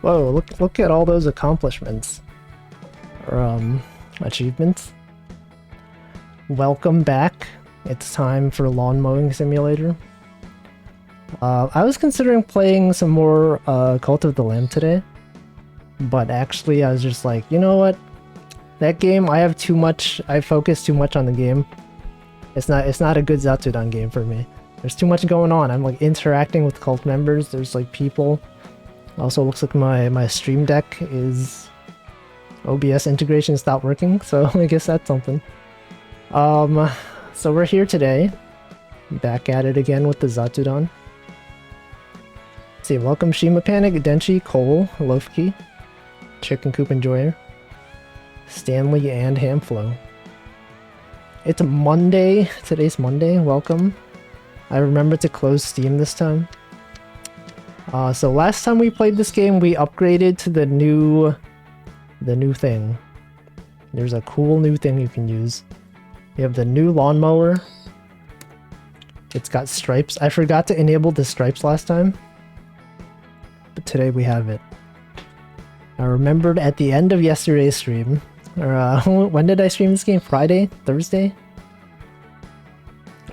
Whoa, look at all those accomplishments. Or, achievements. Welcome back. It's time for Lawn Mowing Simulator. I was considering playing some more Cult of the Lamb today. But actually I was just like, you know what? That game, I focus too much on the game. It's not a good zatsudan game for me. There's too much going on. I'm like interacting with cult members. There's like people. Also looks like my stream deck is OBS integration stopped working, so I guess that's something. So we're here today. Back at it again with the zatsudan. Let's see, welcome Shima Panic, Denchi, Cole, Lofki, Chicken Coop Enjoyer, Stanley, and Hamflow. It's Monday. Today's Monday. Welcome. I remember to close Steam this time. So last time we played this game, we upgraded to the new thing. There's a cool new thing you can use. You have the new lawnmower. It's got stripes. I forgot to enable the stripes last time, but today we have it. I remembered at the end of yesterday's stream, or when did I stream this game? Friday? Thursday?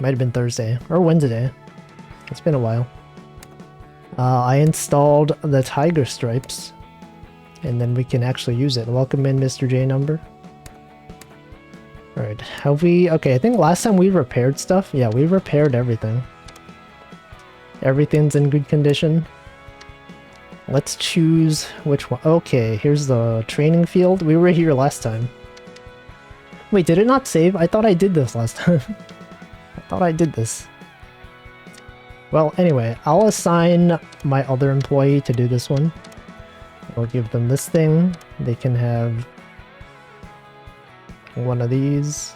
Might have been Thursday or Wednesday. It's been a while. I installed the tiger stripes, and then we can actually use it. Welcome in, Mr. J Number. Alright, have we... Okay, I think last time we repaired stuff. Yeah, we repaired everything. Everything's in good condition. Let's choose which one. Okay, here's the training field. We were here last time. Wait, did it not save? I thought I did this last time. I thought I did this. Well, anyway, I'll assign my other employee to do this one. I'll give them this thing. They can have one of these.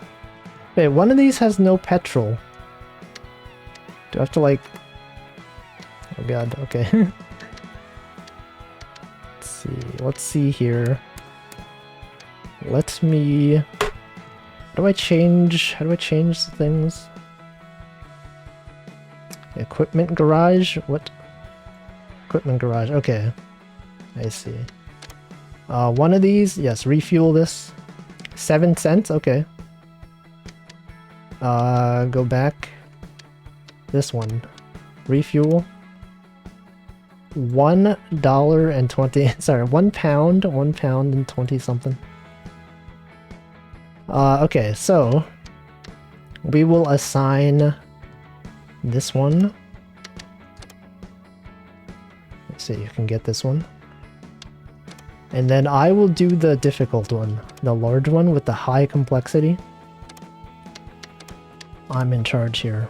Wait, one of these has no petrol. Do I have to like... Oh god, okay. Let's see here. Let me... How do I change things? Equipment garage? What? Equipment garage, okay. I see. One of these, yes, refuel this. 7 cents, okay. Go back. This one. Refuel. $1.20, sorry, £1 and 20 something. Okay, so we will assign this one. Let's see, you can get this one. And then I will do the difficult one, the large one with the high complexity. I'm in charge here.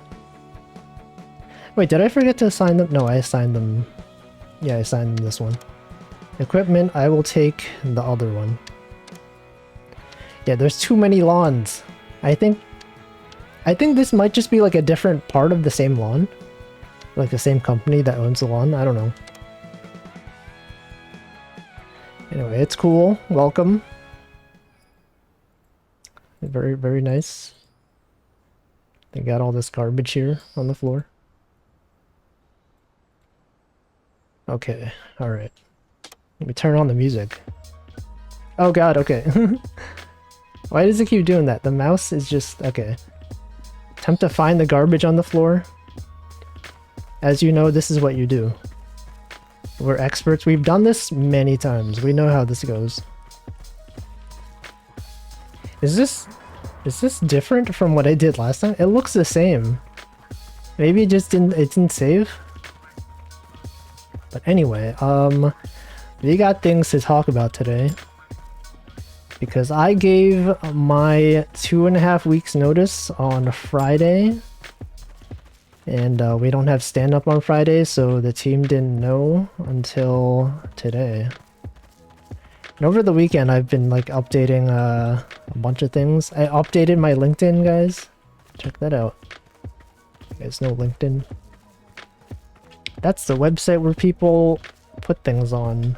Wait, did I forget to assign them? No, I assigned them. Yeah, I assigned them this one. Equipment, I will take the other one. Yeah, there's too many lawns. I think this might just be like a different part of the same lawn. Like the same company that owns the lawn, I don't know. Anyway, it's cool. Welcome. Very, very nice. They got all this garbage here on the floor. Okay, alright. Let me turn on the music. Oh god, okay. Why does it keep doing that? The mouse is just... okay. Attempt to find the garbage on the floor. As you know, this is what you do. We're experts. We've done this many times. We know how this goes. Is this different from what I did last time? It looks the same. Maybe it just didn't save? But anyway, we got things to talk about today. Because I gave my 2.5 weeks notice on Friday. And we don't have stand-up on Friday, so the team didn't know until today. And over the weekend, I've been like updating a bunch of things. I updated my LinkedIn, guys. Check that out. You guys know LinkedIn? That's the website where people put things on.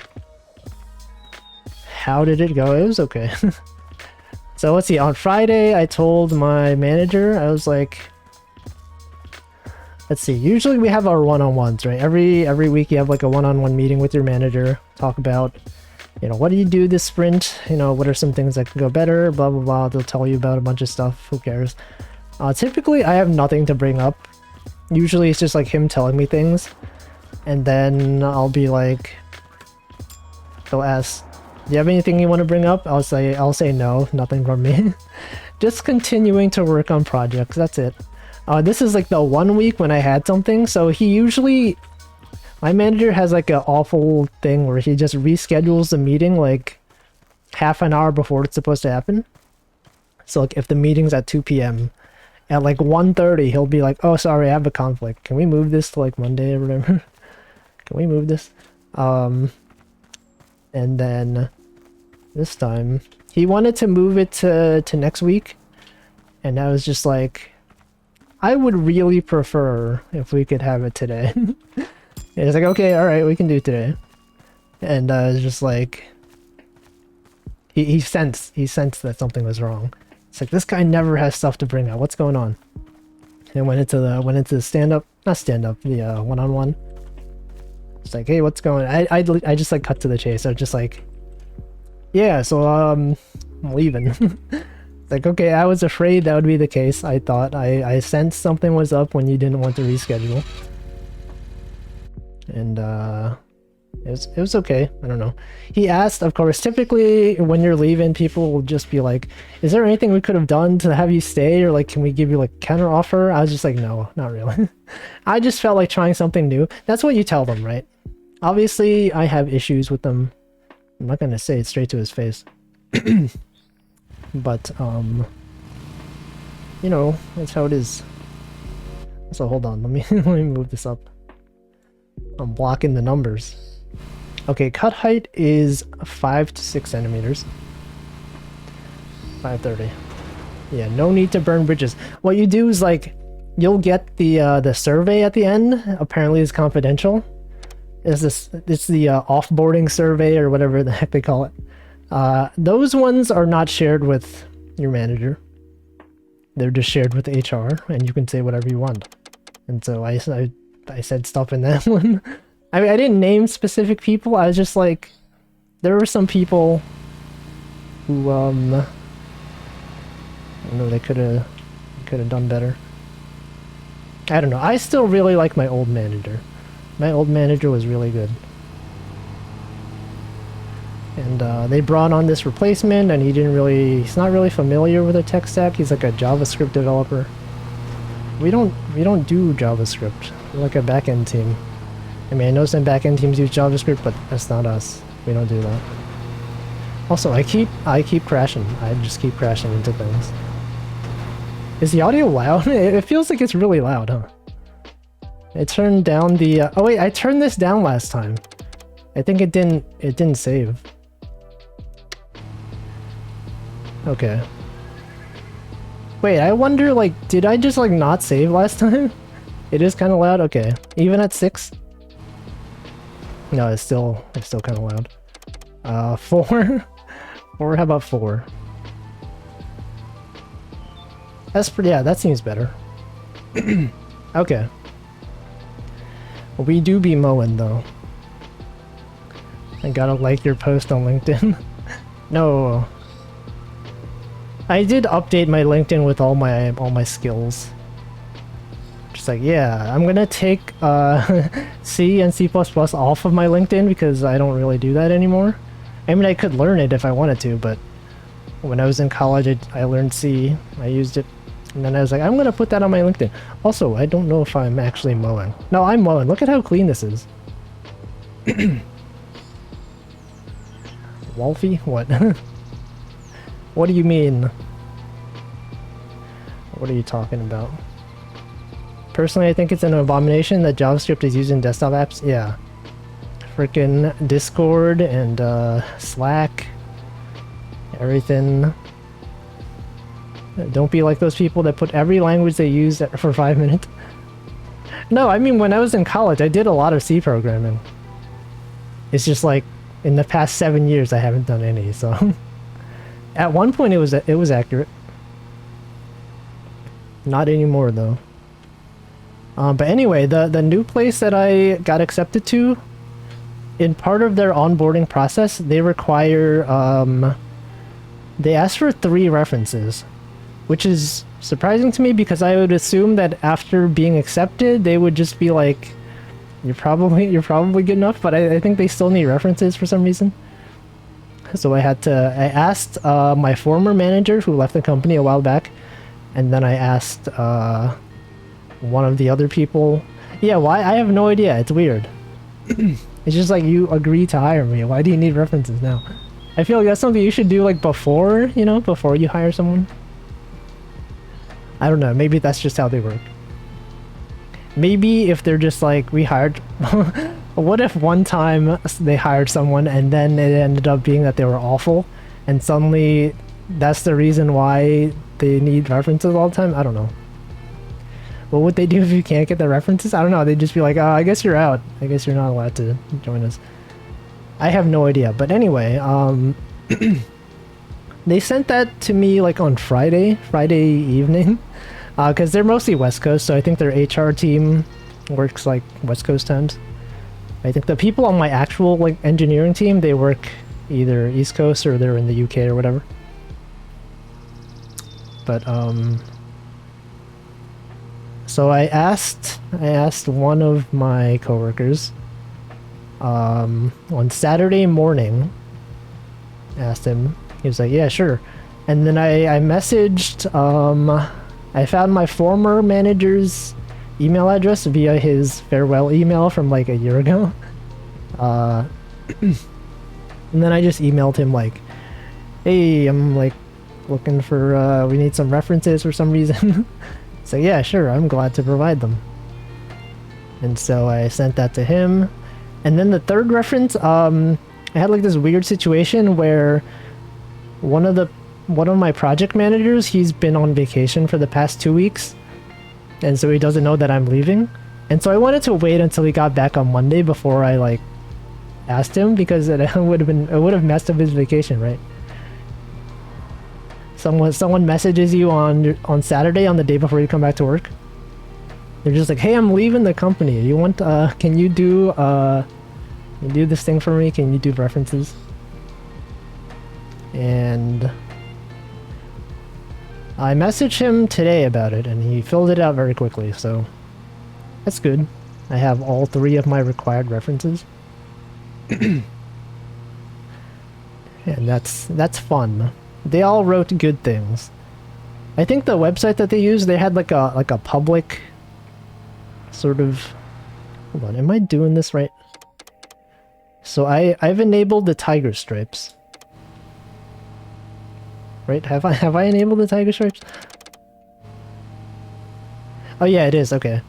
How did it go? It was okay. So let's see, on Friday I told my manager, I was like, Let's see. Usually we have our one-on-ones, right? Every week you have like a one-on-one meeting with your manager. Talk about, you know, what do you do this sprint? You know, what are some things that could go better? Blah blah blah. They'll tell you about a bunch of stuff. Who cares? Typically I have nothing to bring up. Usually it's just like him telling me things, and then I'll be like, he'll ask, "Do you have anything you want to bring up?" I'll say no, nothing from me. Just continuing to work on projects. That's it. This is like the 1 week when I had something, so he usually... My manager has like an awful thing where he just reschedules the meeting like half an hour before it's supposed to happen. So like if the meeting's at 2 p.m, at like 1:30 he'll be like, "Oh, sorry, I have a conflict. Can we move this to like Monday or whatever?" Can we move this? And then this time he wanted to move it to next week, and I was just like, I would really prefer if we could have it today. And he's like, "Okay, alright, we can do today." And it's just like, he sensed that something was wrong. It's like, this guy never has stuff to bring up. What's going on? And went into the stand-up, not stand-up, the one-on-one. It's like, "Hey, what's going on?" I just like cut to the chase. I was just like, "Yeah, so I'm leaving." It's like, okay, I was afraid that would be the case. I thought I sensed something was up when you didn't want to reschedule. And it was okay. I don't know. He asked, of course, typically when you're leaving, people will just be like, "Is there anything we could have done to have you stay? Or like, can we give you like counter offer?" I was just like, no, not really. I just felt like trying something new. That's what you tell them, right? Obviously, I have issues with them. I'm not gonna say it straight to his face. But, you know, that's how it is. So hold on, let me move this up. I'm blocking the numbers. Okay, cut height is 5 to 6 centimeters. 530. Yeah, no need to burn bridges. What you do is like, you'll get the survey at the end. Apparently it's confidential. It's the offboarding survey or whatever the heck they call it. Those ones are not shared with your manager. They're just shared with HR, and you can say whatever you want. And so I said stuff in that one. I mean, I didn't name specific people. I was just like, there were some people who I don't know, they could have done better. I don't know. I still really like my old manager. My old manager was really good. And they brought on this replacement, and he's not really familiar with the tech stack. He's like a JavaScript developer. We don't do JavaScript. We're like a backend team. I mean, I know some backend teams use JavaScript, but that's not us. We don't do that. Also, I keep crashing. I just keep crashing into things. Is the audio loud? It feels like it's really loud, huh? I turned down the oh wait, I turned this down last time. I think it didn't save. Okay. Wait, I wonder, like, did I just like not save last time? It is kind of loud. Okay, even at 6. No, it's still kind of loud. 4. 4. How about 4? That's pretty. Yeah, that seems better. Okay. We do be mowing though. I gotta like your post on LinkedIn. No. I did update my LinkedIn with all my skills. Just like, yeah, I'm gonna take C and C++ off of my LinkedIn because I don't really do that anymore. I mean, I could learn it if I wanted to, but when I was in college, I learned C. I used it, and then I was like, I'm gonna put that on my LinkedIn. Also, I don't know if I'm actually mowing. No, I'm mowing. Look at how clean this is. Wolfie? What? What do you mean? What are you talking about? Personally, I think it's an abomination that JavaScript is used in desktop apps. Yeah. Frickin' Discord and Slack. Everything. Don't be like those people that put every language they use for 5 minutes. No, I mean, when I was in college, I did a lot of C programming. It's just like, in the past 7 years, I haven't done any, so... At one point, it was accurate. Not anymore, though. But anyway, the new place that I got accepted to, in part of their onboarding process, they require, they ask for 3 references, which is surprising to me because I would assume that after being accepted, they would just be like, you're probably good enough, but I think they still need references for some reason. So I asked my former manager who left the company a while back, and then I asked one of the other people. Yeah, why? I have no idea. It's weird. It's just like, you agreed to hire me. Why do you need references now? I feel like that's something you should do like before, you know, before you hire someone. I don't know. Maybe that's just how they work. Maybe if they're just like, we hired... What if one time they hired someone and then it ended up being that they were awful, and suddenly that's the reason why they need references all the time? I don't know. What would they do if you can't get the references? I don't know. They'd just be like, oh, I guess you're out. I guess you're not allowed to join us. I have no idea. But anyway, they sent that to me like on Friday evening, because they're mostly West Coast, so I think their HR team works like West Coast times. I think the people on my actual like engineering team, they work either East Coast or they're in the UK or whatever. But so I asked one of my coworkers on Saturday morning. Asked him. He was like, "Yeah, sure." And then I messaged. I found my former manager's email address via his farewell email from like a year ago. And then I just emailed him like, hey, I'm like looking for, we need some references for some reason. So yeah, sure, I'm glad to provide them. And so I sent that to him. And then the third reference, I had like this weird situation where one of my project managers, he's been on vacation for the past 2 weeks. And so he doesn't know that I'm leaving. And so I wanted to wait until he got back on Monday before I like asked him, because it would have messed up his vacation, right? Someone messages you on Saturday, on the day before you come back to work. They're just like, hey, I'm leaving the company. You want can you do this thing for me? Can you do references? And I messaged him today about it, and he filled it out very quickly, so that's good. I have all 3 of my required references. And that's fun. They all wrote good things. I think the website that they used, they had like a public sort of... Hold on, am I doing this right? So I've enabled the tiger stripes. Right? Have I enabled the tiger stripes? Oh yeah, it is. Okay.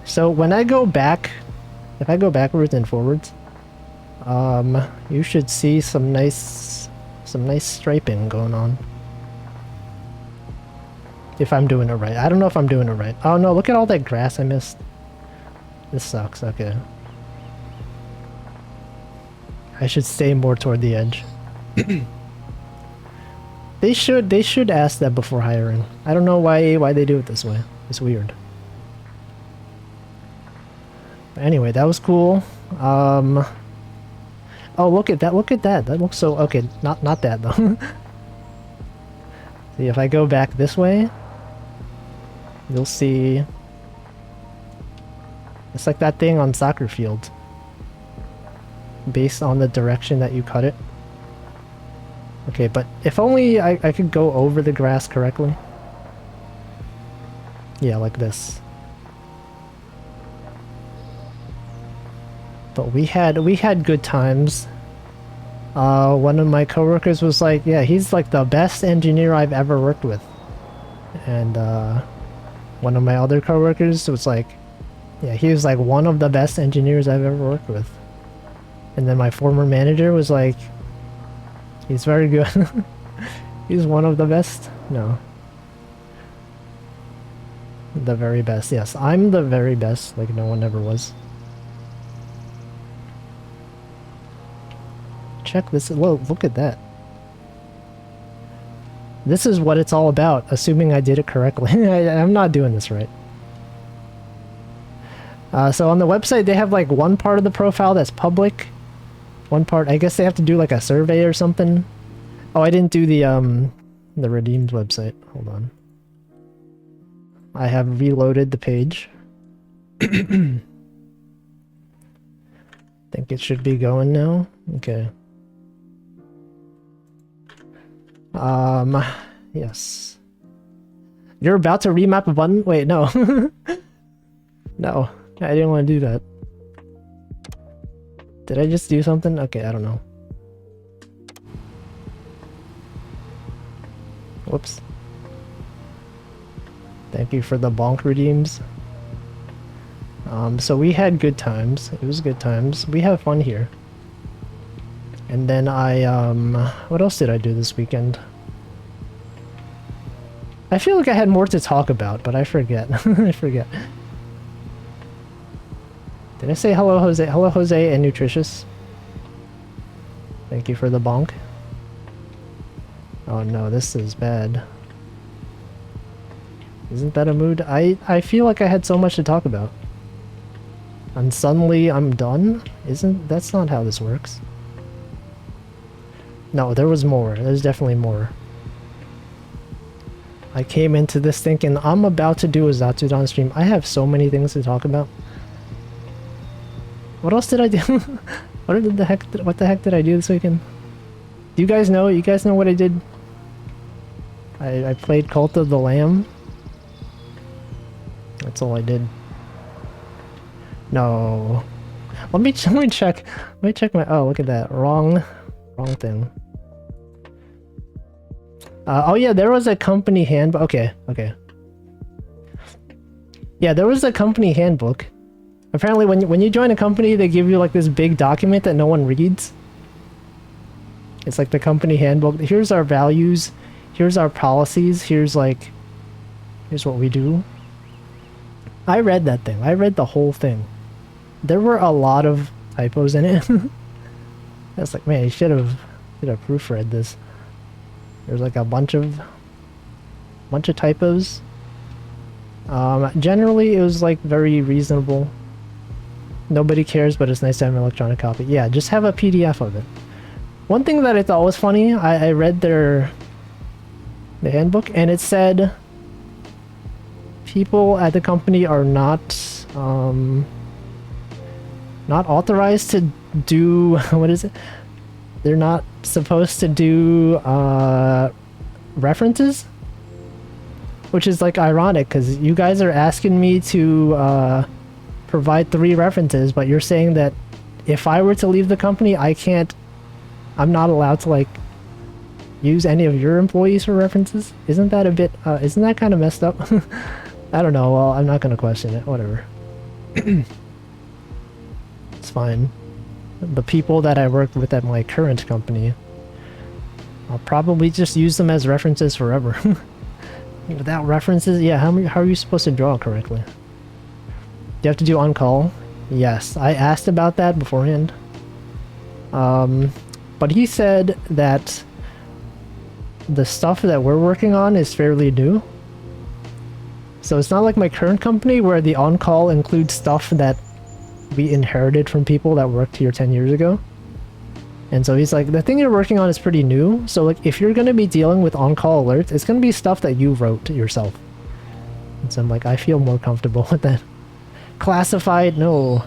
So when I go back, if I go backwards and forwards, you should see some nice striping going on. If I'm doing it right. I don't know if I'm doing it right. Oh no, look at all that grass I missed. This sucks. Okay. I should stay more toward the edge. They should ask that before hiring. I don't know why they do it this way. It's weird. But anyway, that was cool. Oh, look at that! Look at that! That looks so... Okay, not that though. See, if I go back this way, you'll see... It's like that thing on soccer field. Based on the direction that you cut it. Okay, but if only I could go over the grass correctly. Yeah, like this. But we had good times. One of my coworkers was like, yeah, he's like the best engineer I've ever worked with. And one of my other coworkers was like, yeah, he was like one of the best engineers I've ever worked with. And then my former manager was like, he's very good. He's one of the best. No. The very best. Yes, I'm the very best, like no one ever was. Check this. Whoa, look at that. This is what it's all about, assuming I did it correctly. I'm not doing this right. So on the website, they have like one part of the profile that's public. One part, I guess they have to do like a survey or something. Oh, I didn't do the redeemed website. Hold on. I have reloaded the page. Think it should be going now. Okay. Yes. You're about to remap a button? Wait, no. No, I didn't want to do that. Did I just do something? Okay, I don't know. Whoops. Thank you for the bonk redeems. So we had good times. It was good times. We have fun here. And then what else did I do this weekend? I feel like I had more to talk about, but I forget. I forget. Did I say hello, Jose? Hello, Jose and Nutritious. Thank you for the bonk. Oh no, this is bad. Isn't that a mood? I feel like I had so much to talk about. And suddenly I'm done? That's not how this works. No, there was more. There's definitely more. I came into this thinking I'm about to do a zatsudan stream. I have so many things to talk about. What else did I do? What the heck did I do this weekend? Do you guys know? You guys know what I did? I played Cult of the Lamb. That's all I did. No. Let me check. Let me check my. Oh, look at that. Wrong thing. Oh yeah, there was a company handbook. Okay. Yeah, there was a company handbook. Apparently, when you join a company, they give you like this big document that no one reads. It's like the company handbook. Here's our values. Here's our policies. Here's what we do. I read that thing. I read the whole thing. There were a lot of typos in it. I was like, man, you should have proofread this. There's like a bunch of typos. Generally, it was like very reasonable. Nobody cares, but it's nice to have an electronic copy. Yeah, just have a PDF of it. One thing that I thought was funny, I read the handbook, and it said people at the company are not authorized to do what is it? They're not supposed to do references, which is like ironic because you guys are asking me to provide 3 references, but you're saying that if I were to leave the company, I'm not allowed to like use any of your employees for references. Isn't that a bit isn't that kind of messed up? I don't know. Well, I'm not gonna question it. Whatever. It's fine. The people that I worked with at my current company, I'll probably just use them as references forever. Without references, yeah, how are you supposed to draw correctly? Do you have to do on-call? Yes, I asked about that beforehand. But he said that the stuff that we're working on is fairly new. So it's not like my current company where the on-call includes stuff that we inherited from people that worked here 10 years ago. And so he's like, the thing you're working on is pretty new. So like, if you're going to be dealing with on-call alerts, it's going to be stuff that you wrote yourself. And so I'm like, I feel more comfortable with that. Classified? No.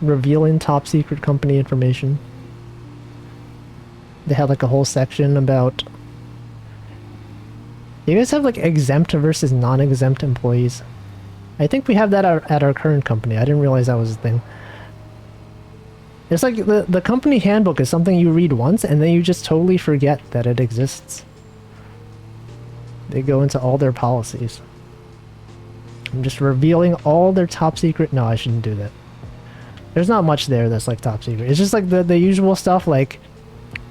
Revealing top secret company information. They had like a whole section about... You guys have like exempt versus non-exempt employees. I think we have that at our current company. I didn't realize that was a thing. It's like the company handbook is something you read once and then you just totally forget that it exists. They go into all their policies. I'm just revealing all their top secret... No, I shouldn't do that. There's not much there that's like top secret. It's just like the usual stuff like,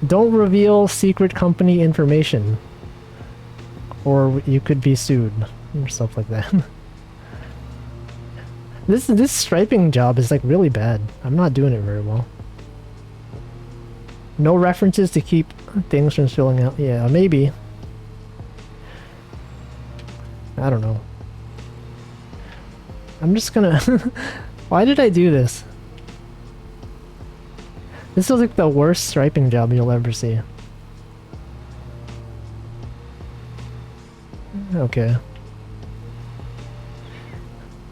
don't reveal secret company information, or you could be sued, or stuff like that. This striping job is like really bad. I'm not doing it very well. No references to keep things from spilling out. Yeah, maybe. I don't know. I'm just gonna... Why did I do this? This is like the worst striping job you'll ever see. Okay.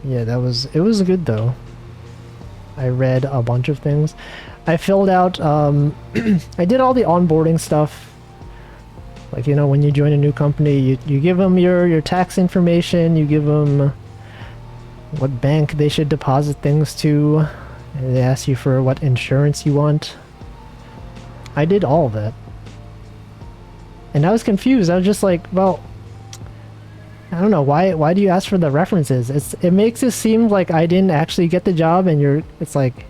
Yeah, it was good though. I read a bunch of things. I filled out, I did all the onboarding stuff. Like, you know, when you join a new company, you give them your tax information, you give them what bank they should deposit things to, and they ask you for what insurance you want. I did all of that. And I was confused. I was just like, well, I don't know, why do you ask for the references? It makes it seem like I didn't actually get the job, and it's like,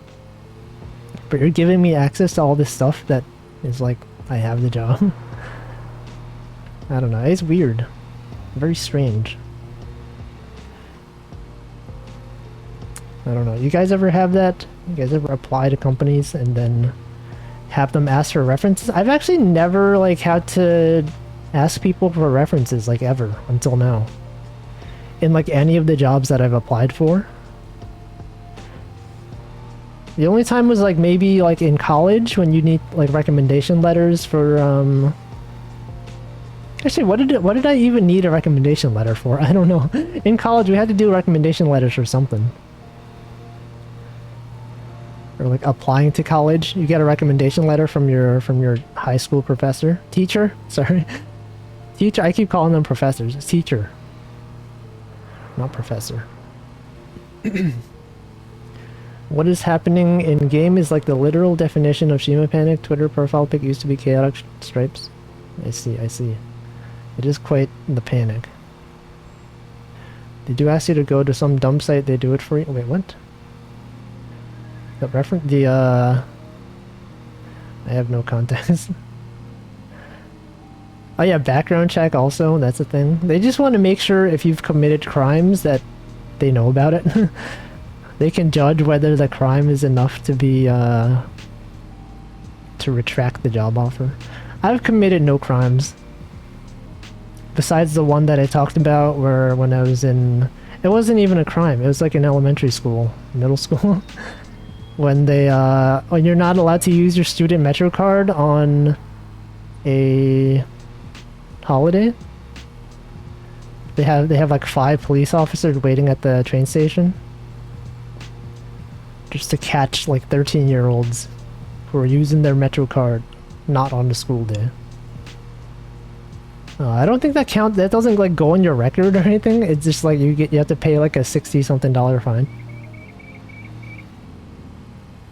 but you're giving me access to all this stuff that is like, I have the job. I don't know, it's weird. Very strange. I don't know, you guys ever have that? You guys ever apply to companies and then have them ask for references? I've actually never like had to ask people for references like ever until now. In like any of the jobs that I've applied for. The only time was like maybe like in college when you need like recommendation letters for Actually, what did I even need a recommendation letter for? I don't know. In college we had to do recommendation letters for something. Or like applying to college, you get a recommendation letter from your high school professor, teacher, sorry. Teacher, I keep calling them professors. It's teacher. Not professor. What is happening in game is like the literal definition of Shima Panic. Twitter profile pic used to be chaotic stripes. I see, I see. It is quite the panic. They do ask you to go to some dump site, they do it for you. Wait, what? The reference? I have no context. Oh yeah, background check also, that's a thing. They just want to make sure if you've committed crimes that they know about it. They can judge whether the crime is enough to be, to retract the job offer. I've committed no crimes. Besides the one that I talked about where when I was in... It wasn't even a crime, it was like in elementary school, middle school. When when you're not allowed to use your student Metro card on a holiday. They have like 5 police officers waiting at the train station just to catch like 13-year-olds who are using their Metro card not on the school day. I don't think that that doesn't like go on your record or anything. It's just like you have to pay like a $60-something fine.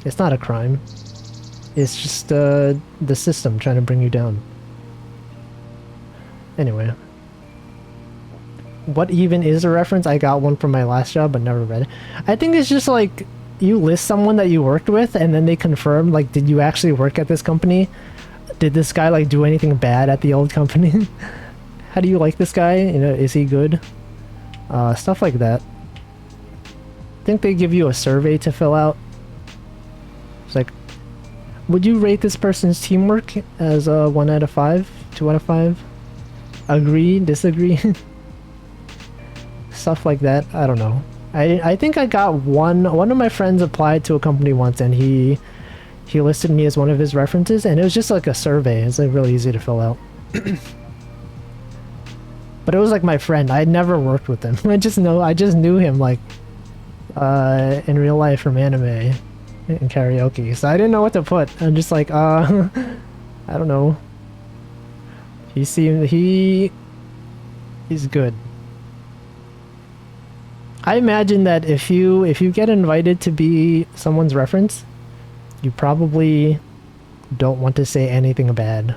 It's not a crime. It's just the system trying to bring you down. Anyway. What even is a reference? I got one from my last job but never read it. I think it's just like you list someone that you worked with and then they confirm like, did you actually work at this company? Did this guy like do anything bad at the old company? How do you like this guy? You know, is he good? Stuff like that. I think they give you a survey to fill out. It's like, would you rate this person's teamwork as a 1 out of 5? 2 out of 5? Agree? Disagree? Stuff like that. I don't know. I think I got one of my friends applied to a company once and he listed me as one of his references and it was just like a survey. It's like really easy to fill out. But it was like my friend. I had never worked with him. I just knew him like in real life from anime and karaoke. So I didn't know what to put. I'm just like I don't know. He's good. I imagine that if you get invited to be someone's reference, you probably don't want to say anything bad,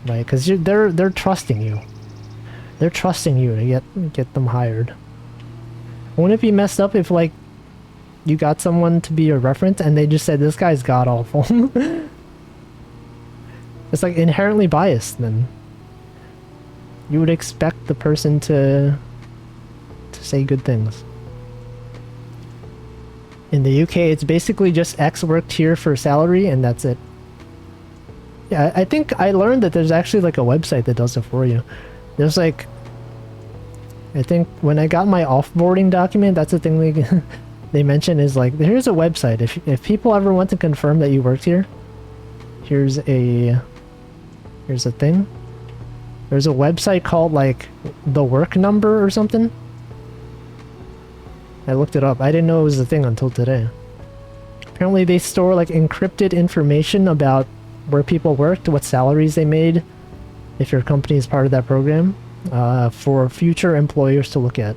right? Because they're trusting you. They're trusting you to get them hired. Wouldn't it be messed up if like you got someone to be your reference and they just said this guy's god awful? It's like inherently biased. Then you would expect the person to say good things. In the UK, it's basically just X worked here for salary, and that's it. Yeah, I think I learned that there's actually like a website that does it for you. There's like I think when I got my offboarding document, that's the thing they they mention is like, here's a website. If people ever want to confirm that you worked here, here's a thing. There's a website called like the work number or something. I looked it up. I didn't know it was a thing until today. Apparently they store like encrypted information about where people worked, what salaries they made, if your company is part of that program, for future employers to look at.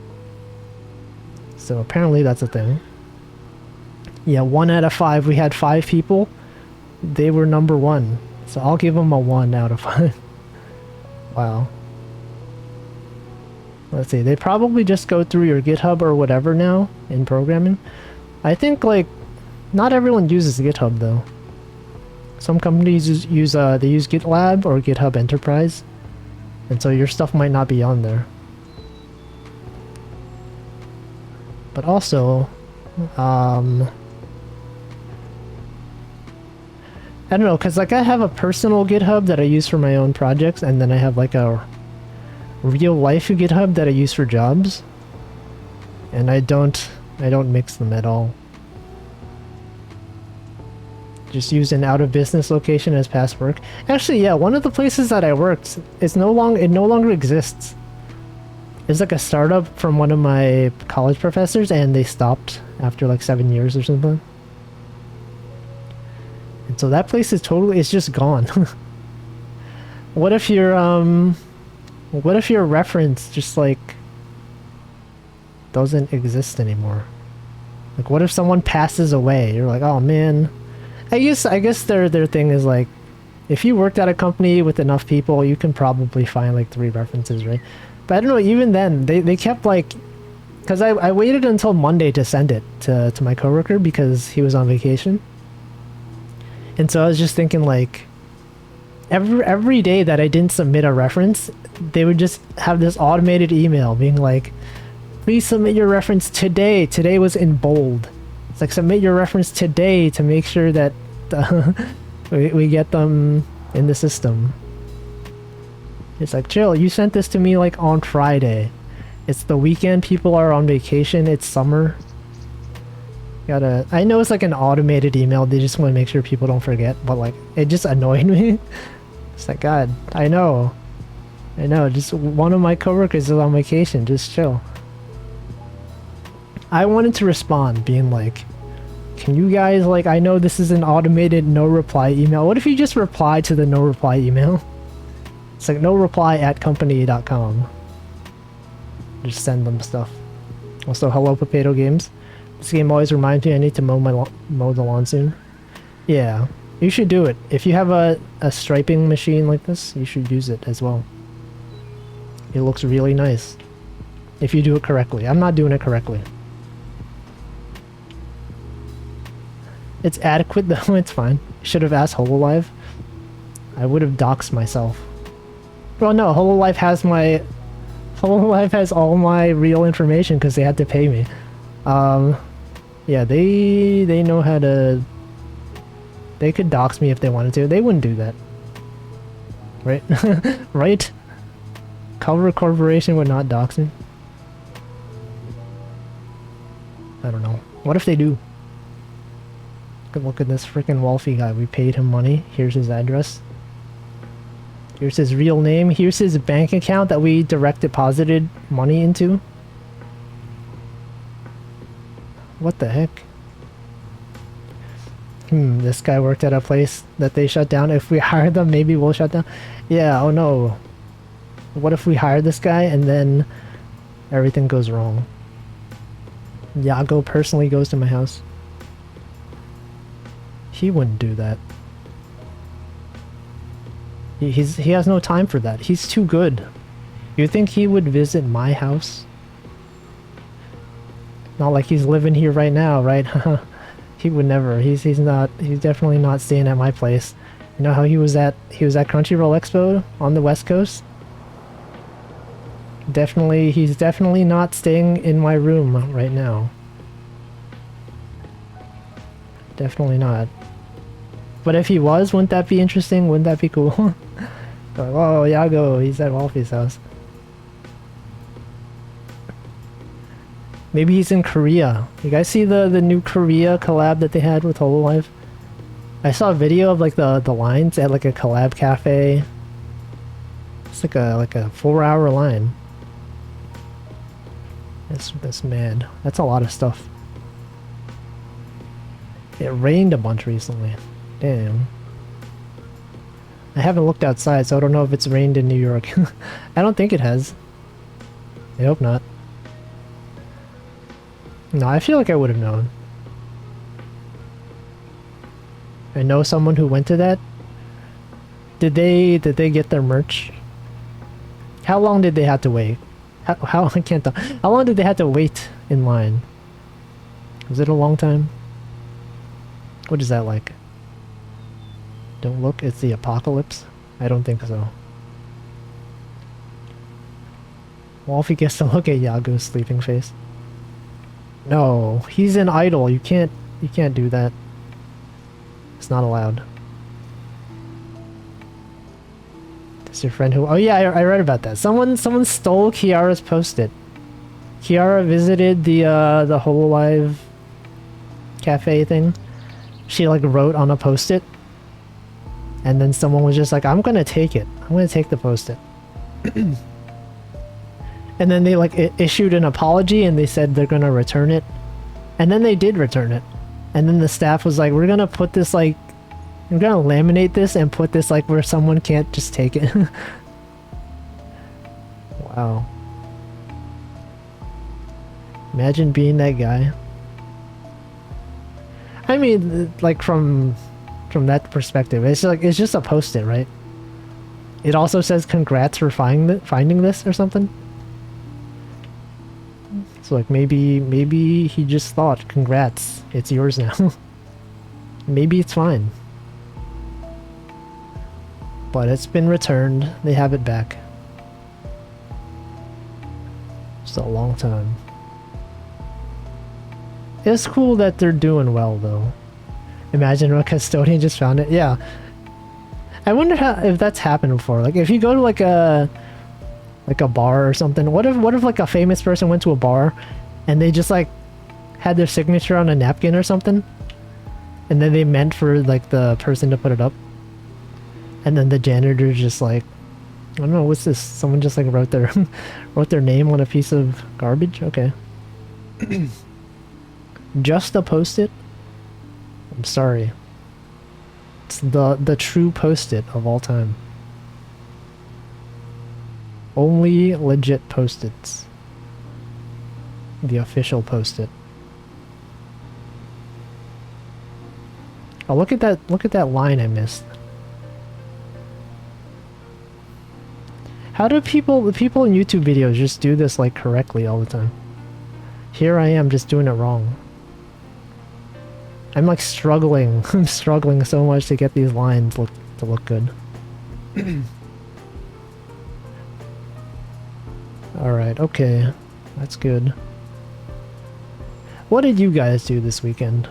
So apparently that's a thing. Yeah, 1 out of 5. We had 5 people. They were number 1. So I'll give them a 1 out of 5. Wow. Let's see. They probably just go through your GitHub or whatever now in programming. I think like not everyone uses GitHub though. Some companies use GitLab or GitHub Enterprise, and so your stuff might not be on there. But also, I don't know, because like I have a personal GitHub that I use for my own projects, and then I have like a real life GitHub that I use for jobs, and I don't mix them at all. Just use an out of business location as past work. Actually, yeah, one of the places that I worked is no longer exists. It's like a startup from one of my college professors, and they stopped after like 7 years or something. And so that place is it's just gone. What if your reference just like doesn't exist anymore? Like what if someone passes away? You're like, oh man. I guess their thing is like, if you worked at a company with enough people, you can probably find like 3 references, right? But I don't know, even then, they kept like, because I waited until Monday to send it to my coworker because he was on vacation. And so I was just thinking like, every day that I didn't submit a reference, they would just have this automated email being like, please submit your reference today. Today was in bold. It's like, submit your reference today to make sure that we get them in the system. It's like, chill, you sent this to me like on Friday. It's the weekend, people are on vacation, it's summer. I know it's like an automated email, they just want to make sure people don't forget, but like, it just annoyed me. It's like, God, I know, just one of my coworkers is on vacation, just chill. I wanted to respond, being like, can you guys, like, I know this is an automated no reply email. What if you just reply to the no reply email? It's like no reply at company.com. Just send them stuff. Also, hello Potato Games. This game always reminds me I need to mow the lawn soon. Yeah, you should do it. If you have a striping machine like this, you should use it as well. It looks really nice. If you do it correctly. I'm not doing it correctly. It's adequate though, it's fine. Should have asked HoloLive. I would have doxed myself. Well, no, HoloLive has all my real information because they had to pay me. Yeah, they know how to... They could dox me if they wanted to. They wouldn't do that. Right? Right? Culver Corporation would not dox me. I don't know. What if they do? Look at this freaking Wolfie guy. We paid him money. Here's his address. Here's his real name. Here's his bank account that we direct deposited money into. What the heck? This guy worked at a place that they shut down. If we hire them, maybe we'll shut down. Yeah, oh no. What if we hire this guy and then everything goes wrong? Yago personally goes to my house. He wouldn't do that. He has no time for that. He's too good. You think he would visit my house? Not like he's living here right now, right? He would never. He's definitely not staying at my place. You know how he was at Crunchyroll Expo on the West Coast? He's definitely not staying in my room right now. Definitely not. But if he was, wouldn't that be interesting? Wouldn't that be cool? Like, oh, Yago, he's at Wolfie's house. Maybe he's in Korea. You guys see the new Korea collab that they had with Hololive? I saw a video of like the lines at like a collab cafe. It's like a 4-hour line. That's mad. That's a lot of stuff. It rained a bunch recently. Damn. I haven't looked outside, so I don't know if it's rained in New York. I don't think it has. I hope not. No, I feel like I would have known. I know someone who went to that. Did they get their merch? How long did they have to wait? How I can't tell. How long did they have to wait in line? Was it a long time? What is that like? Don't look, it's the apocalypse? I don't think so. Wolfie gets to look at Yago's sleeping face. No, he's an idol. You can't do that. It's not allowed. That's your friend who... Oh yeah, I read about that. Someone stole Kiara's post-it. Kiara visited the Hololive cafe thing. She like wrote on a post-it. And then someone was just like, I'm gonna take it. I'm gonna take the post-it. And then they like issued an apology and they said they're gonna return it. And then they did return it. And then the staff was like, we're gonna put this like... We're gonna laminate this and put this like where someone can't just take it. Wow. Imagine being that guy. I mean, like from that perspective, it's like it's just a post-it, right? It also says congrats for finding this or something. So like maybe he just thought congrats, it's yours now. Maybe it's fine. But it's been returned. They have it back. It's a long time. It's cool that they're doing well though. Imagine a custodian just found it. Yeah. I wonder if that's happened before. Like if you go to like a bar or something, what if like a famous person went to a bar and they just like had their signature on a napkin or something? And then they meant for like the person to put it up. And then the janitor just like, I don't know, what's this? Someone just like wrote their name on a piece of garbage? Okay. Just a post-it? I'm sorry. It's the true post-it of all time. Only legit post-its. The official post-it. Oh, look at that line I missed. How do the people in YouTube videos just do this like correctly all the time? Here I am just doing it wrong. I'm like struggling. I'm struggling so much to get these lines to look good. Alright, okay. That's good. What did you guys do this weekend?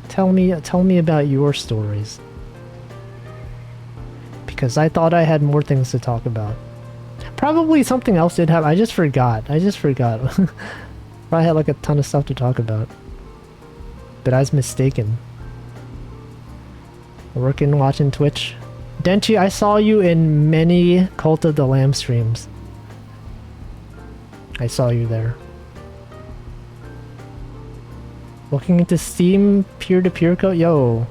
Tell me about your stories. Because I thought I had more things to talk about. Probably something else did happen. I just forgot. Probably had like a ton of stuff to talk about. But I was mistaken. Working, watching Twitch. Denchi, I saw you in many Cult of the Lamb streams. I saw you there. Looking into Steam peer-to-peer code? Yo.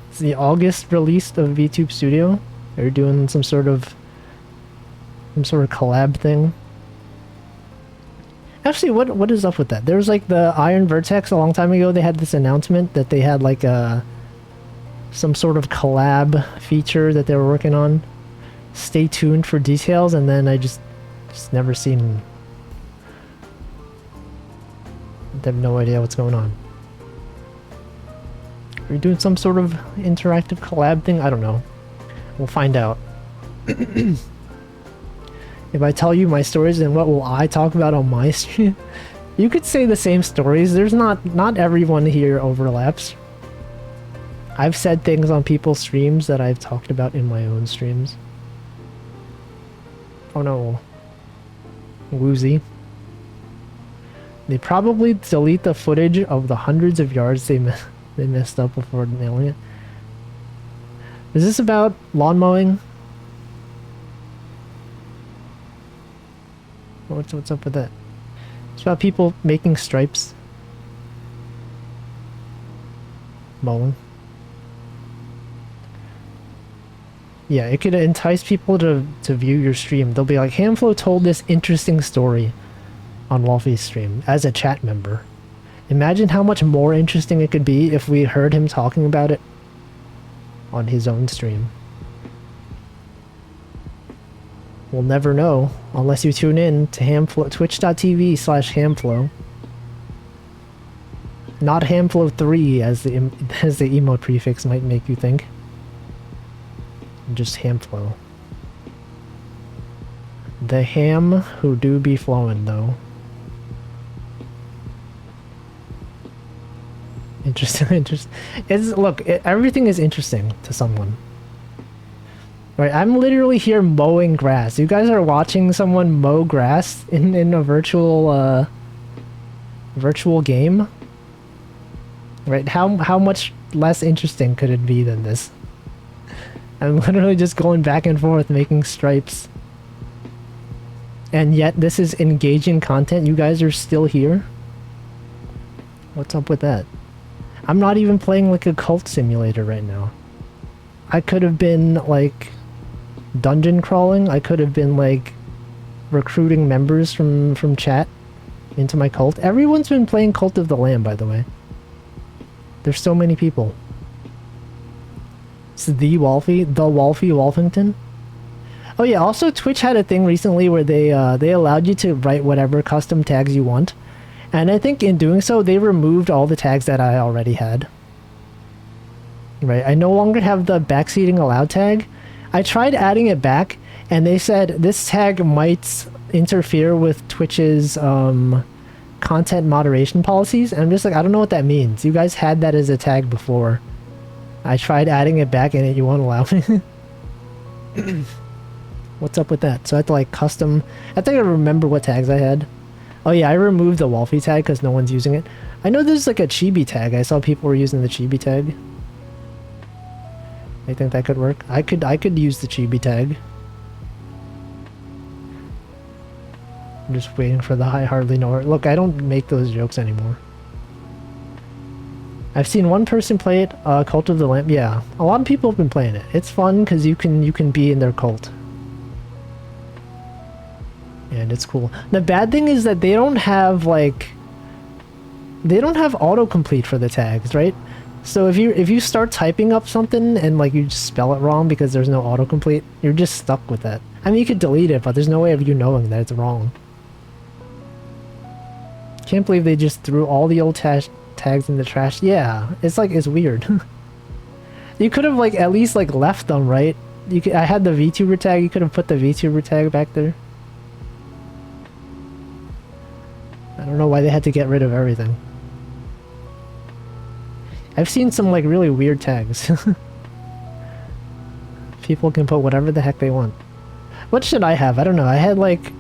It's the August release of VTube Studio. They're doing some sort of collab thing. Actually, what is up with that? There was like the Iron Vertex a long time ago. They had this announcement that they had like some sort of collab feature that they were working on. Stay tuned for details, and then I just never seen. I have no idea what's going on. Are you doing some sort of interactive collab thing? I don't know. We'll find out. If I tell you my stories, then what will I talk about on my stream? You could say the same stories. There's not everyone here overlaps. I've said things on people's streams that I've talked about in my own streams. Oh no. Woozy. They probably delete the footage of the hundreds of yards they messed up before nailing it. Is this about lawn mowing? What's up with that? It's about people making stripes. Mowing. Yeah, it could entice people to view your stream. They'll be like, Hamflo told this interesting story on Wolfie's stream as a chat member. Imagine how much more interesting it could be if we heard him talking about it on his own stream. We'll never know unless you tune in to Hamflo, twitch.tv/Hamflo. Not Hamflo3 as the emote prefix might make you think. Just Hamflo. The ham who do be flowing though. Interesting. Everything is interesting to someone. Right, I'm literally here mowing grass. You guys are watching someone mow grass in a virtual game. Right, how much less interesting could it be than this? I'm literally just going back and forth making stripes. And yet this is engaging content. You guys are still here? What's up with that? I'm not even playing like a cult simulator right now. I could have been like dungeon crawling. I could have been like recruiting members from chat into my cult. Everyone's been playing Cult of the Lamb, by the way. There's so many people. It's the Wolfie Wolfington. Oh yeah, also Twitch had a thing recently where they allowed you to write whatever custom tags you want. And I think in doing so, they removed all the tags that I already had. Right, I no longer have the backseating allowed tag. I tried adding it back, and they said this tag might interfere with Twitch's content moderation policies. And I'm just like, I don't know what that means. You guys had that as a tag before. I tried adding it back, and you won't allow me. What's up with that? So I have to like custom... I think I remember what tags I had. Oh yeah, I removed the Wolfie tag because no one's using it. I know there's like a chibi tag. I saw people were using the chibi tag. I think that could work. I could use the chibi tag. I'm just waiting for the I hardly know her. Look, I don't make those jokes anymore. I've seen one person play it, Cult of the Lamb. Yeah, a lot of people have been playing it. It's fun because you can be in their cult. And it's cool. The bad thing is that they don't have like... They don't have autocomplete for the tags, right? So if you start typing up something and like you just spell it wrong because there's no autocomplete, you're just stuck with that. I mean, you could delete it, but there's no way of you knowing that it's wrong. Can't believe they just threw all the old tags in the trash. Yeah, it's like, it's weird. You could have like at least like left them, right? You could, I had the VTuber tag, you could have put the VTuber tag back there. I don't know why they had to get rid of everything. I've seen some like really weird tags. People can put whatever the heck they want. What should I have? I don't know. I had like...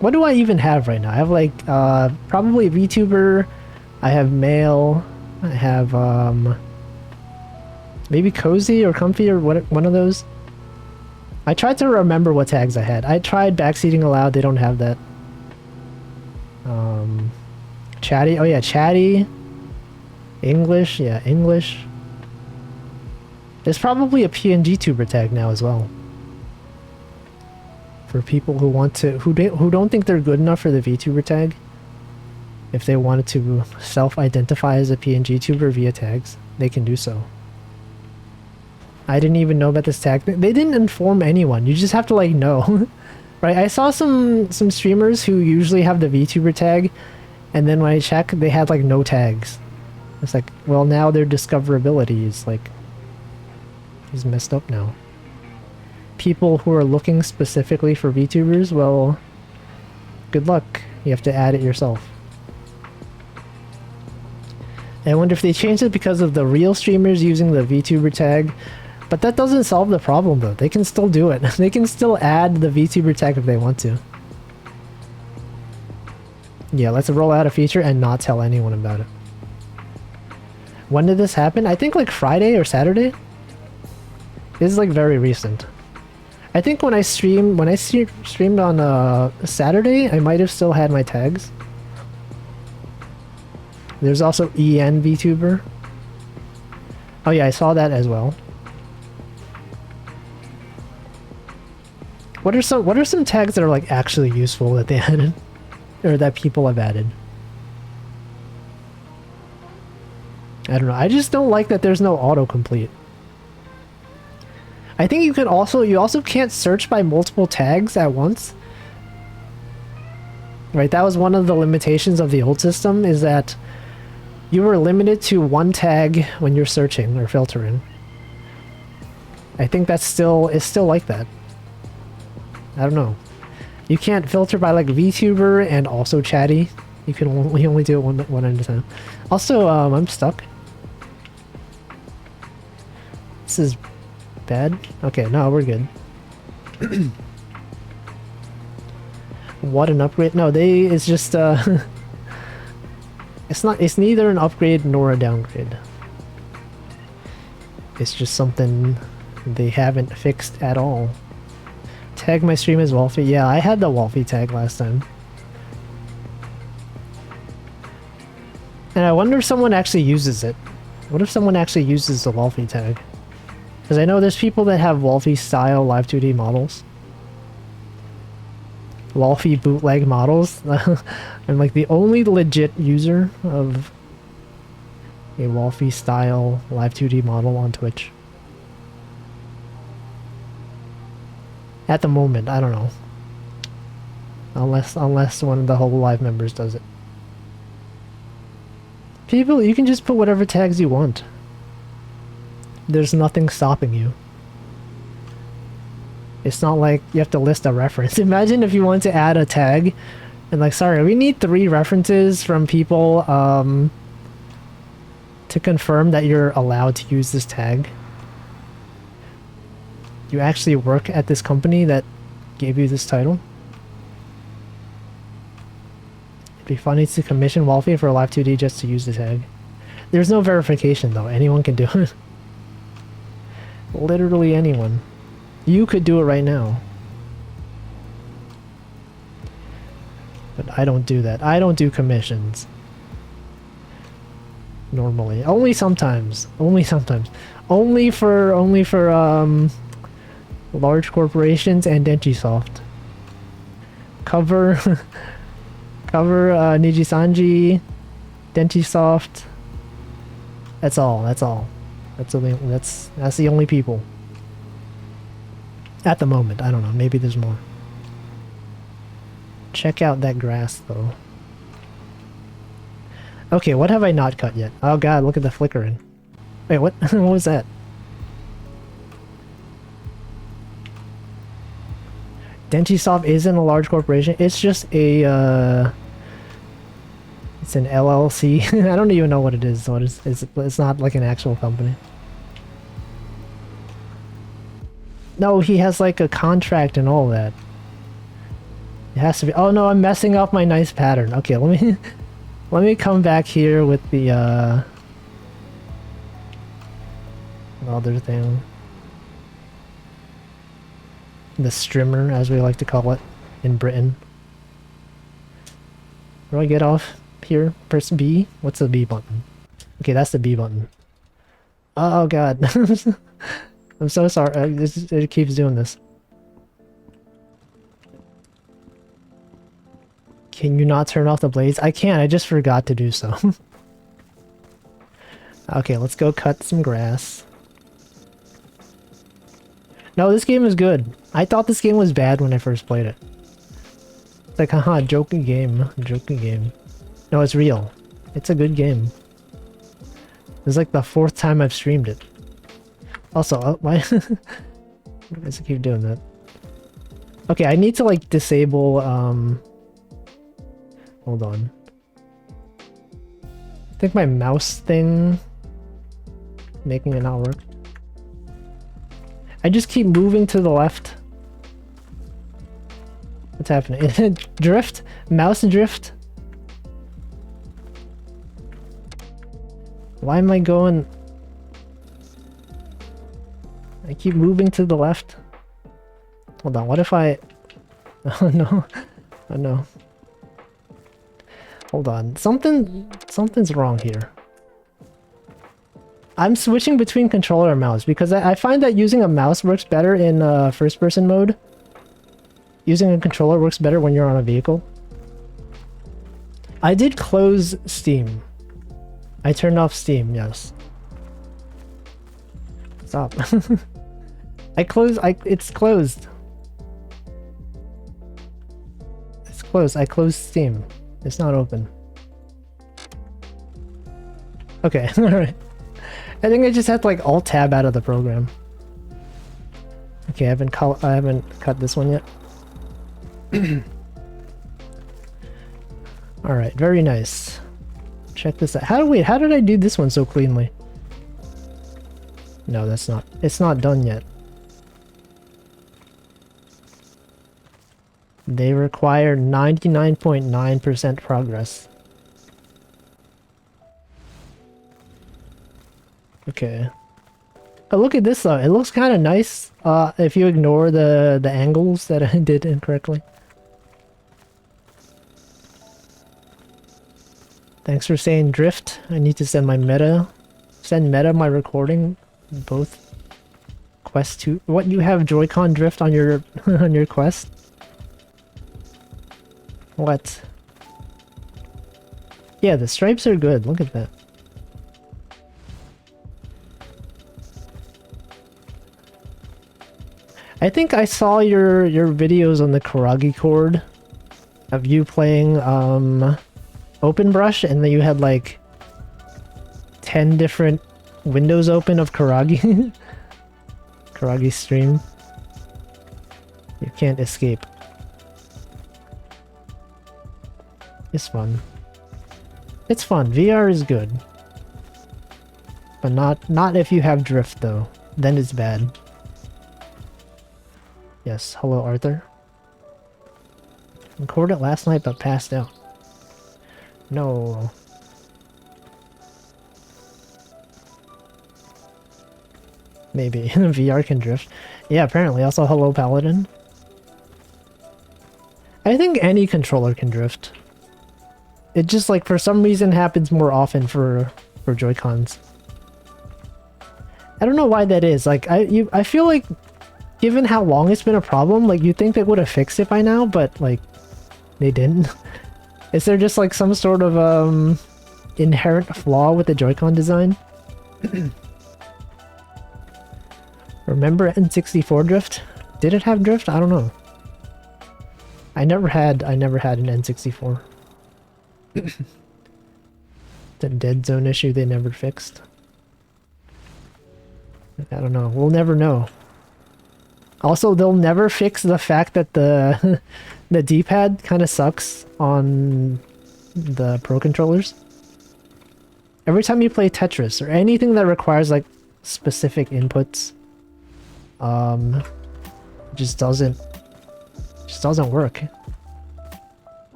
What do I even have right now? I have like probably VTuber. I have male. I have maybe cozy or comfy or one of those. I tried to remember what tags I had. I tried backseating allowed. They don't have that. Chatty. Oh yeah, chatty. English. Yeah, English. There's probably a PNG tuber tag now as well. For people who want to, who don't think they're good enough for the VTuber tag. If they wanted to self-identify as a PNG tuber via tags, they can do so. I didn't even know about this tag. They didn't inform anyone. You just have to like know. Right? I saw some streamers who usually have the VTuber tag, and then when I check, they had like no tags. It's like, well, now their discoverability is like is messed up now. People who are looking specifically for VTubers, well, good luck. You have to add it yourself. I wonder if they changed it because of the real streamers using the VTuber tag. But that doesn't solve the problem though. They can still do it. They can still add the VTuber tag if they want to. Yeah, let's roll out a feature and not tell anyone about it. When did this happen? I think like Friday or Saturday? This is like very recent. I think when I streamed on Saturday, I might have still had my tags. There's also EN VTuber. Oh yeah, I saw that as well. What are some tags that are like actually useful that they added? Or that people have added? I don't know. I just don't like that there's no autocomplete. I think you also can't search by multiple tags at once. Right, that was one of the limitations of the old system, is that you were limited to one tag when you're searching or filtering. I think it's still like that. I don't know. You can't filter by like VTuber and also chatty. You can only do it one at a time. Also, I'm stuck. This is bad. Okay, no, we're good. What an upgrade! No, it's just it's neither an upgrade nor a downgrade. It's just something they haven't fixed at all. Tag my stream as Wolfie. Yeah, I had the Wolfie tag last time. And I wonder if someone actually uses it. What if someone actually uses the Wolfie tag? Because I know there's people that have Wolfie style Live 2D models. Wolfie bootleg models. I'm like the only legit user of a Wolfie style Live 2D model on Twitch. At the moment, I don't know. Unless one of the whole live members does it. People, you can just put whatever tags you want. There's nothing stopping you. It's not like you have to list a reference. Imagine if you want to add a tag and like, sorry, we need 3 references from people to confirm that you're allowed to use this tag. You actually work at this company that gave you this title? It'd be funny to commission Wolfie for Live 2D just to use the tag. There's no verification though, anyone can do it. Literally anyone. You could do it right now. But I don't do that. I don't do commissions. Normally. Only sometimes. Only sometimes. Only for large corporations and Denchisoft. Cover Nijisanji, Denchisoft. That's all. That's all. That's the only people. At the moment, I don't know. Maybe there's more. Check out that grass, though. Okay, what have I not cut yet? Oh god, look at the flickering. Wait, what? What was that? Denchisoft isn't a large corporation. It's just a, it's an LLC. I don't even know what it is. What is it's not like an actual company. No, he has like a contract and all that. It has to be. Oh no, I'm messing up my nice pattern. Okay, let me come back here with the other thing. The strimmer, as we like to call it in Britain. Where do I get off here? Press B? What's the B button? Okay, that's the B button. Oh god. I'm so sorry. It keeps doing this. Can you not turn off the blades? I can't. I just forgot to do so. Okay, let's go cut some grass. No, this game is good. I thought this game was bad when I first played it. It's like, haha, joking game. Joking game. No, it's real. It's a good game. This is like the 4th time I've streamed it. Also, why does it keep doing that? Okay, I need to like disable, hold on. I think my mouse thing making it not work. I just keep moving to the left. What's happening? Drift? Mouse drift? Why am I going... I keep moving to the left. Hold on, what if I... Oh no. Oh no. Hold on. Something's wrong here. I'm switching between controller and mouse because I find that using a mouse works better in first-person mode. Using a controller works better when you're on a vehicle. I did close Steam. I turned off Steam, yes. Stop. It's closed. It's closed. I closed Steam. It's not open. Okay, alright. I think I just had to like Alt-Tab out of the program. Okay, I haven't cut this one yet. Alright, very nice. Check this out. How did I do this one so cleanly? No, it's not done yet. They require 99.9% progress. Okay. Oh, look at this though. It looks kind of nice if you ignore the angles that I did incorrectly. Thanks for saying drift. I need to send Meta my recording. Both Quest 2. What, you have Joy-Con drift on your on your Quest? What? Yeah, the stripes are good. Look at that. I think I saw your videos on the Karagi chord of you playing Open Brush, and then you had like 10 different windows open of Karagi. Karagi stream. You can't escape. It's fun. It's fun. VR is good. But not if you have drift though. Then it's bad. Yes, hello Arthur. Recorded last night but passed out. No. Maybe. VR can drift. Yeah, apparently. Also, hello Paladin. I think any controller can drift. It just, like, for some reason happens more often for Joy-Cons. I don't know why that is. Like, I feel like, given how long it's been a problem, like, you'd think they would have fixed it by now, but, like, they didn't. Is there just, like, some sort of, inherent flaw with the Joy-Con design? Remember N64 drift? Did it have drift? I don't know. I never had an N64. The dead zone issue they never fixed. I don't know. We'll never know. Also, they'll never fix the fact that the the D-pad kind of sucks on the Pro controllers. Every time you play Tetris or anything that requires like specific inputs, just doesn't work.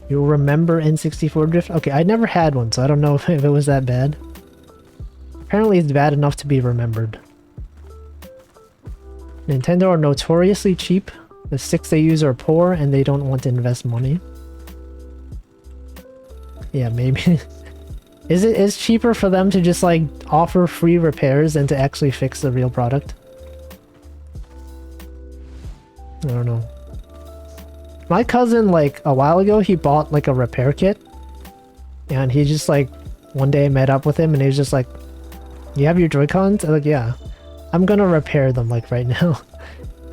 You'll remember N64 drift? Okay, I never had one, so I don't know if it was that bad. Apparently it's bad enough to be remembered. Nintendo are notoriously cheap. The sticks they use are poor, and they don't want to invest money. Yeah, maybe. It's cheaper for them to just like offer free repairs than to actually fix the real product? I don't know. My cousin, like, a while ago, he bought, like, a repair kit. And he just, like, one day met up with him and he was just like, you have your Joy-Cons? I'm like, yeah. I'm gonna repair them, like, right now.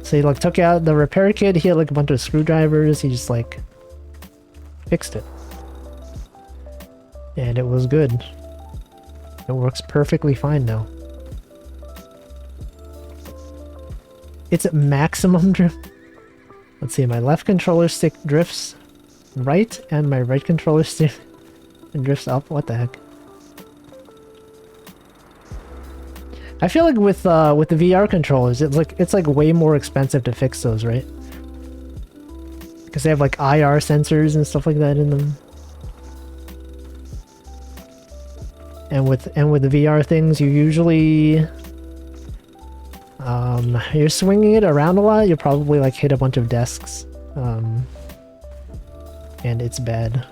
So he, like, took out the repair kit, he had, like, a bunch of screwdrivers, he just, like, fixed it. And it was good. It works perfectly fine now. It's at maximum drift. Let's see, my left controller stick drifts right, and my right controller stick drifts up. What the heck? I feel like with the VR controllers, it's like way more expensive to fix those, right? Because they have like IR sensors and stuff like that in them. And with the VR things, you usually you're swinging it around a lot, you'll probably like hit a bunch of desks. And it's bad.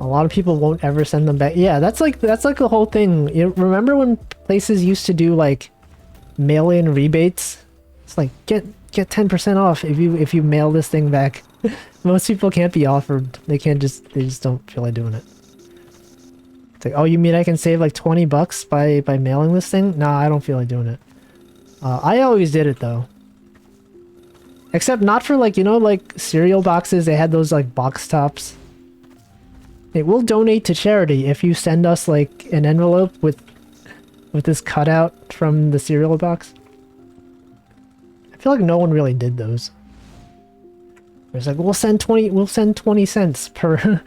A lot of people won't ever send them back. Yeah, that's like the whole thing. You remember when places used to do like mail-in rebates? It's like get 10% off if you mail this thing back. Most people can't be offered. They just don't feel like doing it. It's like, oh, you mean I can save like 20 bucks by mailing this thing? Nah, I don't feel like doing it. I always did it though. Except not for like, you know, like cereal boxes. They had those like box tops. Hey, we'll donate to charity if you send us like an envelope with this cutout from the cereal box. I feel like no one really did those. It's like we'll send 20 cents per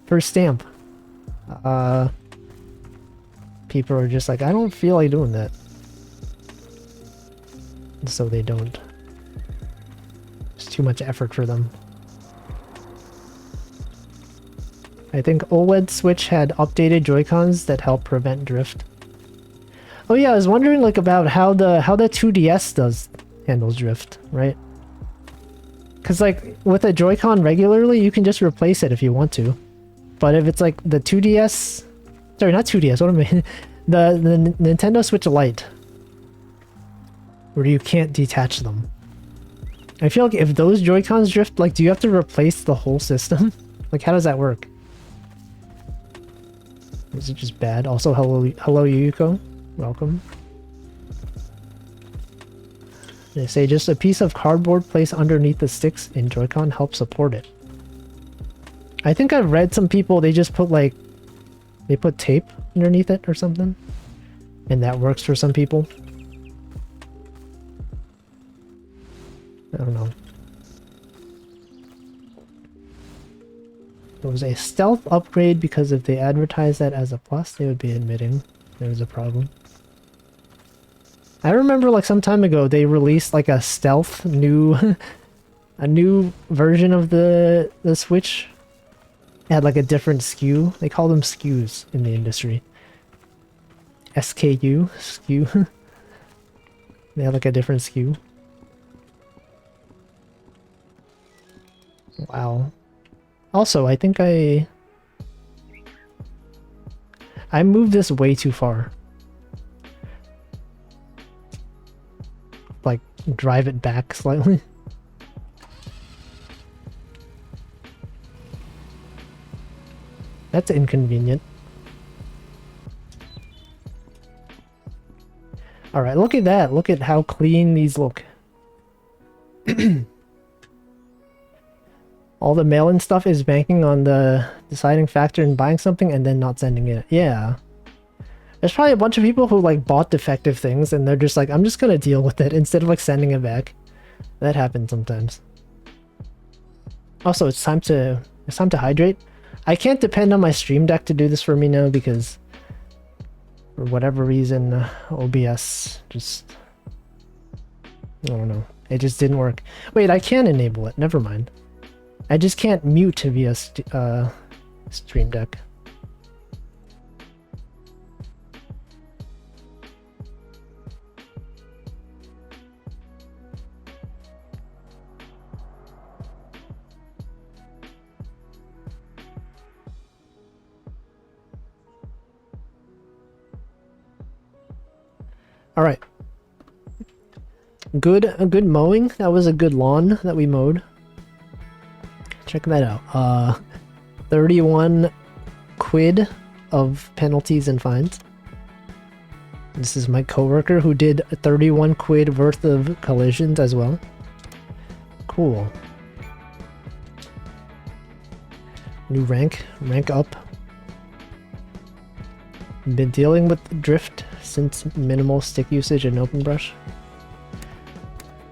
per stamp. People are just like, I don't feel like doing that. So they don't. It's too much effort for them. I think OLED Switch had updated Joy-Cons that help prevent drift. Oh yeah, I was wondering like about how the 2DS handles drift, right? Because like with a Joy-Con regularly, you can just replace it if you want to. But if it's like the 2DS... Sorry, not 2DS, what am I... the Nintendo Switch Lite. Where you can't detach them. I feel like if those Joy-Cons drift, like do you have to replace the whole system? Like how does that work? Is it just bad? Also, hello Yuko. Welcome. They say just a piece of cardboard placed underneath the sticks in Joy-Con helps support it. I think I've read some people, they just put like... They put tape underneath it or something. And that works for some people. I don't know. It was a stealth upgrade because if they advertised that as a plus, they would be admitting there was a problem. I remember like some time ago they released like a stealth new a new version of the Switch. It had like a different SKU. They call them SKUs in the industry. SKU? SKU? They had like a different SKU. Wow. Also, I think I moved this way too far. Like, drive it back slightly. That's inconvenient. Alright, look at that. Look at how clean these look. All the mail-in stuff is banking on the deciding factor in buying something and then not sending it. Yeah. There's probably a bunch of people who like bought defective things and they're just like, I'm just gonna deal with it instead of like sending it back. That happens sometimes. Also, it's time to hydrate. I can't depend on my Stream Deck to do this for me now because for whatever reason, OBS just... I don't know. It just didn't work. Wait, I can enable it. Never mind. I just can't mute via Stream Deck. All right. Good mowing. That was a good lawn that we mowed. Check that out. 31 quid of penalties and fines. This is my coworker who did 31 quid worth of collisions as well. Cool. New rank up. Been dealing with drift since minimal stick usage and open brush.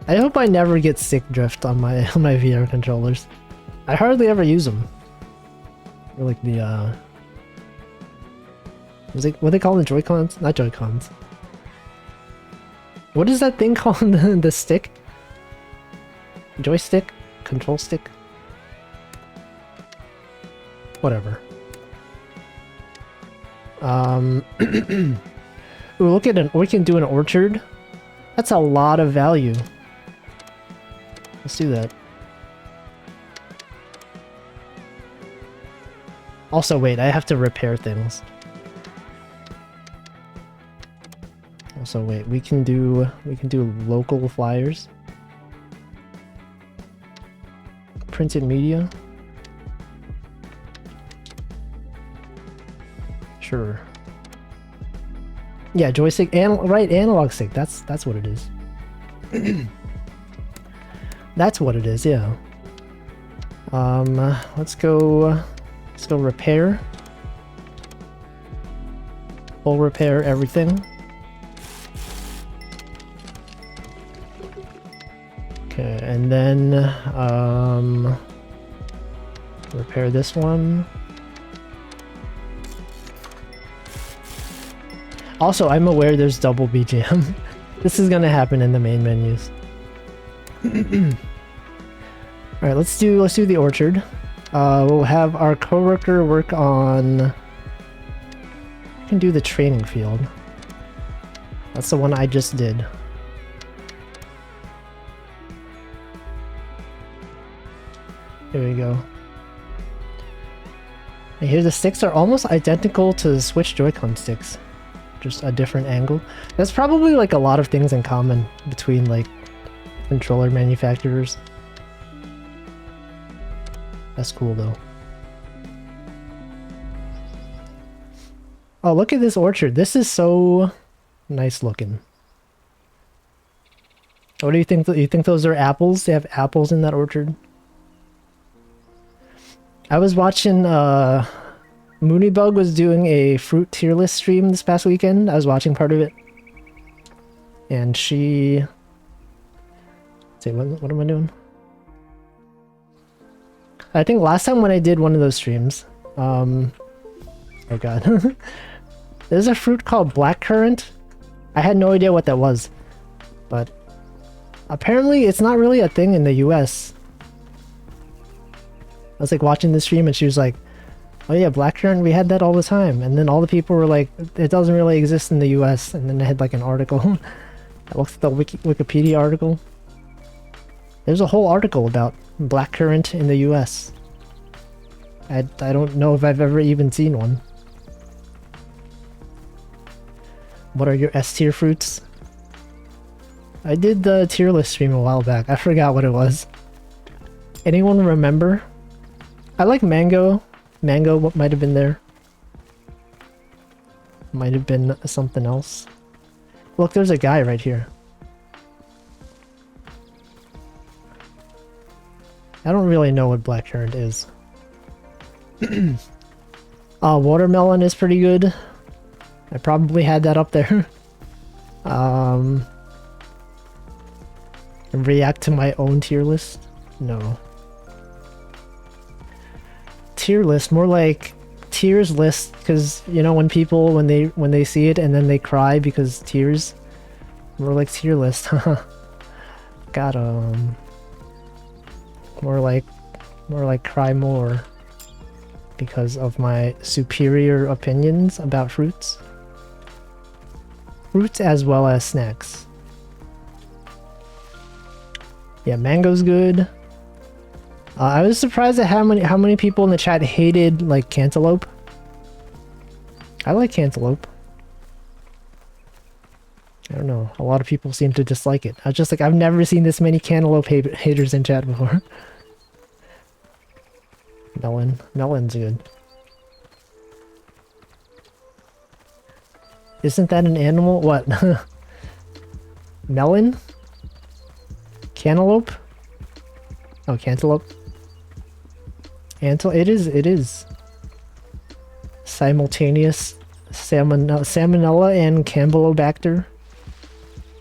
I hope I never get stick drift on my VR controllers. I hardly ever use them. They're like the what they call the Joy-Cons? Not Joy-Cons. What is that thing called? The stick? Joystick? Control stick? Whatever. Ooh, look at we can do an orchard. That's a lot of value. Let's do that. Also, wait, I have to repair things. Also, wait, we can do local flyers. Printed media. Sure. Yeah, joystick right, analog stick. That's what it is. That's what it is, yeah. Let's go repair. Full repair everything. Okay, and then repair this one. Also, I'm aware there's double BGM. This is gonna happen in the main menus. Alright, let's do the orchard. We'll have our coworker work on... We can do the training field. That's the one I just did. Here we go. And here the sticks are almost identical to the Switch Joy-Con sticks. Just a different angle. There's probably like a lot of things in common between like controller manufacturers. That's cool though. Oh, look at this orchard. This is so nice looking. What do you think? You think those are apples? They have apples in that orchard? I was watching Moonybug was doing a fruit tier list stream this past weekend. I was watching part of it. And she... Say, what am I doing? I think last time when I did one of those streams... oh god. There's a fruit called blackcurrant. I had no idea what that was. But... apparently it's not really a thing in the US. I was like watching the stream and she was like, oh yeah, blackcurrant, we had that all the time. And then all the people were like, it doesn't really exist in the US. And then I had like an article. I looked at the Wikipedia article. There's a whole article about blackcurrant in the US. I don't know if I've ever even seen one. What are your S tier fruits? I did the tier list stream a while back. I forgot what it was. Anyone remember? I like mango. Mango, what might have been there? Might have been something else. Look, there's a guy right here. I don't really know what blackcurrant is. Watermelon is pretty good. I probably had that up there. React to my own tier list? No. Tier list, more like tears list, because you know when people when they see it and then they cry because tears. More like tier list. Got more like cry more because of my superior opinions about fruits. Fruits as well as snacks. Yeah, mango's good. I was surprised at how many people in the chat hated like cantaloupe. I like cantaloupe. I don't know. A lot of people seem to dislike it. I was just like, I've never seen this many cantaloupe haters in chat before. Melon's good. Isn't that an animal? What? Melon? Cantaloupe? Oh, cantaloupe. It is. Simultaneous salmonella and campylobacter.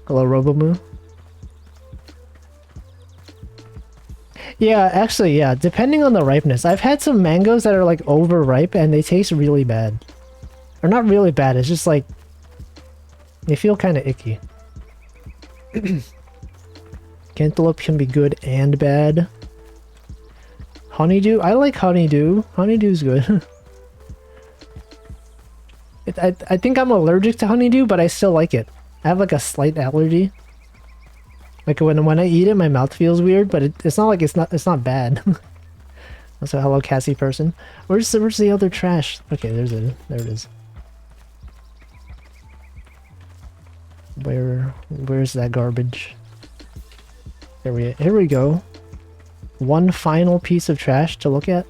Hello, Robomoo. Yeah, actually, yeah. Depending on the ripeness. I've had some mangoes that are like overripe and they taste really bad. Or not really bad, it's just like... they feel kind of icky. Cantaloupe can be good and bad. Honeydew? I like honeydew. Honeydew's good. I think I'm allergic to honeydew, but I still like it. I have like a slight allergy. Like when I eat it, my mouth feels weird, but it's not like it's not bad. Also, hello, Cassie person. Where's the other trash? Okay, there it is. Where's that garbage? Here we go. One final piece of trash to look at.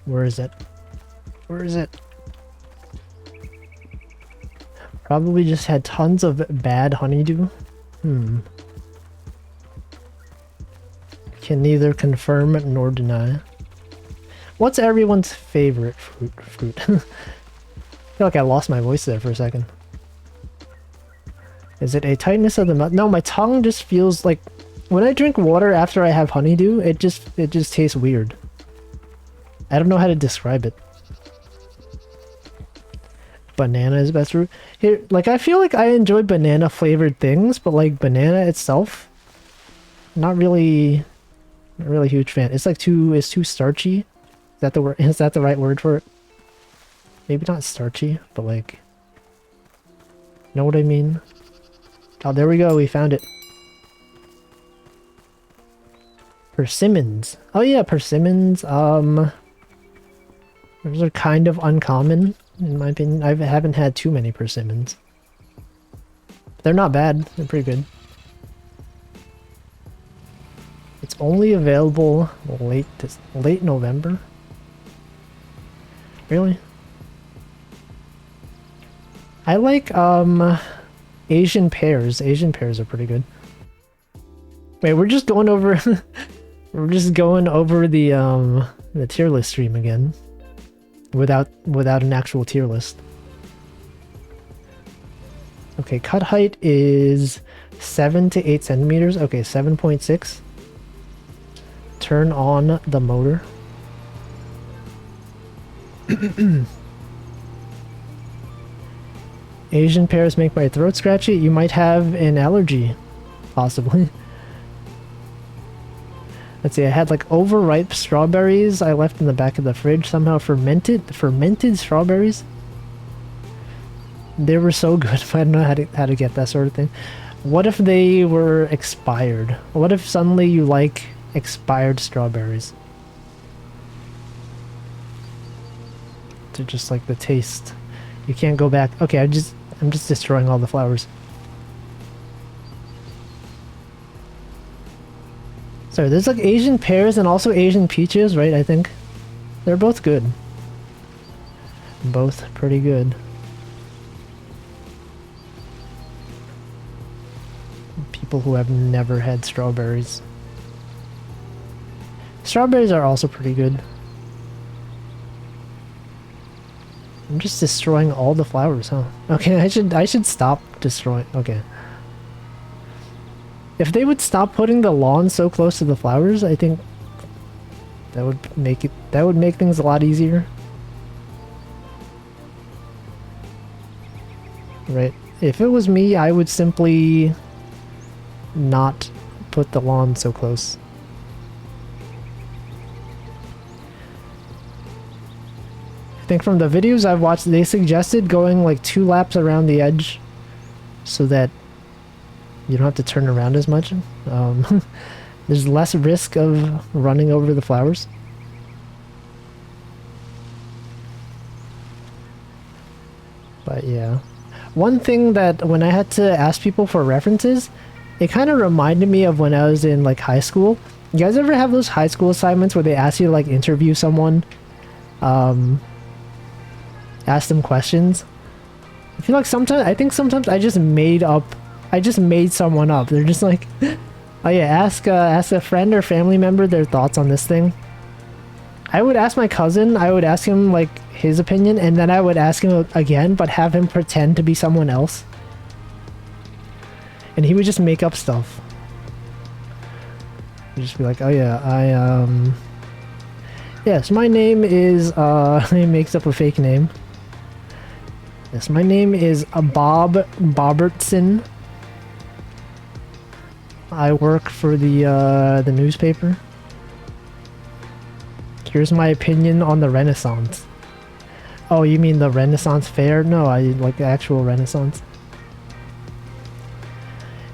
Where is it? Where is it? Probably just had tons of bad honeydew. Can neither confirm nor deny. What's everyone's favorite fruit? I feel like I lost my voice there for a second. Is it a tightness of the mouth? No, my tongue just feels like when I drink water after I have honeydew, it just tastes weird. I don't know how to describe it. Banana is best fruit. Here, like I feel like I enjoy banana flavored things, but like banana itself, not really a huge fan. It's like too starchy. Is that the word? Is that the right word for it? Maybe not starchy, but like, know what I mean? Oh, there we go. We found it. Persimmons. Oh yeah, persimmons. Those are kind of uncommon in my opinion. I haven't had too many persimmons. They're not bad. They're pretty good. It's only available late November. Really? I like Asian pears. Asian pears are pretty good. Wait, we're just going over we're just going over the tier list stream again. Without an actual tier list. Okay, cut height is 7 to 8 centimeters. Okay, 7.6. Turn on the motor. Asian pears make my throat scratchy. You might have an allergy, possibly. Let's see, I had like overripe strawberries I left in the back of the fridge. Somehow fermented strawberries. They were so good. I don't know how to get that sort of thing. What if they were expired? What if suddenly you like expired strawberries? To just like the taste. You can't go back. Okay, I'm just destroying all the flowers. Sorry, there's like Asian pears and also Asian peaches, right? I think. They're both good. Both pretty good. People who have never had strawberries. Strawberries are also pretty good. I'm just destroying all the flowers, huh? Okay, I should stop destroying. Okay. If they would stop putting the lawn so close to the flowers, I think that would make things a lot easier. Right. If it was me, I would simply not put the lawn so close. I think from the videos I've watched, they suggested going like 2 laps around the edge so that you don't have to turn around as much. There's less risk of running over the flowers. But yeah. One thing that when I had to ask people for references, it kind of reminded me of when I was in like high school. You guys ever have those high school assignments where they ask you to like interview someone? Ask them questions? I feel like sometimes I just made someone up. They're just like, oh yeah, ask a friend or family member their thoughts on this thing. I would ask my cousin, I would ask him like his opinion, and then I would ask him again, but have him pretend to be someone else. And he would just make up stuff. He'd just be like, oh yeah, yes, my name is, he makes up a fake name. Yes, my name is Bob Bobertson. I work for the newspaper. Here's my opinion on the Renaissance. Oh, you mean the Renaissance Fair? No, I like the actual Renaissance.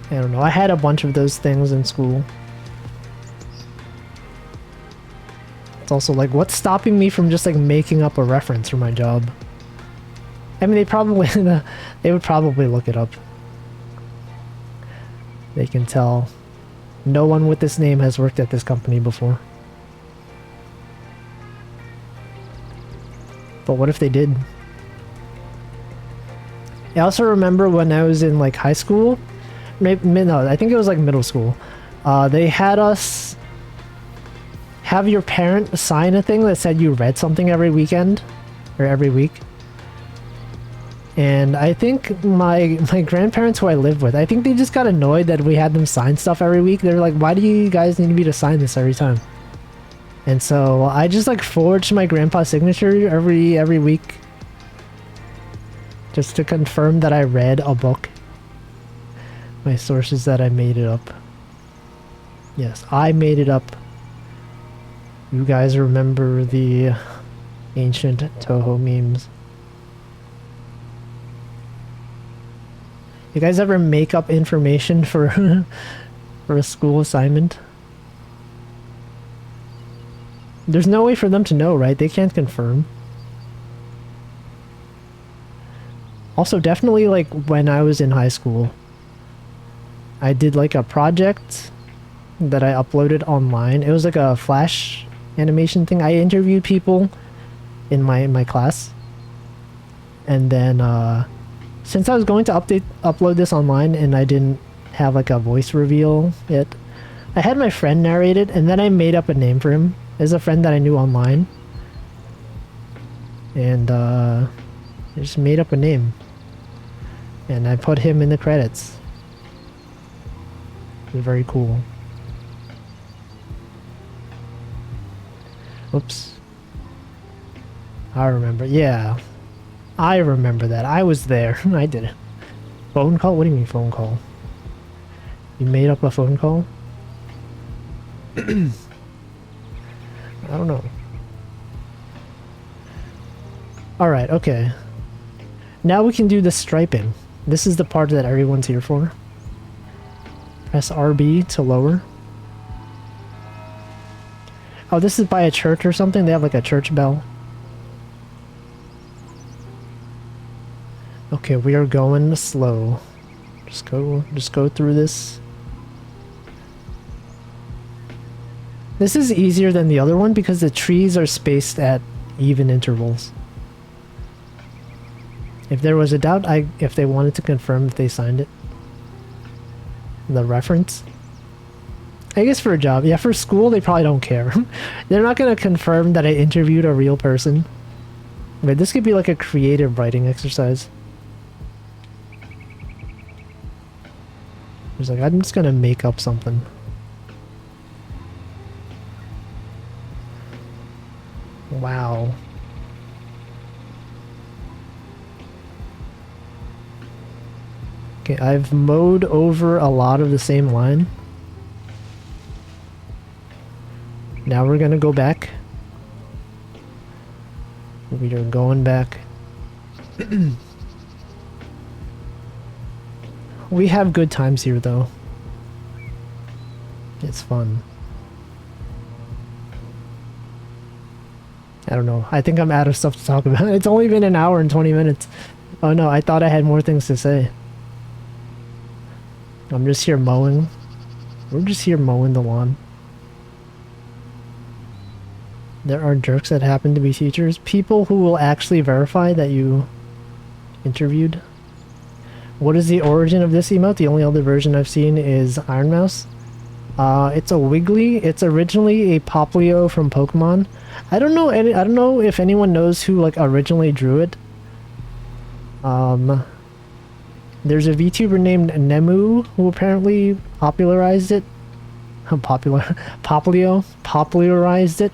I don't know. I had a bunch of those things in school. It's also like, what's stopping me from just like making up a reference for my job? I mean, they would probably look it up. They can tell no one with this name has worked at this company before. But what if they did? I also remember when I was in like high school, no, I think it was like middle school. They had us have your parent sign a thing that said you read something every weekend or every week. And I think my grandparents who I lived with, I think they just got annoyed that we had them sign stuff every week. They're like, why do you guys need me to sign this every time? And so I just like forged my grandpa's signature every week just to confirm that I read a book. My source is that I made it up. Yes, I made it up. You guys remember the ancient Toho memes. You guys ever make up information for for a school assignment? There's no way for them to know, right? They can't confirm. Also, definitely like when I was in high school, I did like a project that I uploaded online. It was like a Flash animation thing. I interviewed people in my class. And then since I was going to upload this online and I didn't have like a voice reveal yet, I had my friend narrate it, and then I made up a name for him. As a friend that I knew online. And I just made up a name. And I put him in the credits. It was very cool. Oops. I remember. Yeah. I remember that. I was there. I did it. Phone call? What do you mean phone call? You made up a phone call? I don't know. Alright, okay. Now we can do the striping. This is the part that everyone's here for. Press RB to lower. Oh, this is by a church or something? They have like a church bell. Okay, we are going slow. Just go through this. This is easier than the other one because the trees are spaced at even intervals. If there was a doubt, if they wanted to confirm if they signed it. The reference. I guess for a job. Yeah, for school, they probably don't care. They're not going to confirm that I interviewed a real person. But this could be like a creative writing exercise. It's like, I'm just going to make up something. Wow. Okay, I've mowed over a lot of the same line. Now we're gonna go back. We are going back. We have good times here though. It's fun. I don't know. I think I'm out of stuff to talk about. It's only been an hour and 20 minutes. Oh no, I thought I had more things to say. I'm just here mowing. We're just here mowing the lawn. There are jerks that happen to be teachers. People who will actually verify that you interviewed. What is the origin of this emote? The only other version I've seen is Iron Mouse. It's a Wiggly. It's originally a Poplio from Pokemon. I don't know if anyone knows who like originally drew it. There's a VTuber named Nemu who apparently popularized it. Popularized it.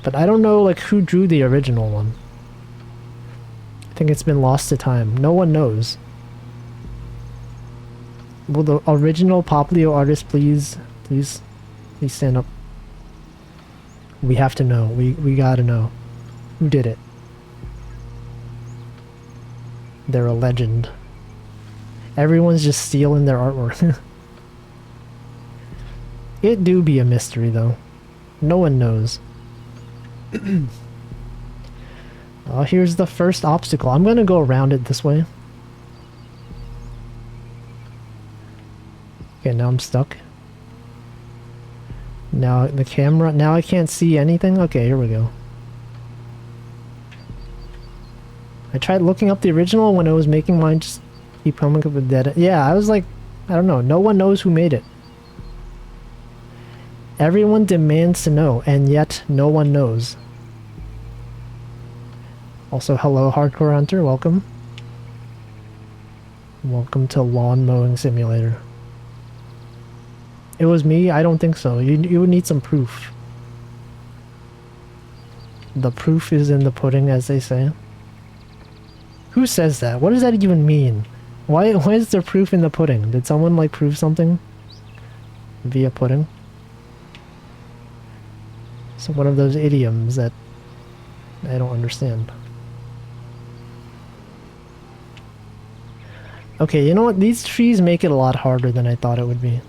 But I don't know like who drew the original one. I think it's been lost to time. No one knows. Will the original Poplio artist please stand up? We have to know. We gotta know. Who did it? They're a legend. Everyone's just stealing their artwork. It do be a mystery though. No one knows. Oh, here's the first obstacle. I'm gonna go around it this way. Okay, now I'm stuck. Now the camera, now I can't see anything? Okay, here we go. I tried looking up the original when I was making mine, just keep coming up with dead. Yeah, I was like, I don't know, no one knows who made it. Everyone demands to know, and yet no one knows. Also, hello Hardcore Hunter, welcome. Welcome to Lawn Mowing Simulator. It was me? I don't think so. You would need some proof. The proof is in the pudding, as they say. Who says that? What does that even mean? Why is there proof in the pudding? Did someone like prove something via pudding? It's one of those idioms that I don't understand. Okay, you know what? These trees make it a lot harder than I thought it would be.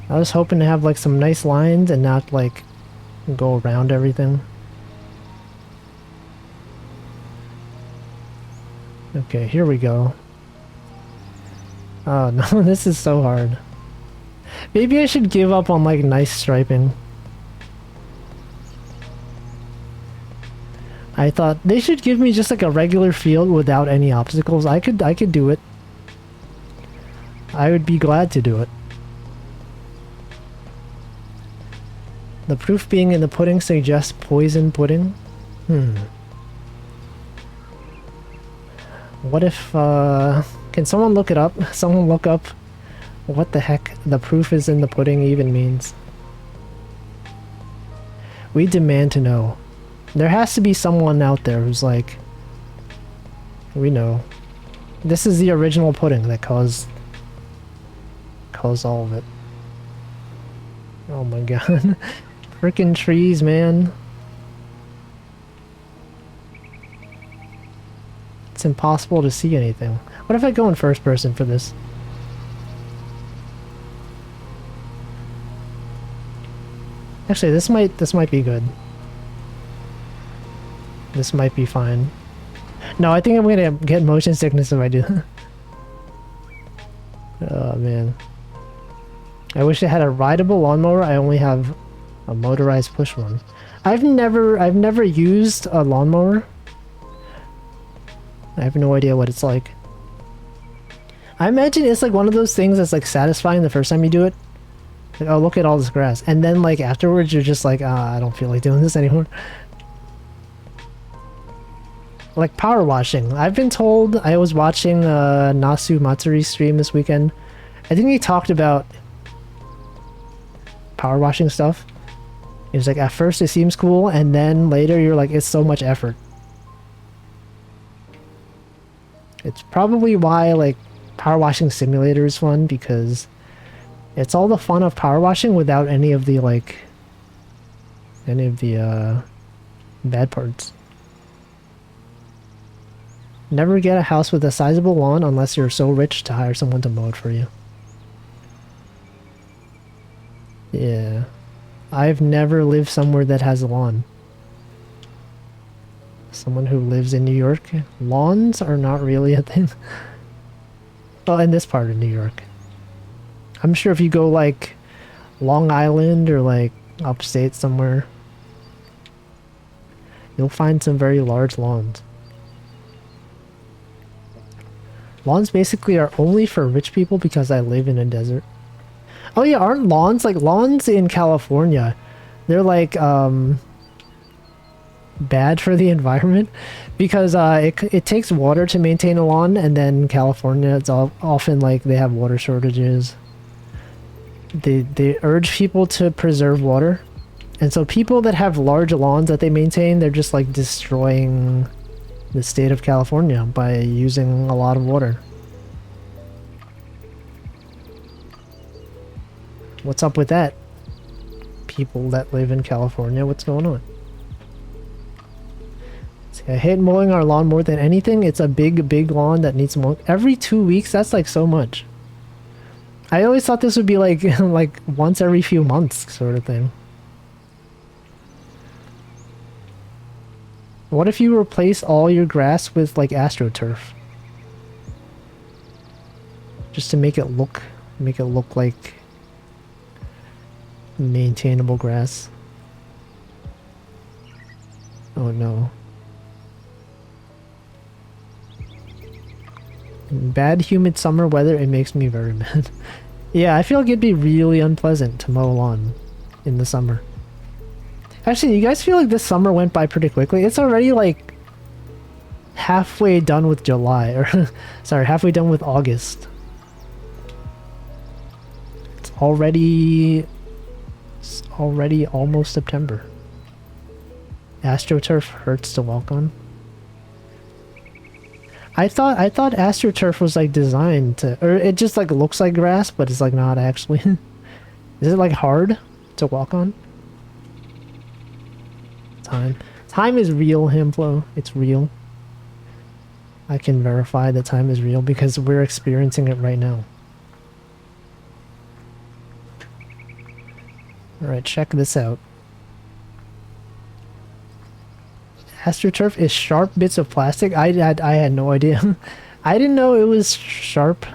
I was hoping to have like some nice lines and not like go around everything. Okay, here we go. Oh no, this is so hard. Maybe I should give up on like nice striping. I thought they should give me just like a regular field without any obstacles. I could do it. I would be glad to do it. The proof being in the pudding suggests poison pudding? What if, can someone look it up? Someone look up what the heck the proof is in the pudding even means. We demand to know. There has to be someone out there who's like, we know. This is the original pudding that caused all of it. Oh my god. Frickin' trees, man. It's impossible to see anything. What if I go in first person for this? Actually, this might be good. This might be fine. No, I think I'm gonna get motion sickness if I do. Oh man. I wish I had a rideable lawnmower. I only have a motorized push one. I've never used a lawnmower. I have no idea what it's like. I imagine it's like one of those things that's like satisfying the first time you do it. Like, oh, look at all this grass. And then like afterwards you're just like, ah, I don't feel like doing this anymore. Like power washing. I've been told, I was watching Nasu Matsuri's stream this weekend. I think he talked about power washing stuff. He was like, at first it seems cool, and then later you're like, it's so much effort. It's probably why like power washing simulator is fun, because it's all the fun of power washing without any of the like bad parts. Never get a house with a sizable lawn unless you're so rich to hire someone to mow it for you. Yeah. I've never lived somewhere that has a lawn. Someone who lives in New York, lawns are not really a thing. Well, in this part of New York. I'm sure if you go like Long Island or like upstate somewhere, you'll find some very large lawns. Lawns basically are only for rich people because I live in a desert. Oh yeah, aren't lawns like lawns in California? They're like bad for the environment because it takes water to maintain a lawn, and then California, it's often like they have water shortages. They urge people to preserve water, and so people that have large lawns that they maintain, they're just like destroying the state of California by using a lot of water. What's up with that? People that live in California, what's going on? See, I hate mowing our lawn more than anything. It's a big lawn that needs mowing. Every 2 weeks? That's like so much. I always thought this would be like like once every few months sort of thing. What if you replace all your grass with like AstroTurf? Just to make it look like maintainable grass. Oh no. In bad humid summer weather, it makes me very mad. Yeah, I feel like it'd be really unpleasant to mow a lawn in the summer. Actually, you guys feel like this summer went by pretty quickly? It's already like halfway done with July, or sorry, halfway done with August. It's already almost September. AstroTurf hurts to walk on. I thought AstroTurf was like designed to, or it just like looks like grass, but it's like not actually. Is it like hard to walk on? Time is real, Hamflow. It's real. I can verify that time is real because we're experiencing it right now. Alright, check this out. AstroTurf is sharp bits of plastic. I had no idea. I didn't know it was sharp.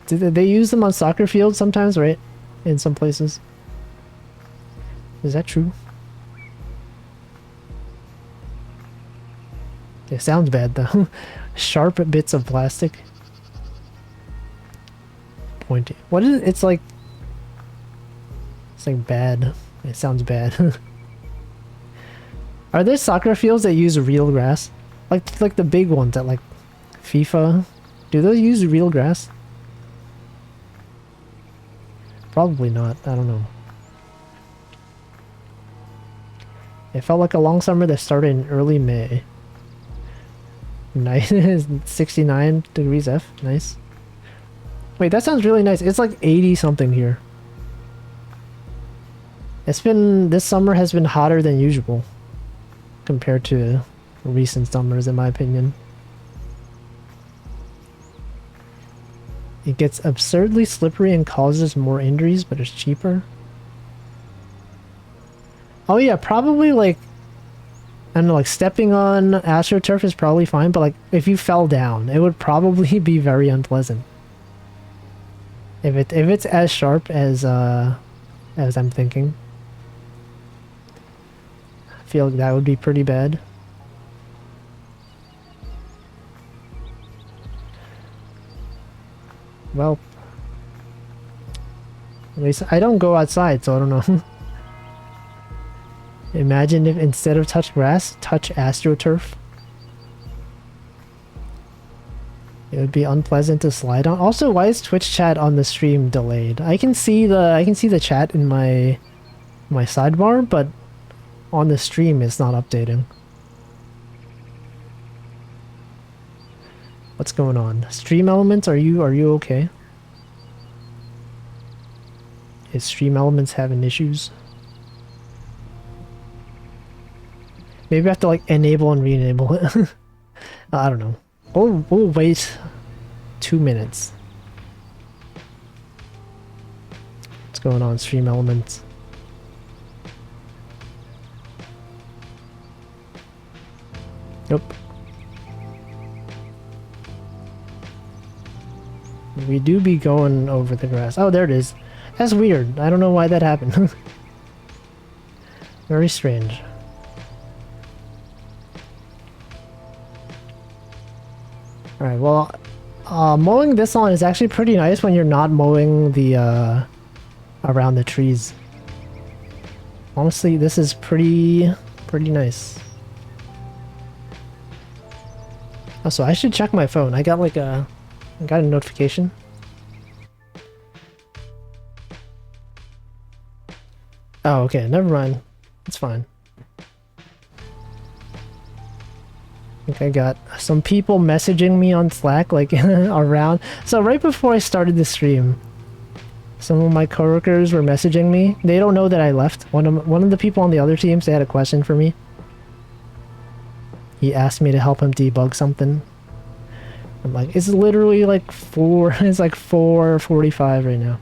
They use them on soccer fields sometimes, right? In some places. Is that true? It sounds bad though. Sharp bits of plastic. Pointy. What is it? It's like bad. It sounds bad. Are there soccer fields that use real grass? Like the big ones at like FIFA? Do those use real grass? Probably not. I don't know. It felt like a long summer that started in early May. Nice. 69 degrees F. Nice. Wait, that sounds really nice. It's like 80 something here. This summer has been hotter than usual compared to recent summers, in my opinion. It gets absurdly slippery and causes more injuries, but it's cheaper. Oh yeah, probably like, I don't know, like stepping on AstroTurf is probably fine, but like if you fell down, it would probably be very unpleasant. If it's as sharp as I'm thinking. I feel like that would be pretty bad. Well, at least I don't go outside, so I don't know. Imagine if instead of touch grass, touch AstroTurf. It would be unpleasant to slide on. Also, why is Twitch chat on the stream delayed? I can see the chat in my sidebar, but on the stream it's not updating. What's going on? Stream Elements, are you okay? Is Stream Elements having issues? Maybe I have to like enable and re-enable it. I don't know. We'll wait 2 minutes. What's going on, Stream Elements? Nope. We do be going over the grass. Oh, there it is. That's weird. I don't know why that happened. Very strange. Alright, well, mowing this lawn is actually pretty nice when you're not mowing the, around the trees. Honestly, this is pretty nice. Also, I should check my phone. I got like I got a notification. Oh, okay, never mind. It's fine. I got some people messaging me on Slack, like, around. So right before I started the stream, some of my coworkers were messaging me. They don't know that I left. One of the people on the other teams, they had a question for me. He asked me to help him debug something. I'm like, it's literally like it's like 4:45 right now.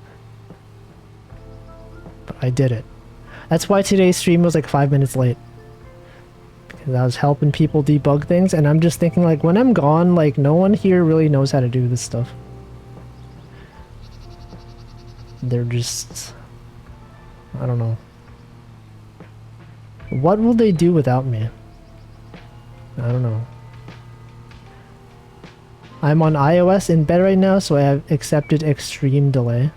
But I did it. That's why today's stream was like 5 minutes late. Because I was helping people debug things, and I'm just thinking like, when I'm gone, like, no one here really knows how to do this stuff. They're just... I don't know. What will they do without me? I don't know. I'm on iOS in bed right now, so I have accepted extreme delay.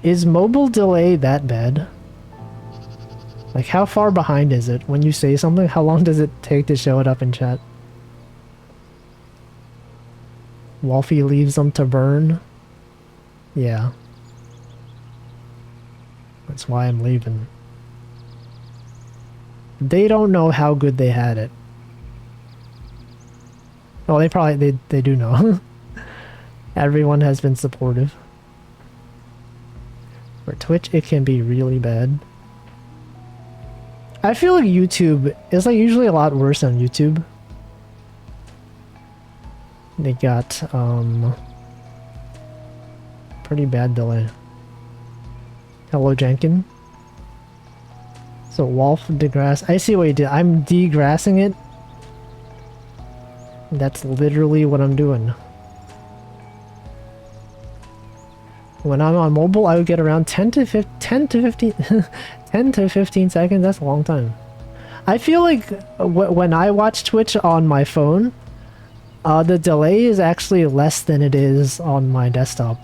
Is mobile delay that bad? Like, how far behind is it? When you say something, how long does it take to show it up in chat? Wolfie leaves them to burn? Yeah. That's why I'm leaving. They don't know how good they had it. Well, they probably, they do know. Everyone has been supportive. For Twitch, it can be really bad. I feel like YouTube is like usually a lot worse on YouTube. They got, pretty bad delay. Hello, Jenkin. So, Wolf degrass. I see what you did. I'm degrassing it. That's literally what I'm doing. When I'm on mobile, I would get around 10 to 15 10 to 15 seconds. That's a long time. I feel like when I watch Twitch on my phone, the delay is actually less than it is on my desktop.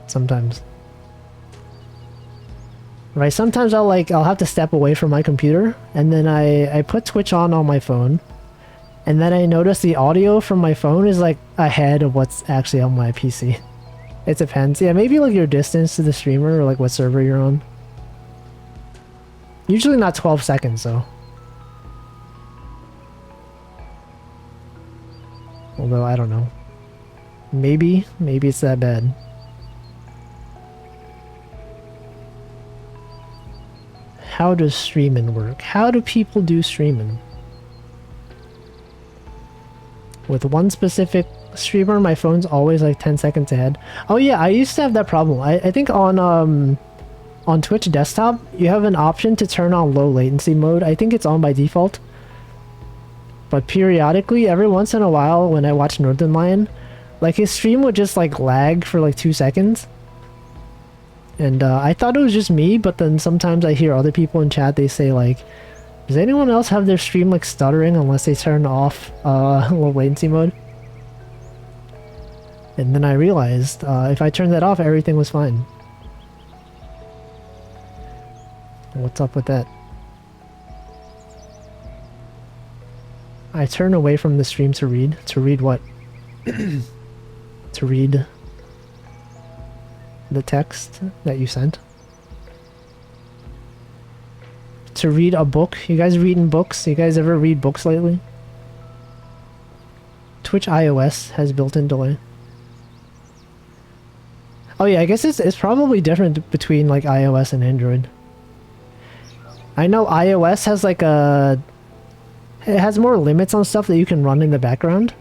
Sometimes. Right, sometimes I'll have to step away from my computer, and then I put Twitch on my phone, and then I notice the audio from my phone is like ahead of what's actually on my PC. It depends. Yeah, maybe like your distance to the streamer or like what server you're on. Usually not 12 seconds though. Although I don't know. Maybe it's that bad. How does streaming work? How do people do streaming? With one specific streamer, my phone's always like 10 seconds ahead. Oh yeah, I used to have that problem. I think on Twitch desktop, you have an option to turn on low latency mode. I think it's on by default. But periodically, every once in a while, when I watch Northern Lion, like his stream would just like lag for like 2 seconds. And I thought it was just me, but then sometimes I hear other people in chat, they say like, does anyone else have their stream like stuttering unless they turn off low latency mode? And then I realized if I turned that off, everything was fine. What's up with that? I turn away from the stream to read. To read what? To read the text that you sent. To read a book. You guys reading books? You guys ever read books lately? Twitch iOS has built-in delay. Oh yeah, I guess it's probably different between like iOS and Android. I know iOS has like it has more limits on stuff that you can run in the background.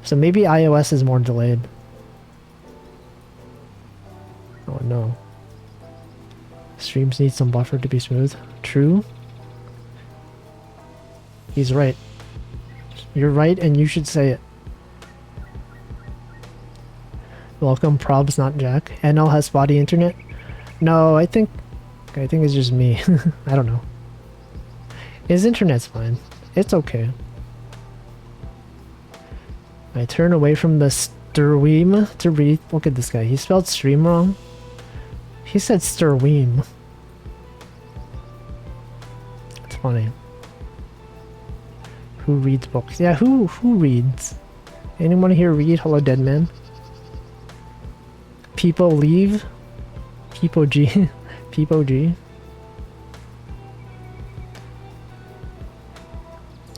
So maybe iOS is more delayed. Oh no. Streams need some buffer to be smooth. True. He's right. You're right and you should say it. Welcome, probs, not Jack. NL has spotty internet? No, I think it's just me. I don't know. His internet's fine. It's okay. I turn away from the stream to read. Look at this guy. He spelled stream wrong. He said Sturweem. It's funny. Who reads books? Yeah, who reads? Anyone here read? Hello, dead man. People leave. People G. People G.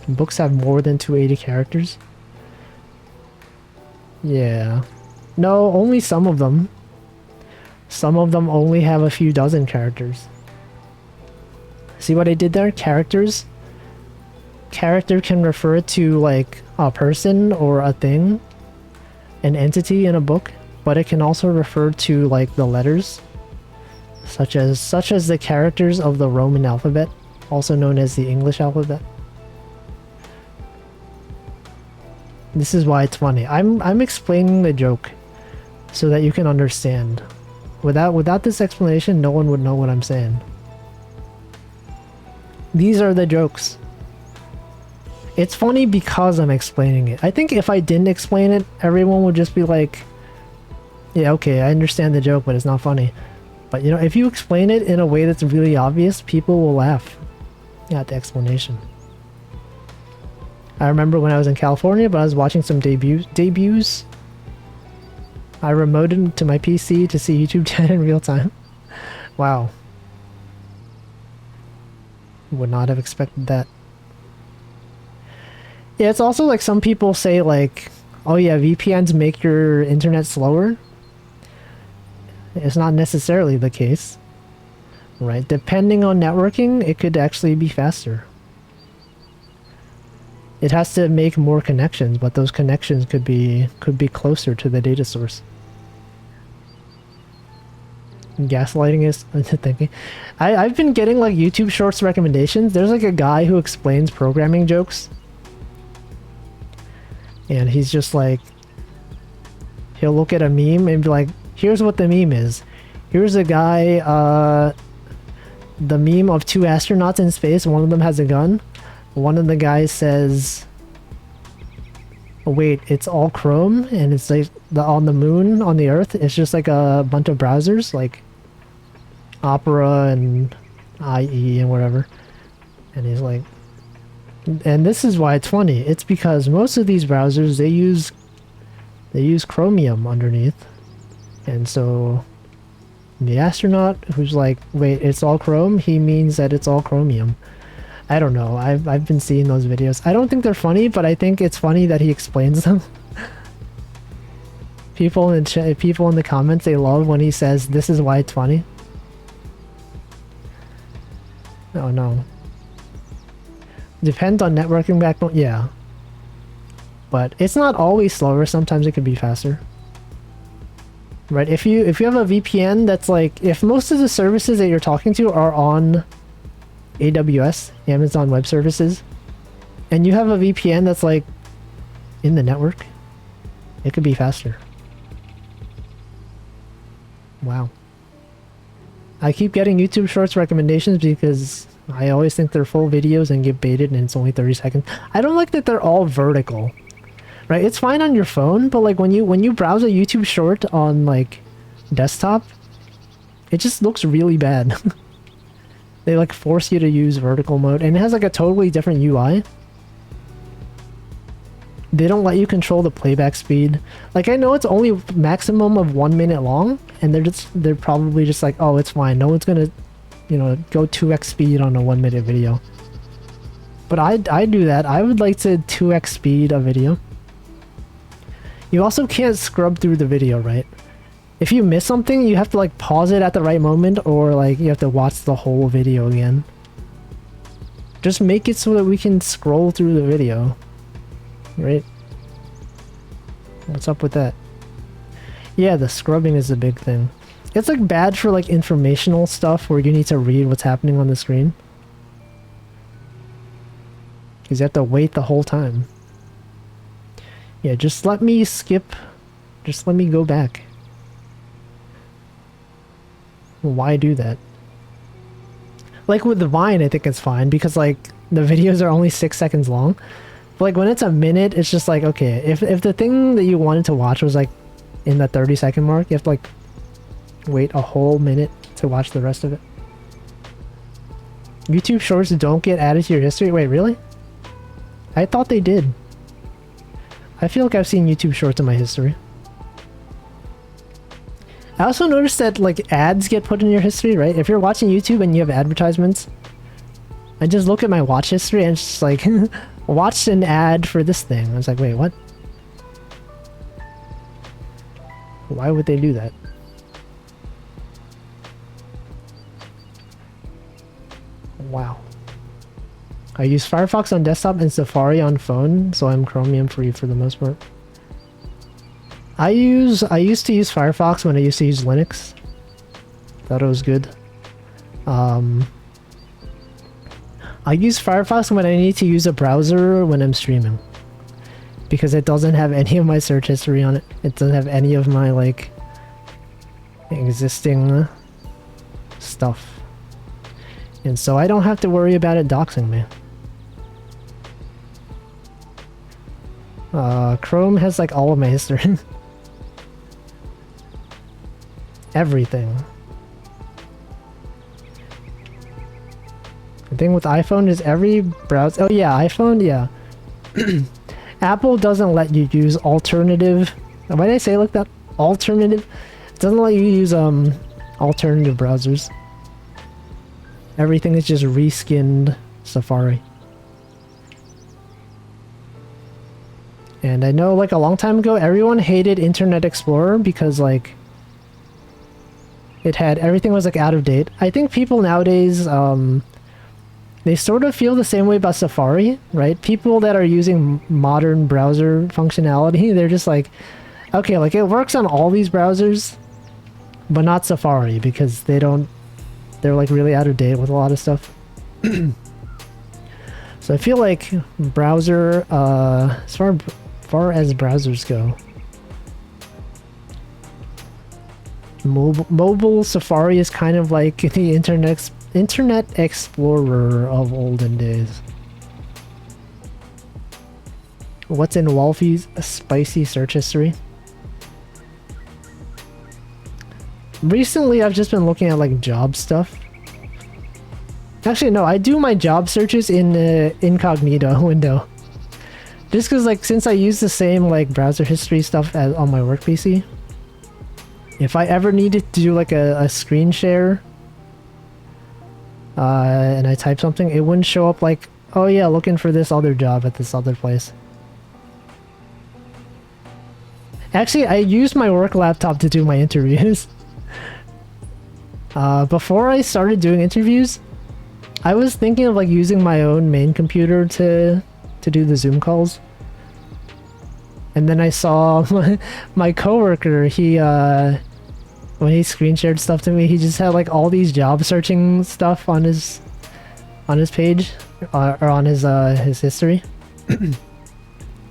Books have more than 280 characters. Yeah. No, only some of them. Some of them only have a few dozen characters. See what I did there? Characters. Character can refer to like a person or a thing, an entity in a book, but it can also refer to like the letters, such as the characters of the Roman alphabet, also known as the English alphabet. This is why it's funny. I'm explaining the joke so that you can understand. Without this explanation, no one would know what I'm saying. These are the jokes. It's funny because I'm explaining it. I think if I didn't explain it, everyone would just be like, yeah, okay, I understand the joke, but it's not funny. But you know, if you explain it in a way that's really obvious, people will laugh at the explanation. I remember when I was in California, but I was watching some debuts. I remoted to my PC to see YouTube chat in real time. Wow. Would not have expected that. Yeah, it's also like some people say like, oh yeah, VPNs make your internet slower. It's not necessarily the case, right? Depending on networking, it could actually be faster. It has to make more connections, but those connections could be closer to the data source. Gaslighting is thinking. I've been getting like YouTube Shorts recommendations. There's like a guy who explains programming jokes. And he's just like, he'll look at a meme and be like, here's what the meme is. Here's a guy, the meme of two astronauts in space. One of them has a gun. One of the guys says, oh, wait, it's all Chrome, and it's like on the moon, on the Earth, it's just like a bunch of browsers, like Opera and IE and whatever. And he's like, and this is why it's funny. It's because most of these browsers, they use Chromium underneath. And so the astronaut who's like, wait, it's all Chrome, he means that it's all Chromium. I don't know. I've been seeing those videos. I don't think they're funny, but I think it's funny that he explains them. People in the comments, they love when he says, this is why it's funny. Oh no. Depends on networking backbone, yeah. But it's not always slower, sometimes it could be faster. Right, if you have a VPN that's like, if most of the services that you're talking to are on AWS, Amazon Web Services, and you have a VPN that's like in the network, it could be faster. Wow. I keep getting YouTube Shorts recommendations because I always think they're full videos and get baited and it's only 30 seconds. I don't like that they're all vertical. Right? It's fine on your phone, but like when you browse a YouTube short on like desktop, it just looks really bad. They like force you to use vertical mode, and it has like a totally different UI. They don't let you control the playback speed. Like, I know it's only maximum of 1 minute long, and they're probably just like, oh, it's fine. No one's gonna, you know, go 2x speed on a 1 minute video. But I do that. I would like to 2x speed a video. You also can't scrub through the video, right? If you miss something, you have to like pause it at the right moment, or like you have to watch the whole video again. Just make it so that we can scroll through the video. Right? What's up with that? Yeah, the scrubbing is a big thing. It's like bad for like informational stuff where you need to read what's happening on the screen. Because you have to wait the whole time. Yeah, just let me skip. Just let me go back. Why do that? Like with the Vine, I think it's fine because like the videos are only 6 seconds long. But like when it's a minute, it's just like, okay, if the thing that you wanted to watch was like in the 30-second mark, you have to like wait a whole minute to watch the rest of it. YouTube Shorts don't get added to your history? Wait, really? I thought they did. I feel like I've seen YouTube Shorts in my history. I also noticed that like ads get put in your history, right? If you're watching YouTube and you have advertisements, I just look at my watch history and it's just like watched an ad for this thing. I was like, wait, what? Why would they do that? Wow. I use Firefox on desktop and Safari on phone, so I'm Chromium free for the most part. I used to use Firefox when I used to use Linux. Thought it was good. I use Firefox when I need to use a browser when I'm streaming. Because it doesn't have any of my search history on it. It doesn't have any of my, like, existing stuff. And so I don't have to worry about it doxing me. Chrome has, like, all of my history. Everything. The thing with iPhone is every browser... Oh yeah, iPhone, yeah. Apple doesn't let you use alternative... Why did I say it like that? Alternative? It doesn't let you use alternative browsers. Everything is just reskinned Safari. And I know, like, a long time ago, everyone hated Internet Explorer because, like, it had... Everything was, like, out of date. I think people nowadays, they sort of feel the same way about Safari, right? People that are using modern browser functionality, they're just like, okay, like, it works on all these browsers, but not Safari, because they don't... They're, like, really out of date with a lot of stuff. So I feel like browser, as far as browsers go, mobile Safari is kind of like the Internet Explorer of olden days. What's in Wolfie's spicy search history? Recently, I've just been looking at, like, job stuff. Actually, no, I do my job searches in the incognito window. Just because, like, since I use the same, like, browser history stuff as on my work PC, if I ever needed to do, like, a screen share, and I type something, it wouldn't show up like, oh yeah, looking for this other job at this other place. Actually, I used my work laptop to do my interviews. Before I started doing interviews, I was thinking of, like, using my own main computer to do the Zoom calls. And then I saw my coworker, he, when he screen shared stuff to me, he just had, like, all these job searching stuff on his page, or on his history.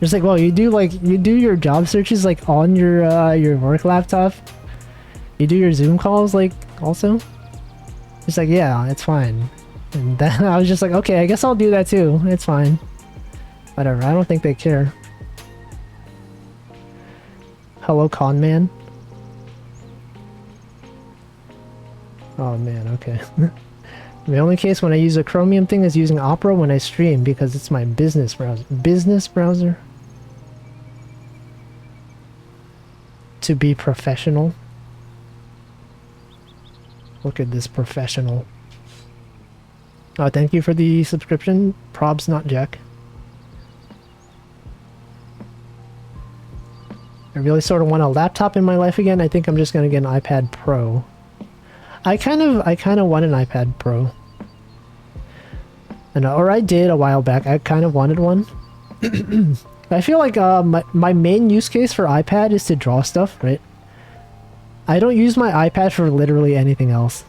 It's like, well, you do your job searches, like, on your work laptop. You do your Zoom calls, like, also. It's like, yeah, it's fine. And then I was just like, okay, I guess I'll do that too. It's fine. Whatever. I don't think they care. Hello, con man. Oh man, okay. The only case when I use a Chromium thing is using Opera when I stream because it's my business browser. Business browser? To be professional. Look at this professional. Oh, thank you for the subscription. Probs not Jack. I really sort of want a laptop in my life again. I think I'm just gonna get an iPad Pro. I kind of want an iPad Pro. Or I did a while back. I kind of wanted one. I feel like my main use case for iPad is to draw stuff, right? I don't use my iPad for literally anything else.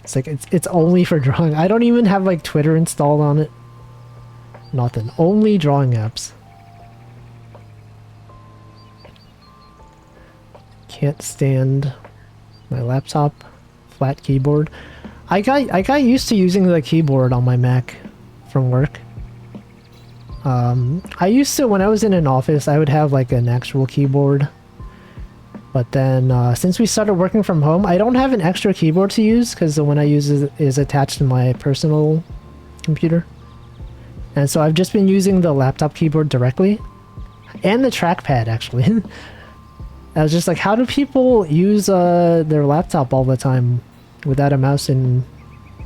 It's like it's only for drawing. I don't even have, like, Twitter installed on it. Nothing. Only drawing apps. Can't stand my laptop. Flat keyboard. I got used to using the keyboard on my Mac from work. I used to, when I was in an office, I would have, like, an actual keyboard. But then, since we started working from home, I don't have an extra keyboard to use because the one I use is attached to my personal computer. And so I've just been using the laptop keyboard directly. And the trackpad, actually. I was just like, how do people use their laptop all the time without a mouse and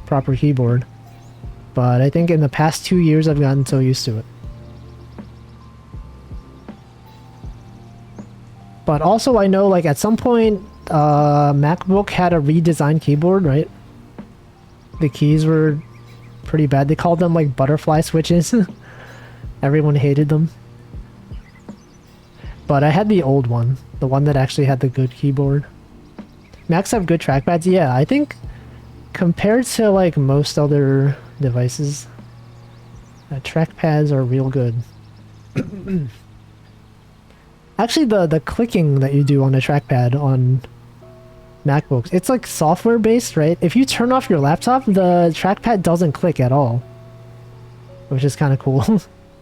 proper keyboard? But I think in the past 2 years I've gotten so used to it. But also I know like at some point MacBook had a redesigned keyboard, right? The keys were pretty bad. They called them like butterfly switches. Everyone hated them. But I had the old one. The one that actually had the good keyboard. Macs have good trackpads. Yeah, I think compared to like most other devices, trackpads are real good. Actually, the clicking that you do on a trackpad on MacBooks, it's like software based, right? If you turn off your laptop, the trackpad doesn't click at all. Which is kind of cool.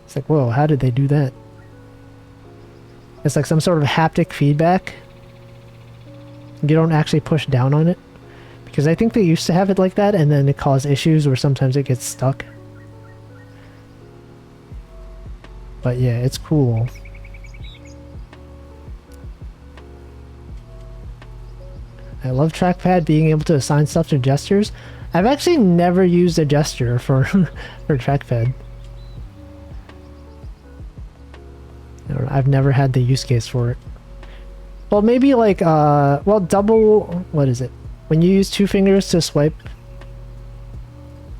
It's like, whoa, how did they do that? It's like some sort of haptic feedback. You don't actually push down on it. Because I think they used to have it like that, and then it caused issues where sometimes it gets stuck. But yeah, it's cool. I love trackpad, being able to assign stuff to gestures. I've actually never used a gesture for trackpad. I've never had the use case for it. Well, maybe like, well, double, what is it? When you use 2 fingers to swipe,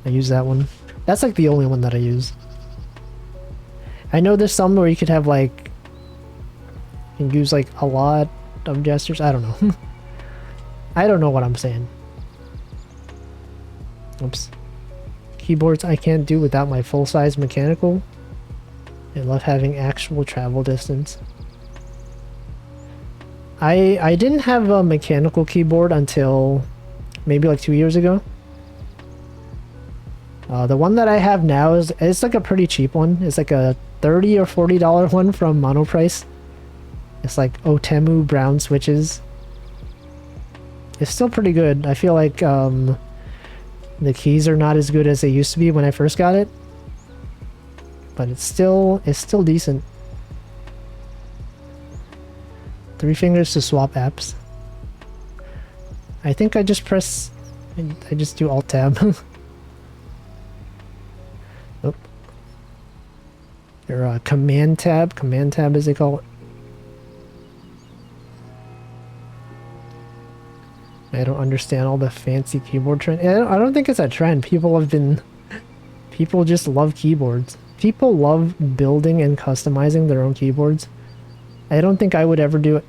I use that one. That's like the only one that I use. I know there's some where you could have like, you can use like a lot of gestures. I don't know. I don't know what I'm saying. Oops. Keyboards I can't do without my full-size mechanical. I love having actual travel distance. I didn't have a mechanical keyboard until maybe like 2 years ago. The one that I have now it's like a pretty cheap one. It's like a $30 or $40 one from Monoprice. It's like Otemu brown switches. It's still pretty good. I feel like the keys are not as good as they used to be when I first got it. But it's still decent. 3 fingers to swap apps. I think I just press... I just do Alt-Tab. Nope. Or Command-Tab. Command-Tab as they call it. I don't understand all the fancy keyboard trend. I don't think it's a trend. People just love keyboards. People love building and customizing their own keyboards. I don't think I would ever do it.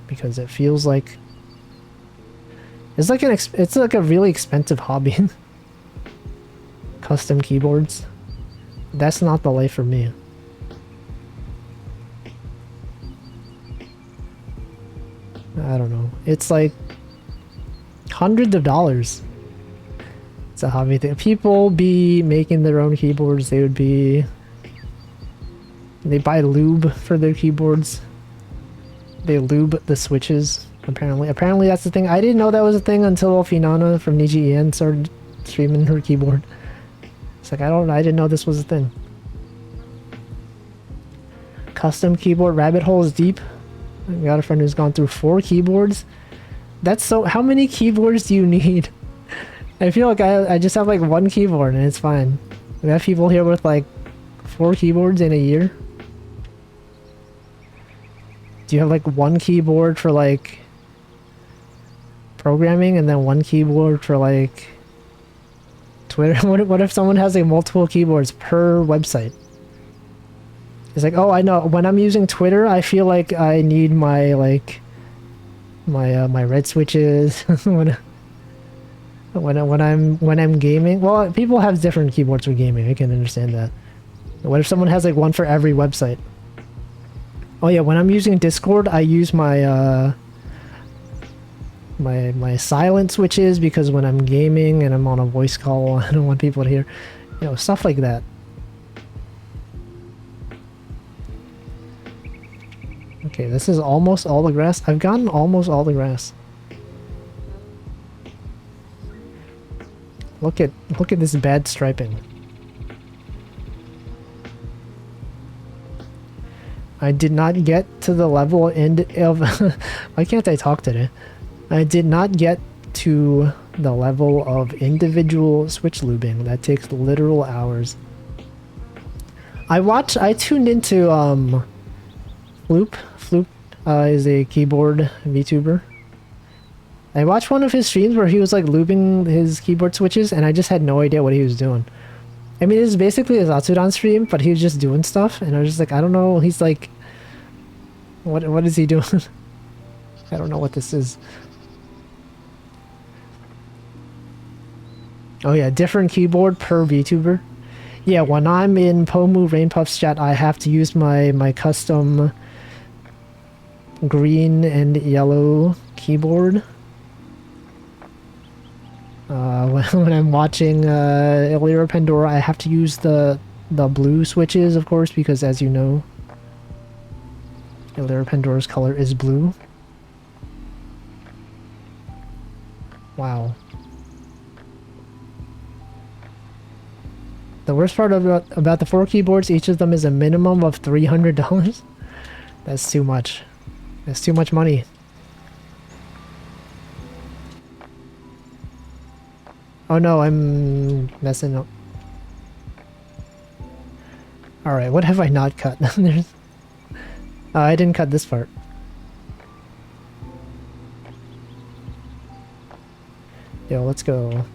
Because it feels like... It's like a really expensive hobby. Custom keyboards. That's not the life for me. I don't know. It's like hundreds of dollars. It's a hobby thing. People be making their own keyboards. They buy lube for their keyboards. They lube the switches. Apparently that's the thing. I didn't know that was a thing until Finana from NijiEN started streaming her keyboard. It's like I didn't know this was a thing. Custom keyboard rabbit hole is deep. I got a friend who's gone through 4 keyboards. That's so... How many keyboards do you need? I feel like I just have like 1 keyboard and it's fine. We have people here with like 4 keyboards in a year. Do you have like 1 keyboard for like programming and then 1 keyboard for like Twitter? What if someone has like multiple keyboards per website? It's like, oh, I know. When I'm using Twitter, I feel like I need my like my red switches. when I'm gaming. Well, people have different keyboards for gaming. I can understand that. What if someone has like one for every website? Oh yeah, when I'm using Discord, I use my my silent switches because when I'm gaming and I'm on a voice call, I don't want people to hear, you know, stuff like that. Okay, this is almost all the grass. I've gotten almost all the grass. Look at this bad striping. I did not get to the level end of... Why can't I talk today? I did not get to the level of individual switch looping that takes literal hours. I tuned into Floop. Floop is a keyboard VTuber. I watched one of his streams where he was like looping his keyboard switches, and I just had no idea what he was doing. I mean, it was basically a zatsudan stream, but he was just doing stuff, and I was just like, I don't know. He's like, what is he doing? I don't know what this is. Oh yeah, different keyboard per VTuber. Yeah, when I'm in Pomu Rainpuff's chat, I have to use my custom green and yellow keyboard. When I'm watching Illyra Pandora, I have to use the blue switches, of course, because as you know, Illyra Pandora's color is blue. Wow. The worst part about the 4 keyboards, each of them is a minimum of $300. That's too much. That's too much money. Oh no, I'm messing up. Alright, what have I not cut? I didn't cut this part. Yo, let's go.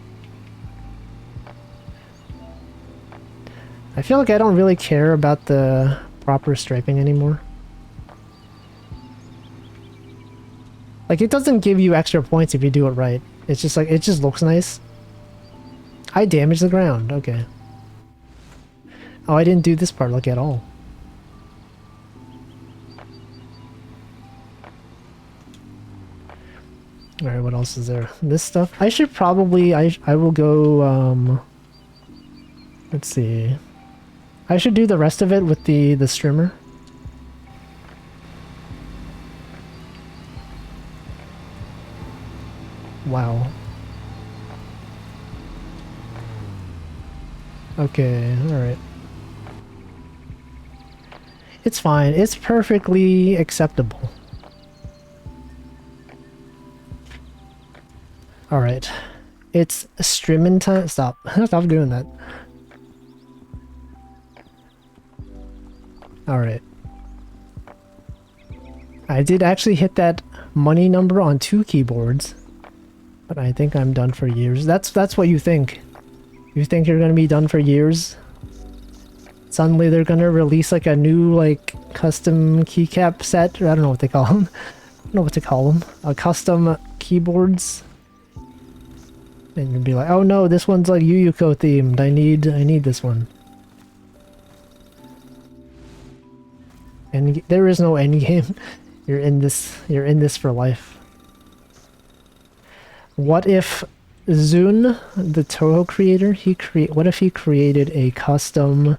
I feel like I don't really care about the proper striping anymore. Like, it doesn't give you extra points if you do it right. It's just like, it just looks nice. I damaged the ground, okay. Oh, I didn't do this part like at all. Alright, what else is there? This stuff? I should probably, I will go, let's see. I should do the rest of it with the strimmer. Wow. Okay, alright. It's fine. It's perfectly acceptable. Alright. It's streaming time. Stop. Stop doing that. Alright. I did actually hit that money number on 2 keyboards. But I think I'm done for years. That's what you think. You think you're gonna be done for years? Suddenly they're gonna release like a new like custom keycap set, or I don't know what they call them. I don't know what to call them. Custom keyboards. And you'll be like, oh no, this one's like Yuyuko themed. I need this one. And there is no end game. You're in this for life. What if Zun, the Toho creator, what if he created a custom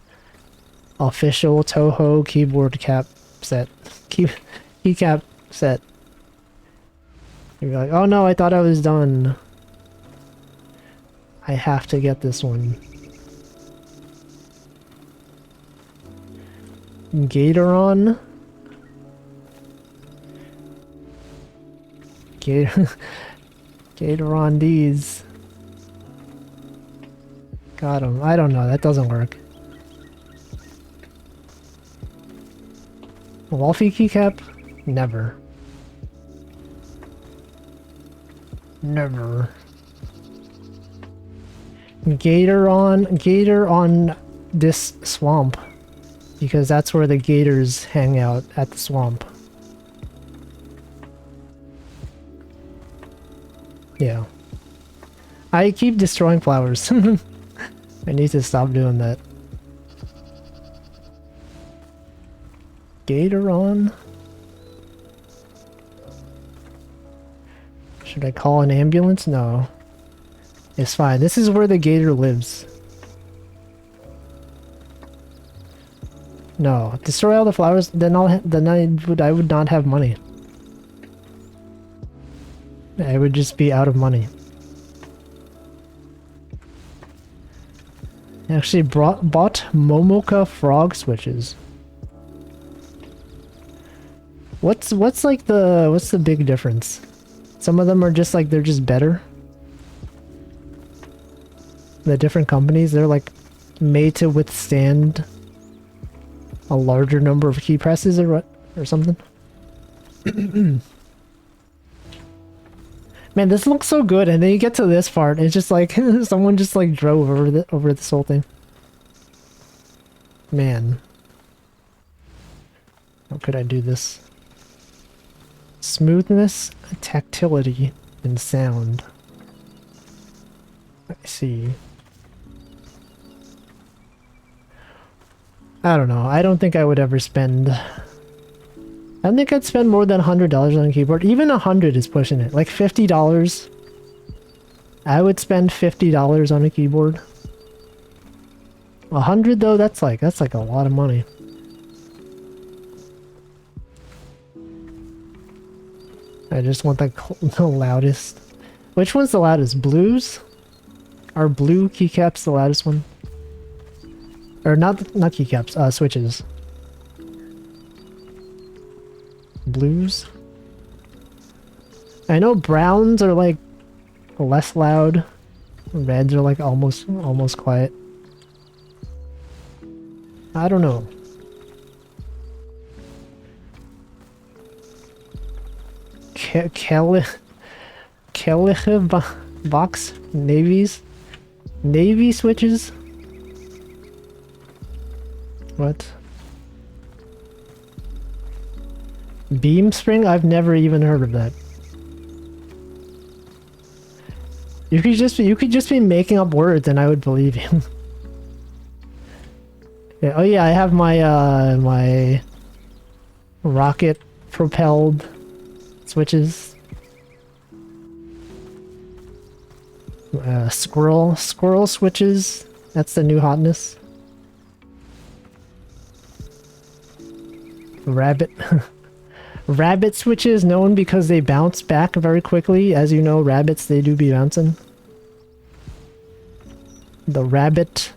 official Toho keyboard cap set? Keycap set. You'd be like, oh no, I thought I was done. I have to get this one. Gatoron? Gatoron D's. Got him. I don't know, that doesn't work. Wolfie keycap? Never. Never. Gator on this swamp. Because that's where the gators hang out, at the swamp. Yeah. I keep destroying flowers. I need to stop doing that. Gatoron? Should I call an ambulance? No. It's fine. This is where the gator lives. No. Destroy all the flowers, then I would not have money. I would just be out of money. I actually bought Momoka frog switches. What's the big difference? Some of them are just like, they're just better. the different companies, they're like made to withstand a larger number of key presses or what, or something. Man, this looks so good, and then you get to this part, and it's just like someone just like drove over this whole thing. Man, how could I do this? Smoothness, tactility, and sound. I see. I don't know. I don't think I would ever spend... I don't think I'd spend more than $100 on a keyboard. Even 100 is pushing it. Like $50. I would spend $50 on a keyboard. 100 though, that's like a lot of money. I just want the loudest. Which one's the loudest? Blues? Are blue keycaps the loudest one? Or not keycaps, switches. Blues? I know browns are like less loud. Reds are like almost quiet. I don't know. Kellige box navies? Navy switches? What? Beam spring? I've never even heard of that. You could just be making up words and I would believe you. Yeah, oh yeah, I have my my rocket propelled switches. Squirrel switches. That's the new hotness. Rabbit rabbit switches, known because they bounce back very quickly. As you know, rabbits, they do be bouncing. The Rabbit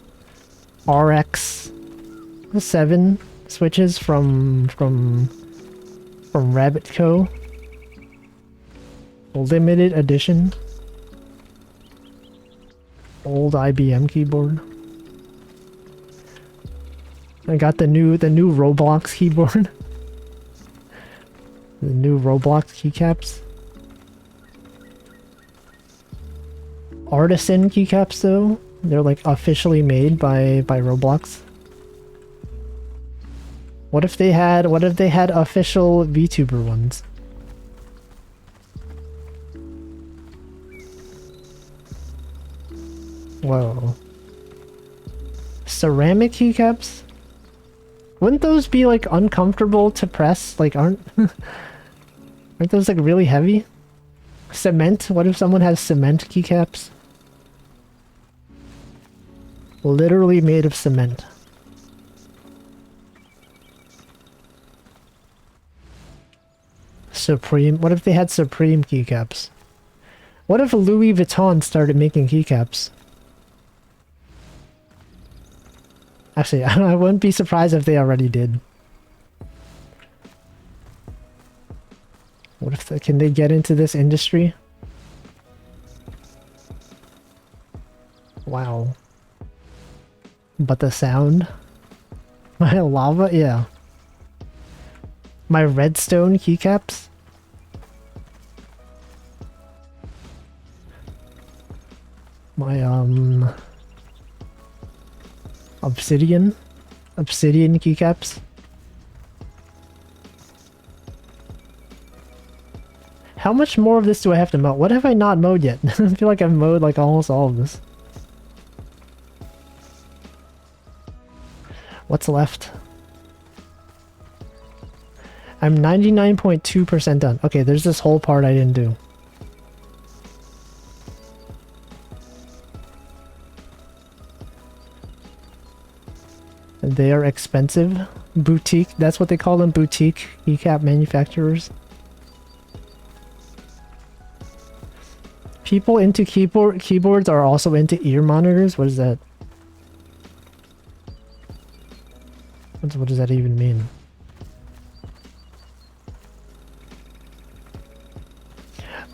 RX-7 switches from Rabbit Co. Limited edition. Old IBM keyboard. I got the new Roblox keyboard. The new Roblox keycaps. Artisan keycaps though. They're like officially made by Roblox. What if they had official VTuber ones? Whoa. Ceramic keycaps? Wouldn't those be like uncomfortable to press? Like aren't those like really heavy? Cement? What if someone has cement keycaps? Literally made of cement. Supreme? What if they had Supreme keycaps? What if Louis Vuitton started making keycaps? Actually, I wouldn't be surprised if they already did. What if can they get into this industry? Wow. But the sound? My lava? Yeah. My redstone keycaps? My, Obsidian keycaps? How much more of this do I have to mow? What have I not mowed yet? I feel like I've mowed like almost all of this. What's left? I'm 99.2% done. Okay, there's this whole part I didn't do. They are expensive. Boutique, that's what they call them, boutique keycap manufacturers. People into keyboards are also into ear monitors? What is that? What does that even mean?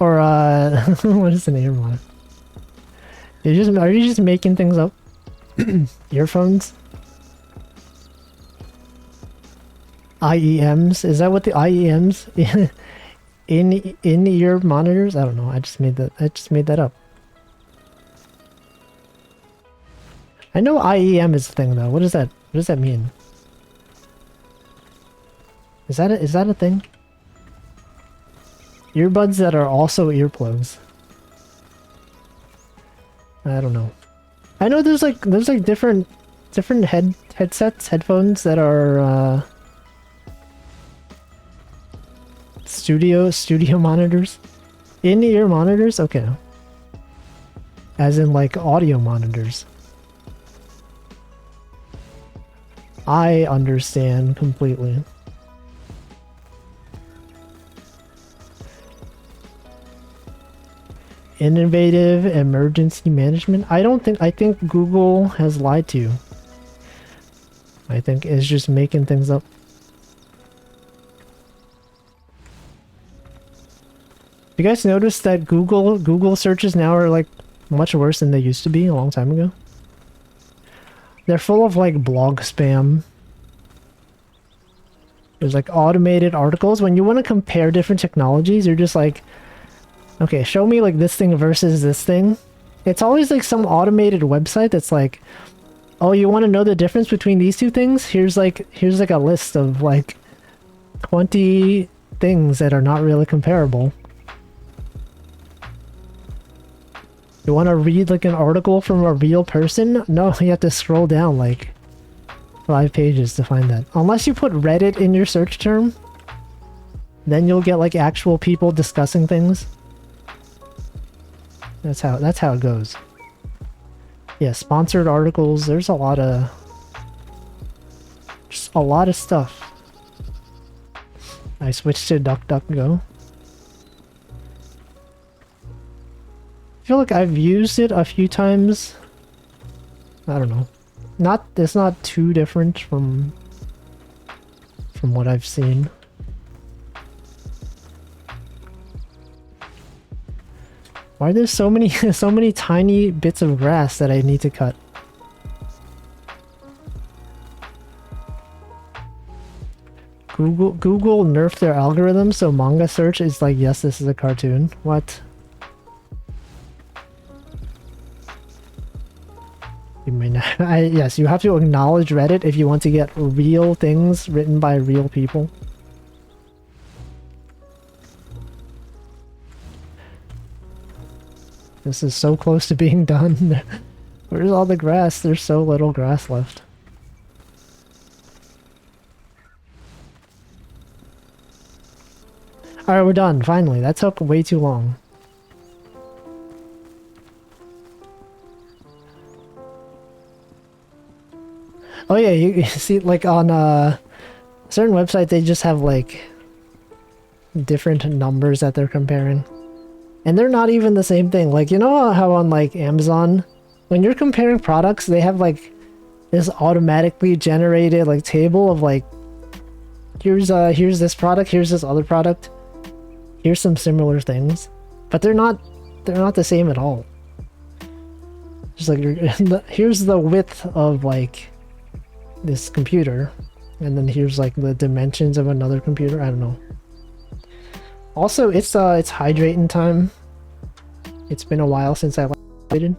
Or, what is an ear monitor? Are you just making things up? Earphones? IEMs? Is that what the IEMs in ear monitors? I don't know. I just made that up. I know IEM is a thing though. What is that? What does that mean? Is that a thing? Earbuds that are also earplugs. I don't know. I know there's like different headphones that are studio monitors. In-ear monitors? Okay. As in like audio monitors. I understand completely. Innovative emergency management? I think Google has lied to you. I think it's just making things up. You guys notice that Google searches now are like much worse than they used to be a long time ago? They're full of like blog spam. There's like automated articles. When you want to compare different technologies, you're just like, okay, show me like this thing versus this thing. It's always like some automated website that's like, oh, you want to know the difference between these two things? Here's like a list of like 20 things that are not really comparable. You want to read like an article from a real person? No, you have to scroll down like 5 pages to find that. Unless you put Reddit in your search term, then you'll get like actual people discussing things. That's how it goes. Yeah, sponsored articles. There's just a lot of stuff. I switched to DuckDuckGo. I feel like I've used it a few times. I don't know. It's not too different from what I've seen. Why are there so many tiny bits of grass that I need to cut? Google nerfed their algorithm, so manga search is like, yes, this is a cartoon. What? You may not. Yes, you have to acknowledge Reddit if you want to get real things written by real people. This is so close to being done. Where's all the grass? There's so little grass left. Alright, we're done, finally. That took way too long. Oh yeah, you see, like on a certain website, they just have like different numbers that they're comparing. And they're not even the same thing. Like, you know how on like Amazon, when you're comparing products, they have like this automatically generated like table of like, here's this product, here's this other product, here's some similar things, but they're not the same at all. Just like here's the width of like this computer, and then here's like the dimensions of another computer. I don't know. Also, it's hydrating time. It's been a while since I hydrated.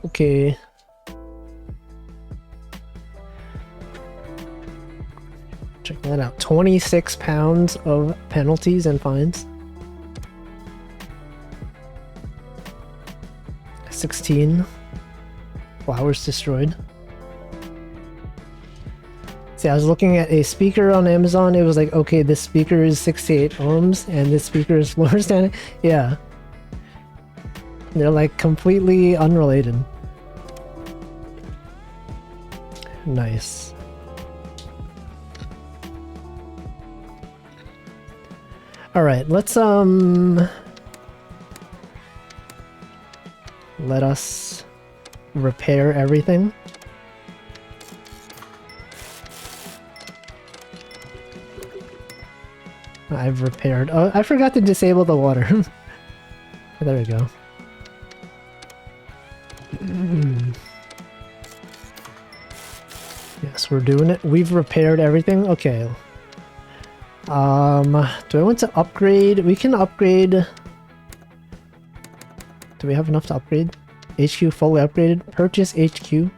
Okay. Check that out. 26 pounds of penalties and fines. 16 flowers destroyed. See, I was looking at a speaker on Amazon. It was like, okay, this speaker is 68 ohms and this speaker is floor standing. Yeah. They're like completely unrelated. Nice. Alright, let's let us repair everything. I've repaired. Oh, I forgot to disable the water. There we go. Yes, we're doing it. We've repaired everything. Okay. Do I want to upgrade? We can upgrade. Do we have enough to upgrade? HQ fully upgraded. Purchase HQ.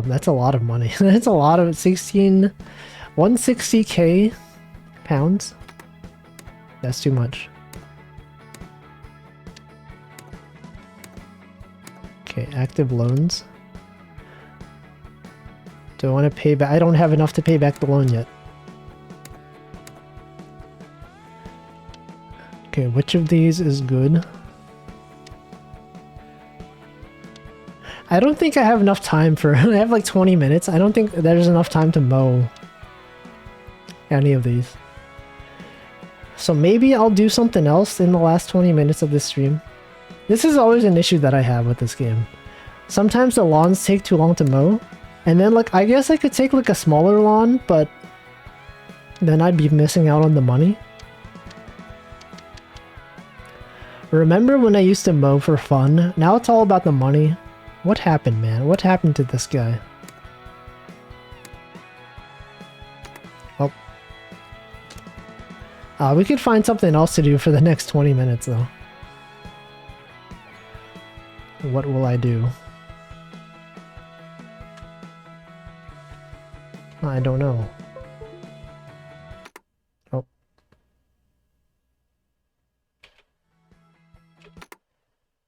That's a lot of money. That's a lot of 160k pounds. That's too much. Okay, active loans. Do I want to pay back? I don't have enough to pay back the loan yet. Okay, which of these is good? I don't think I have enough time for... I have like 20 minutes. I don't think there's enough time to mow any of these. So maybe I'll do something else in the last 20 minutes of this stream. This is always an issue that I have with this game. Sometimes the lawns take too long to mow. And then, like, I guess I could take, like, a smaller lawn, but then I'd be missing out on the money. Remember when I used to mow for fun? Now it's all about the money. What happened, man? What happened to this guy? Well, we could find something else to do for the next 20 minutes, though. What will I do? I don't know. Oh.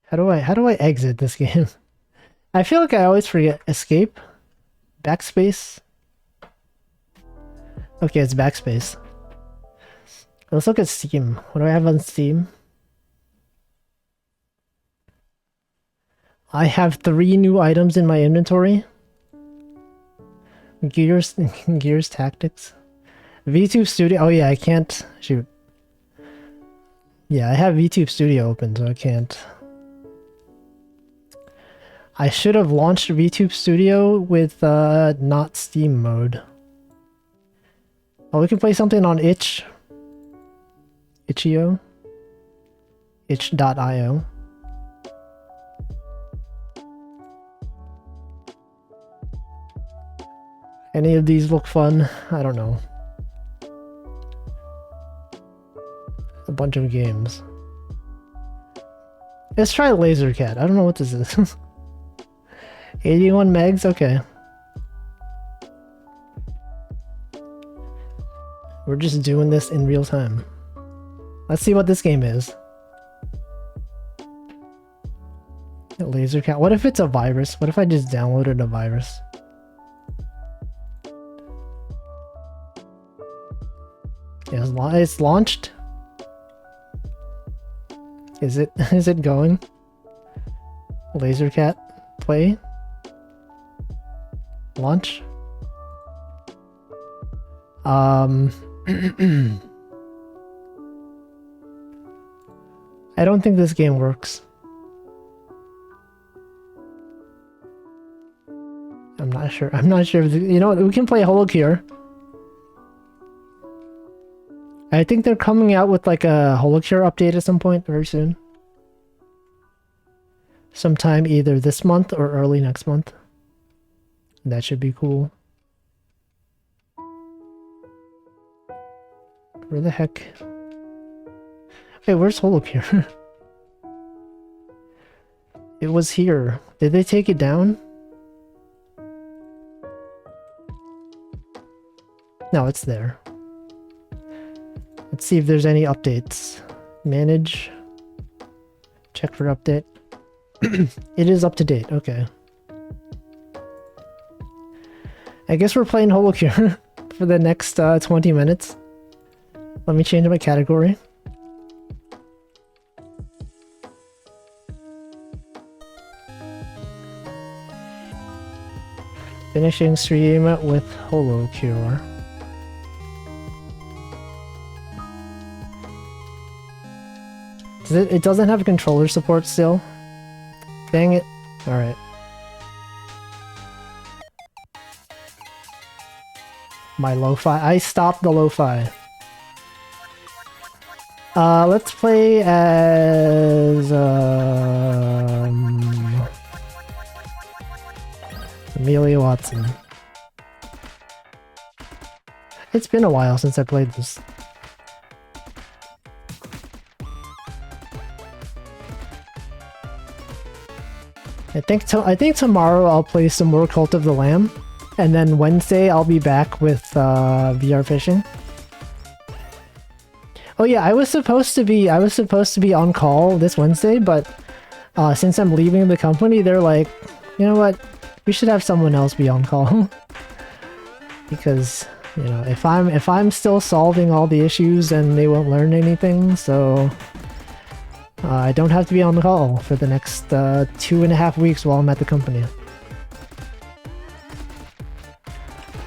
How do I exit this game? I feel like I always forget escape, backspace. Okay, it's backspace. Let's look at Steam. What do I have on Steam? I have 3 new items in my inventory. Gears Tactics. VTube Studio. Oh yeah, I can't. Shoot. Yeah, I have VTube Studio open, so I can't. I should have launched VTube Studio with not Steam mode. Oh, we can play something on itch.io. itch.io. Any of these look fun? I don't know. A bunch of games. Let's try Laser Cat. I don't know what this is. 81 megs? Okay. We're just doing this in real time. Let's see what this game is. Laser Cat. What if it's a virus? What if I just downloaded a virus? Yeah, it's launched. Is it going? Laser Cat play. Launch. I don't think this game works. I'm not sure. I'm not sure if you know what, we can play Holocure. I think they're coming out with like a Holocure update at some point very soon. Sometime either this month or early next month. That should be cool. Where the heck? Wait, where's Holocure? It was here. Did they take it down? No, it's there. Let's see if there's any updates. Manage. Check for update. It is up to date. Okay. I guess we're playing Holocure for the next 20 minutes. Let me change my category. Finishing stream with Holo Cure. It doesn't have controller support still? Dang it. Alright. My lo-fi. I stopped the lo-fi. Let's play as Amelia Watson. It's been a while since I played this. I think tomorrow I'll play some more Cult of the Lamb, and then Wednesday I'll be back with VR fishing. Oh yeah, I was supposed to be on call this Wednesday, but since I'm leaving the company, they're like, you know what, we should have someone else be on call. Because, you know, if I'm still solving all the issues, then they won't learn anything, so I don't have to be on the call for the next 2.5 weeks while I'm at the company.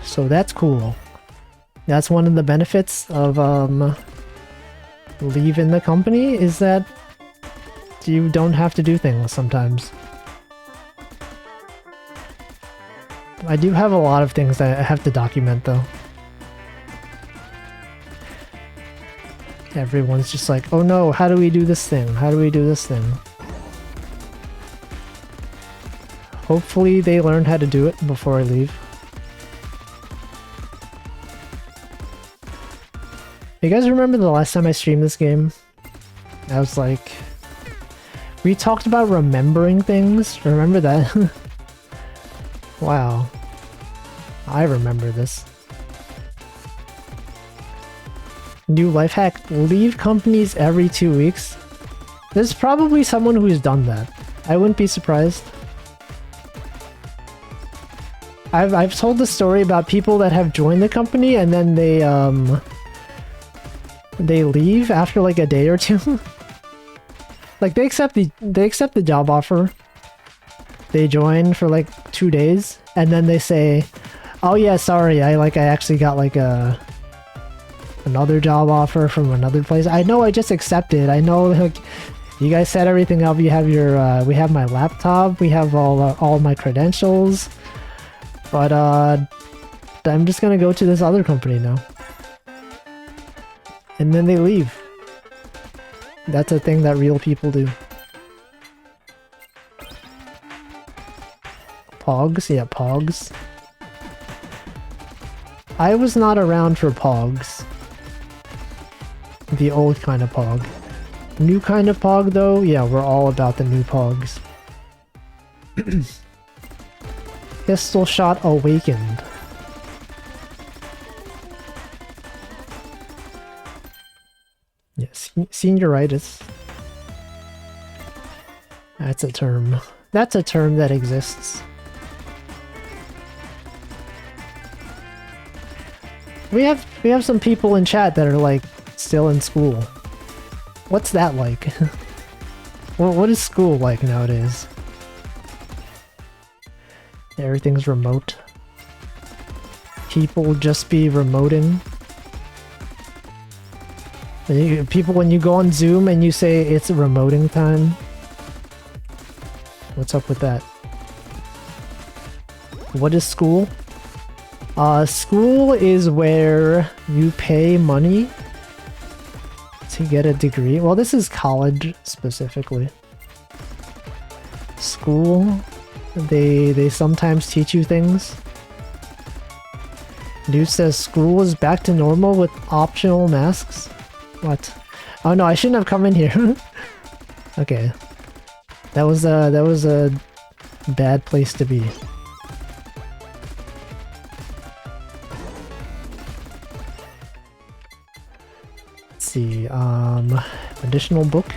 So that's cool. That's one of the benefits of leaving the company, is that you don't have to do things sometimes. I do have a lot of things that I have to document though. Everyone's just like, oh no, how do we do this thing? How do we do this thing? Hopefully they learn how to do it before I leave. You guys remember the last time I streamed this game? I was like... We talked about remembering things. Remember that? Wow. I remember this. New life hack, leave companies every 2 weeks. There's probably someone who's done that. I wouldn't be surprised. I've told the story about people that have joined the company and then they leave after like a day or two. Like they accept the job offer. They join for like 2 days and then they say, "Oh yeah, sorry, I actually got like another job offer from another place. I know, I just accepted. I know, like, you guys set everything up. You have your we have my laptop, we have all my credentials, but I'm just gonna go to this other company now." And then they leave. That's a thing that real people do. Pogs? Yeah, Pogs. I was not around for Pogs. The old kind of Pog. New kind of Pog though? Yeah, we're all about the new Pogs. Pistol shot awakened. Yes, senioritis. That's a term. That's a term that exists. We have some people in chat that are like still in school. What's that like? Well, what is school like nowadays? Everything's remote. People just be remoting. People, when you go on Zoom and you say it's remoting time. What's up with that? What is school? School is where you pay money to get a degree. Well, this is college specifically. School, they sometimes teach you things. Dude says school is back to normal with optional masks. What? Oh no, I shouldn't have come in here. Okay. That was a bad place to be. Let's see, additional book.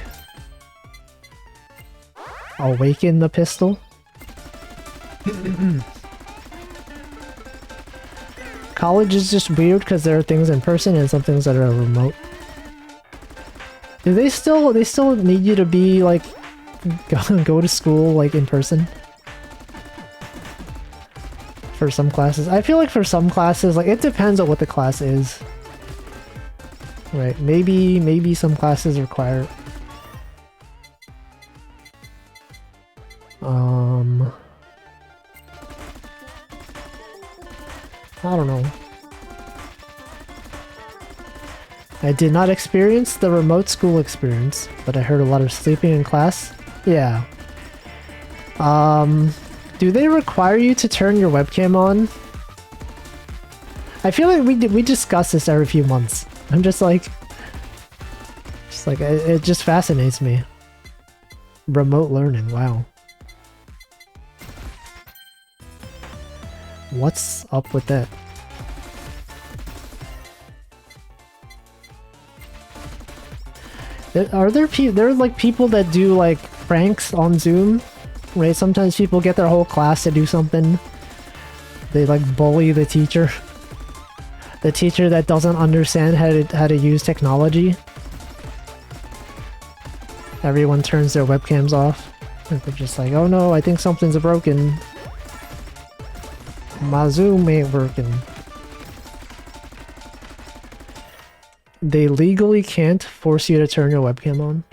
Awaken the pistol. College is just weird because there are things in person and some things that are remote. Do they still need you to be like go to school like in person? For some classes. I feel like for some classes, like, it depends on what the class is. Right, maybe some classes require... I don't know. I did not experience the remote school experience, but I heard a lot of sleeping in class. Yeah. Do they require you to turn your webcam on? I feel like we discuss this every few months. I'm just like it just fascinates me. Remote learning, wow. What's up with that? There are like people that do like pranks on Zoom, right? Sometimes people get their whole class to do something. They like bully the teacher. The teacher that doesn't understand how to use technology. Everyone turns their webcams off. And they're just like, oh no, I think something's broken. My Zoom ain't working. They legally can't force you to turn your webcam on.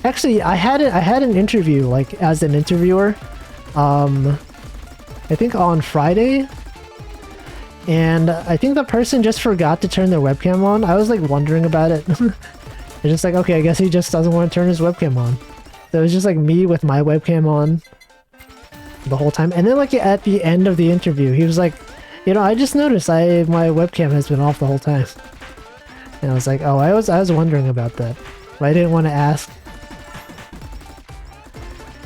Actually, I had an interview, like, as an interviewer. I think on Friday. And I think the person just forgot to turn their webcam on. I was like wondering about it. It's just like, okay, I guess he just doesn't want to turn his webcam on. So it was just like me with my webcam on the whole time. And then like at the end of the interview, he was like, you know, I just noticed my webcam has been off the whole time. And I was like, oh, I was wondering about that. But I didn't want to ask.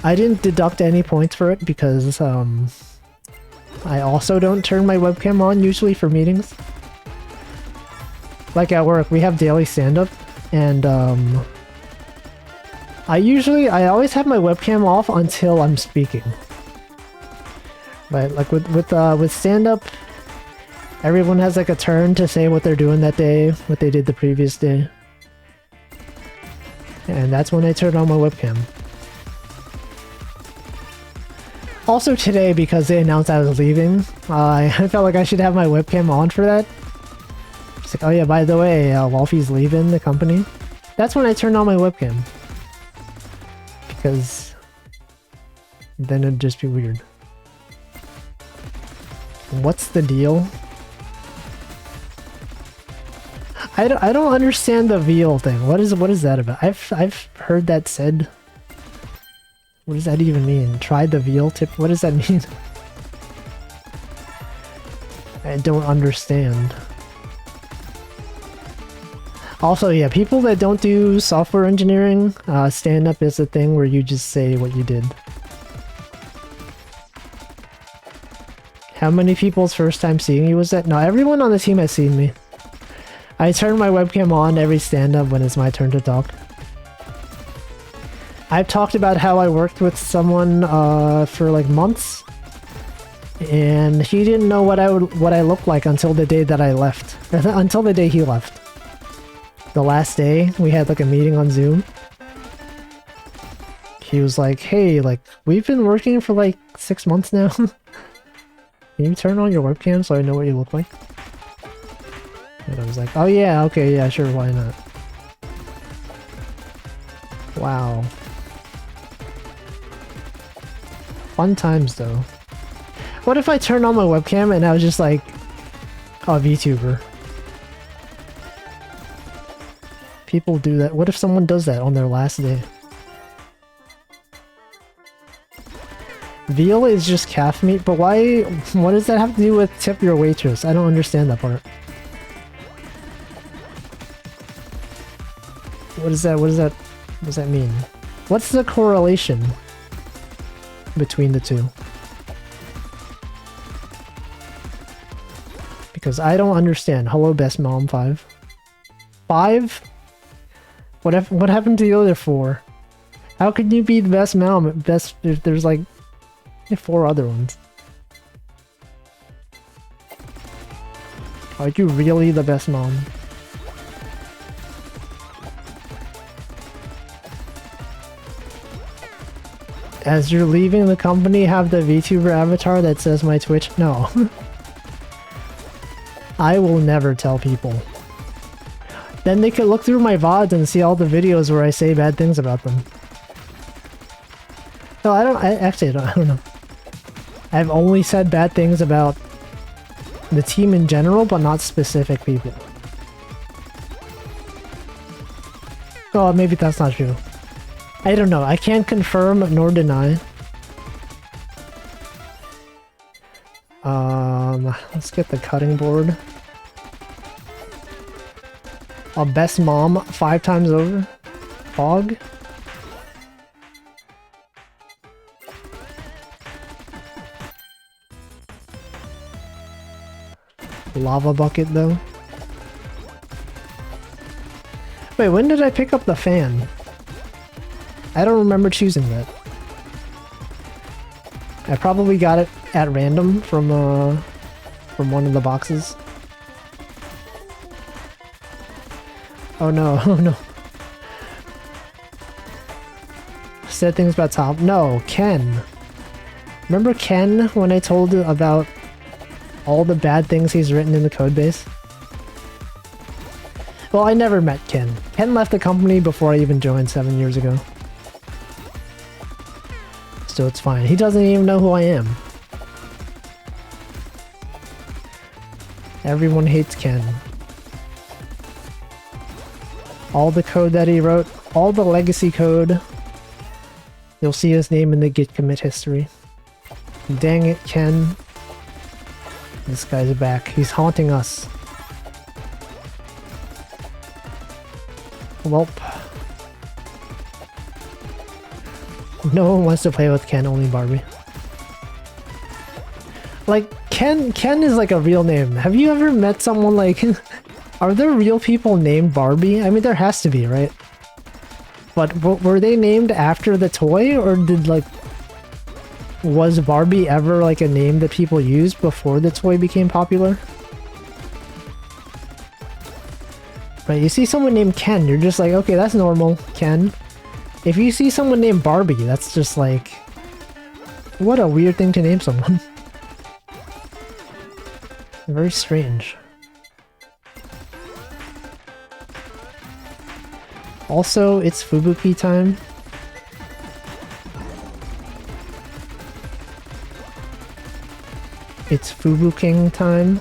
I didn't deduct any points for it because I also don't turn my webcam on usually for meetings. Like at work, we have daily stand-up, and I always have my webcam off until I'm speaking. But like with stand-up, everyone has like a turn to say what they're doing that day, what they did the previous day. And that's when I turn on my webcam. Also today, because they announced I was leaving, I felt like I should have my webcam on for that. It's like, oh yeah, by the way, Wolfie's leaving the company. That's when I turned on my webcam. Because then it'd just be weird. What's the deal? I don't understand the veal thing. What is that about? I've heard that said. What does that even mean? Try the veal tip? What does that mean? I don't understand. Also, yeah, people that don't do software engineering, stand-up is a thing where you just say what you did. How many people's first time seeing you was that? No, everyone on the team has seen me. I turn my webcam on every stand-up when it's my turn to talk. I've talked about how I worked with someone for like months, and he didn't know what I looked like until the day that I left. Until the day he left. The last day we had like a meeting on Zoom. He was like, "Hey, like we've been working for like 6 months now. Can you turn on your webcam so I know what you look like?" And I was like, "Oh yeah, okay, yeah, sure, why not?" Wow. Fun times though. What if I turned on my webcam and I was just like a VTuber? People do that. What if someone does that on their last day? Veal is just calf meat, but why? What does that have to do with tip your waitress? I don't understand that part. What is that? What does that mean? What's the correlation between the two? Because I don't understand. Hello, Best Mom 5. 5? What happened to the other 4? How could you be the best mom? Best if there's like 4 other ones. Are you really the best mom? As you're leaving the company, have the VTuber avatar that says my Twitch? No. I will never tell people. Then they could look through my VODs and see all the videos where I say bad things about them. No, I don't know. I've only said bad things about the team in general, but not specific people. Oh, maybe that's not true. I don't know. I can't confirm nor deny. Let's get the cutting board. Best mom 5 times over. Fog. Lava bucket though. Wait, when did I pick up the fan? I don't remember choosing that. I probably got it at random from one of the boxes. Oh no, oh no. Said things about Top. No, Ken. Remember Ken when I told you about all the bad things he's written in the codebase? Well, I never met Ken. Ken left the company before I even joined 7 years ago. So it's fine. He doesn't even know who I am. Everyone hates Ken. All the code that he wrote, all the legacy code, you'll see his name in the git commit history. Dang it, Ken. This guy's back. He's haunting us. Welp. No one wants to play with Ken, only Barbie. Like, Ken is like a real name. Have you ever met someone like... Are there real people named Barbie? I mean, there has to be, right? But were they named after the toy, or did, like... Was Barbie ever, like, a name that people used before the toy became popular? Right, you see someone named Ken, you're just like, okay, that's normal, Ken. If you see someone named Barbie, that's just like... What a weird thing to name someone. Very strange. Also, it's Fubuki time. It's Fubuking time.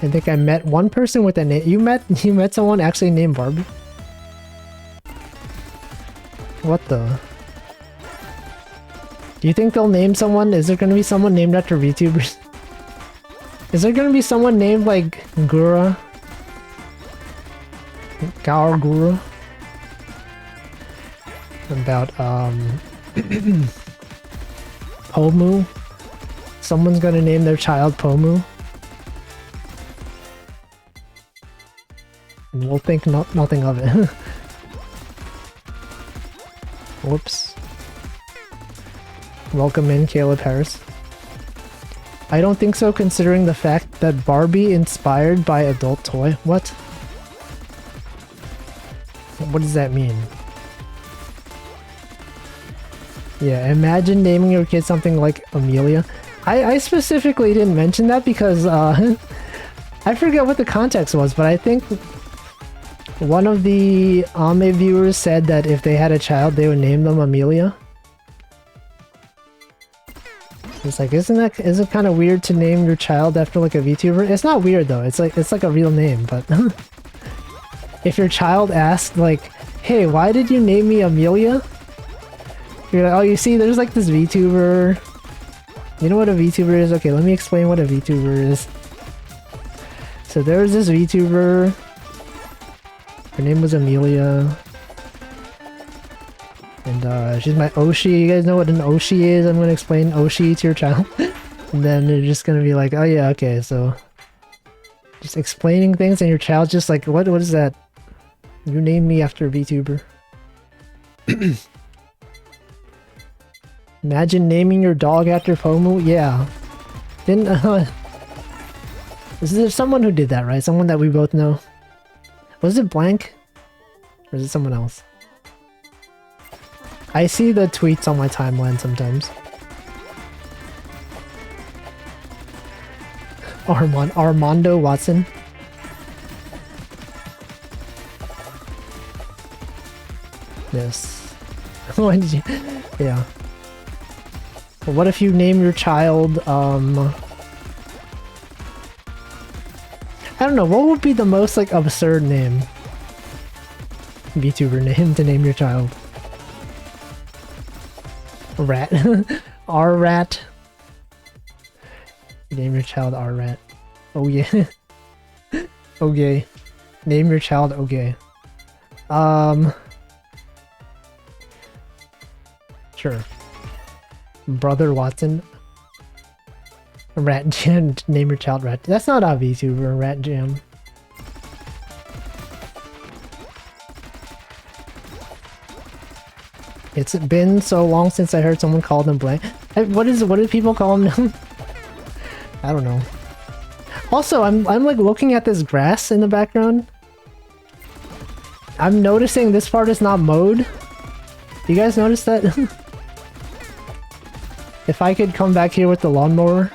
I think I met one person with a name. You met someone actually named Barbie? What the? Do you think they'll name someone? Is there gonna be someone named after VTubers? Is there gonna be someone named like Gura? Gaur Gura? About Pomu? Someone's gonna name their child Pomu? And we'll think nothing of it. Whoops. Welcome in, Caleb Harris. I don't think so, considering the fact that Barbie inspired by adult toy. What? What does that mean? Yeah, imagine naming your kid something like Amelia. I specifically didn't mention that because I forget what the context was, but I think one of the Ame viewers said that if they had a child, they would name them Amelia. It's like, isn't it kind of weird to name your child after like a VTuber? It's not weird though. It's like a real name, but if your child asked like, "Hey, why did you name me Amelia?" You're like, "Oh, you see, there's like this VTuber. You know what a VTuber is? Okay, let me explain what a VTuber is." So there's this VTuber. Her name was Amelia. And she's my Oshi. You guys know what an Oshi is? I'm gonna explain Oshi to your child. And then they're just gonna be like, oh yeah, okay, so... Just explaining things and your child's just like, what is that? You named me after a VTuber. Imagine naming your dog after Pomu? Yeah. Didn't, is there someone who did that, right? Someone that we both know. Was it Blank? Or is it someone else? I see the tweets on my timeline sometimes. Armando Watson. Yes. Why did you? Yeah. Well, what if you name your child, I don't know, what would be the most, like, absurd name? VTuber name to name your child. Rat. R-Rat. Name your child R-Rat. Oh yeah. Okay. Name your child okay. Sure. Brother Watson. Rat Jam. Name your child Rat. That's not a VTuber. Rat Jam. It's been so long since I heard someone call them blank. What do people call them? I don't know. Also, I'm like looking at this grass in the background. I'm noticing this part is not mowed. You guys notice that? If I could come back here with the lawnmower,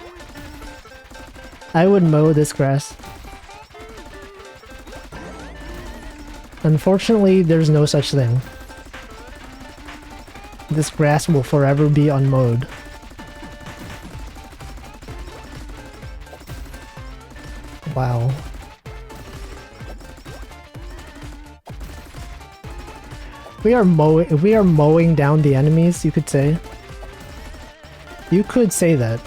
I would mow this grass. Unfortunately, there's no such thing. This grass will forever be unmowed. Wow. We are mowing down the enemies, you could say. You could say that.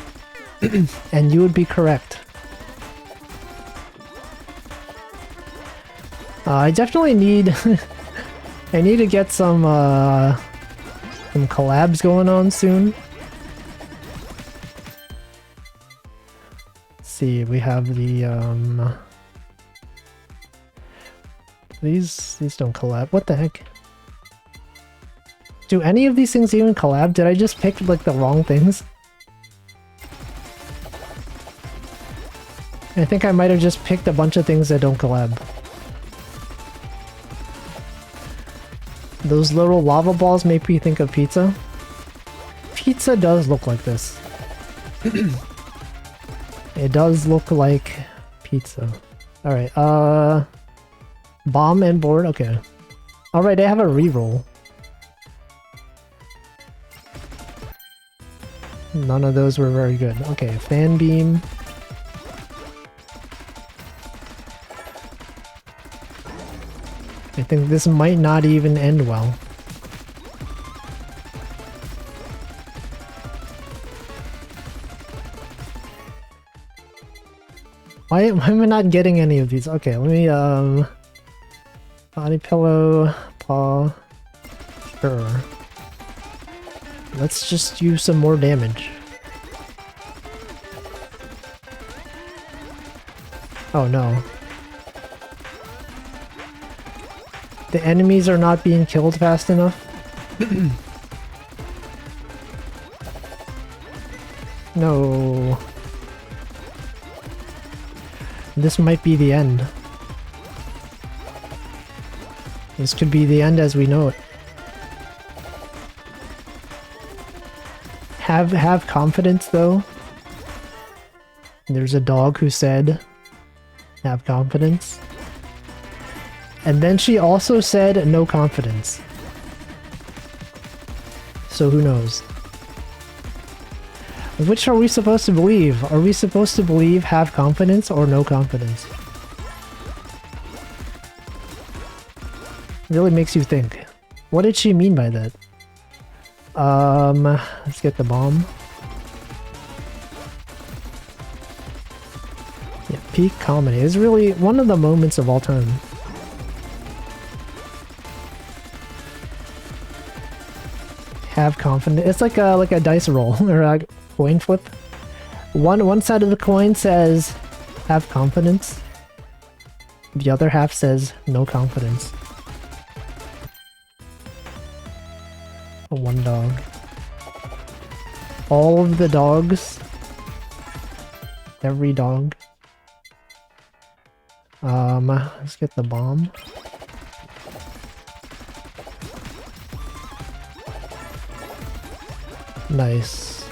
And you would be correct. I definitely need I need to get some collabs going on soon. Let's see, we have the these don't collab. What the heck? Do any of these things even collab? Did I just pick like the wrong things? I think I might have just picked a bunch of things that don't collab. Those little lava balls make me think of pizza. Pizza does look like this. It does look like pizza. Alright, bomb and board, okay. Alright, I have a reroll. None of those were very good. Okay, fan beam. I think this might not even end well. Why am I not getting any of these? Okay, let me, body pillow, paw, sure. Let's just use some more damage. Oh no. The enemies are not being killed fast enough. No. This might be the end. This could be the end as we know it. Have confidence though. There's a dog who said, have confidence. And then she also said no confidence. So who knows? Which are we supposed to believe? Are we supposed to believe have confidence or no confidence? Really makes you think. What did she mean by that? Let's get the bomb. Yeah, peak comedy is really one of the moments of all time. Have confidence. It's like a dice roll or a coin flip. One side of the coin says have confidence. The other half says no confidence. One dog. All of the dogs. Every dog. Let's get the bomb. Nice.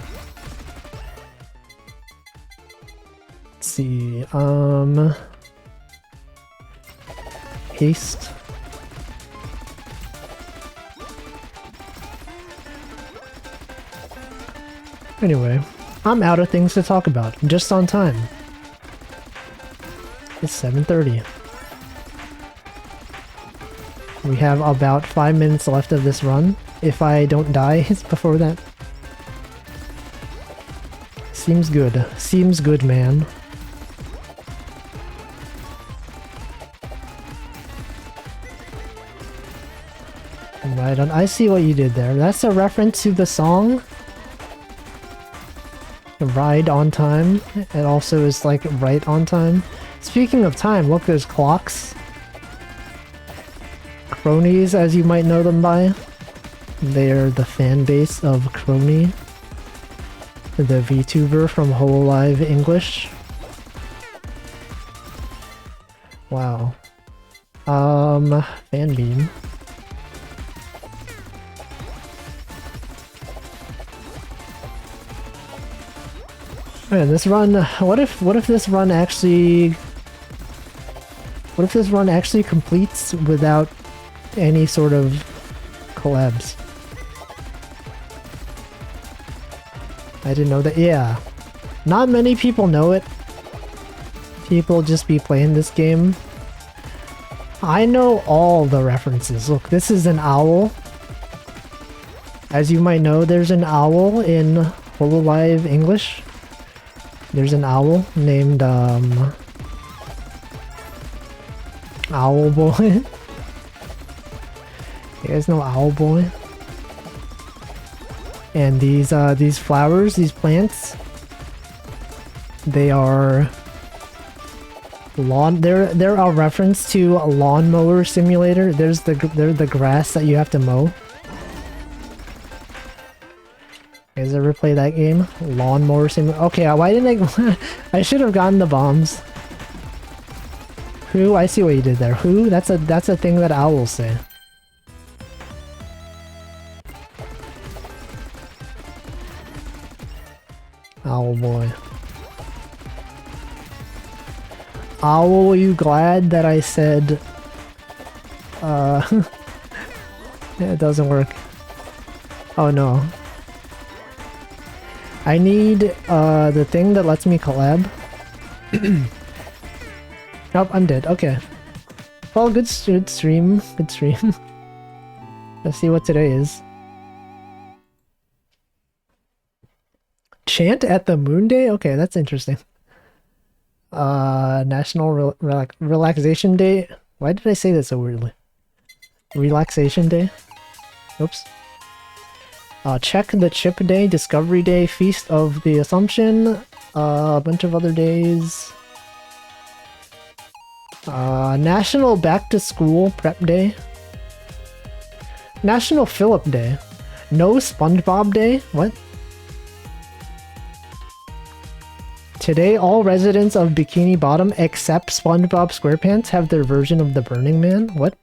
Let's see, haste. Anyway, I'm out of things to talk about, just on time. It's 7:30. We have about 5 minutes left of this run, if I don't die before that. Seems good. Seems good, man. Right on. I see what you did there. That's a reference to the song Ride on Time. It also is like right on time. Speaking of time, look, there's clocks. Cronies, as you might know them by. They're the fan base of Crony, the VTuber from Hololive English. Wow. Fan beam. Man, this run, what if this run actually completes without any sort of collabs? I didn't know that. Yeah. Not many people know it. People just be playing this game. I know all the references. Look, this is an owl. As you might know, there's an owl in Hololive English. There's an owl named, Owl Boy. You guys know Owl Boy? And these flowers, these plants, they are they're a reference to a lawnmower simulator. They're the grass that you have to mow. You guys ever play that game? Lawnmower simulator. Okay, why didn't I I should have gotten the bombs. Who? I see what you did there. Who? That's a thing that owls say. Owl Boy. Owl, are you glad that I said yeah, it doesn't work. Oh no. I need the thing that lets me collab. Nope, I'm dead. Okay. Well, good stream. Good stream. Let's see what today is. Chant at the Moon Day? Okay, that's interesting. National Relaxation Day? Why did I say that so weirdly? Relaxation Day? Oops. Check the Chip Day, Discovery Day, Feast of the Assumption, a bunch of other days. National Back to School Prep Day. National Phillip Day. No SpongeBob Day? What? Today, all residents of Bikini Bottom except SpongeBob SquarePants have their version of the Burning Man? What?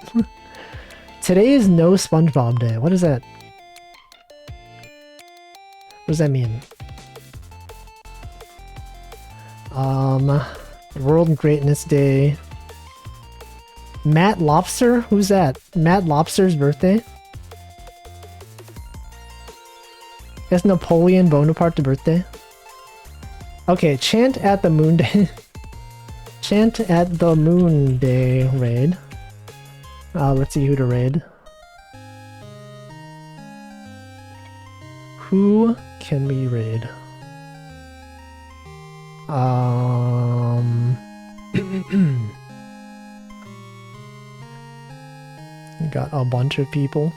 Today is no SpongeBob Day. What is that? What does that mean? World Greatness Day. Matt Lobster? Who's that? Matt Lobster's birthday? It's Napoleon Bonaparte's birthday? Okay, chant at the Moon Day. Chant at the Moon Day raid. Let's see who to raid. Who can we raid? Got a bunch of people.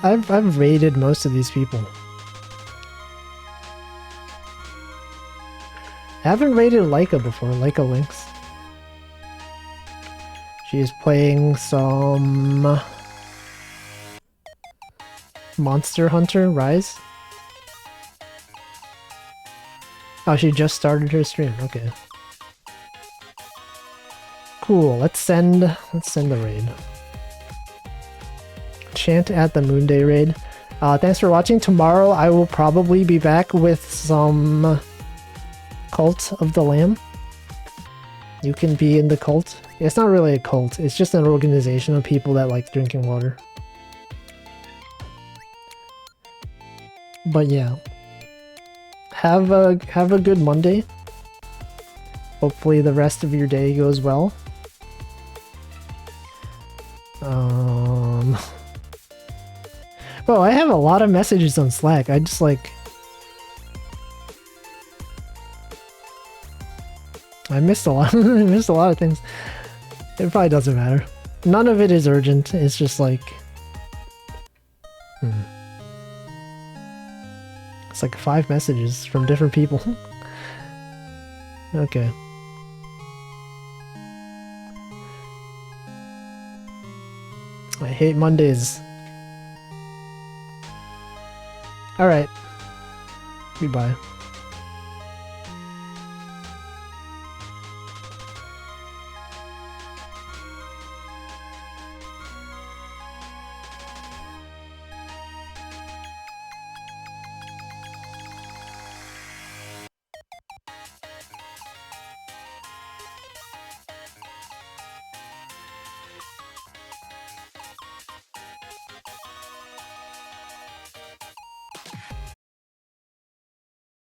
I've raided most of these people. I haven't raided Leica before, Leica Lynx. She is playing some Monster Hunter Rise. Oh, she just started her stream. Okay. Cool. Let's send a raid. enchant at the Moonday raid. Thanks for watching. Tomorrow I will probably be back with some Cult of the Lamb. You can be in the cult. It's not really a cult, it's just an organization of people that like drinking water. But yeah. Have a good Monday. Hopefully the rest of your day goes well. Bro, I have a lot of messages on Slack. I just like... I missed a lot. I missed a lot of things. It probably doesn't matter. None of it is urgent. It's just like... It's like 5 messages from different people. Okay. I hate Mondays. Alright. Goodbye.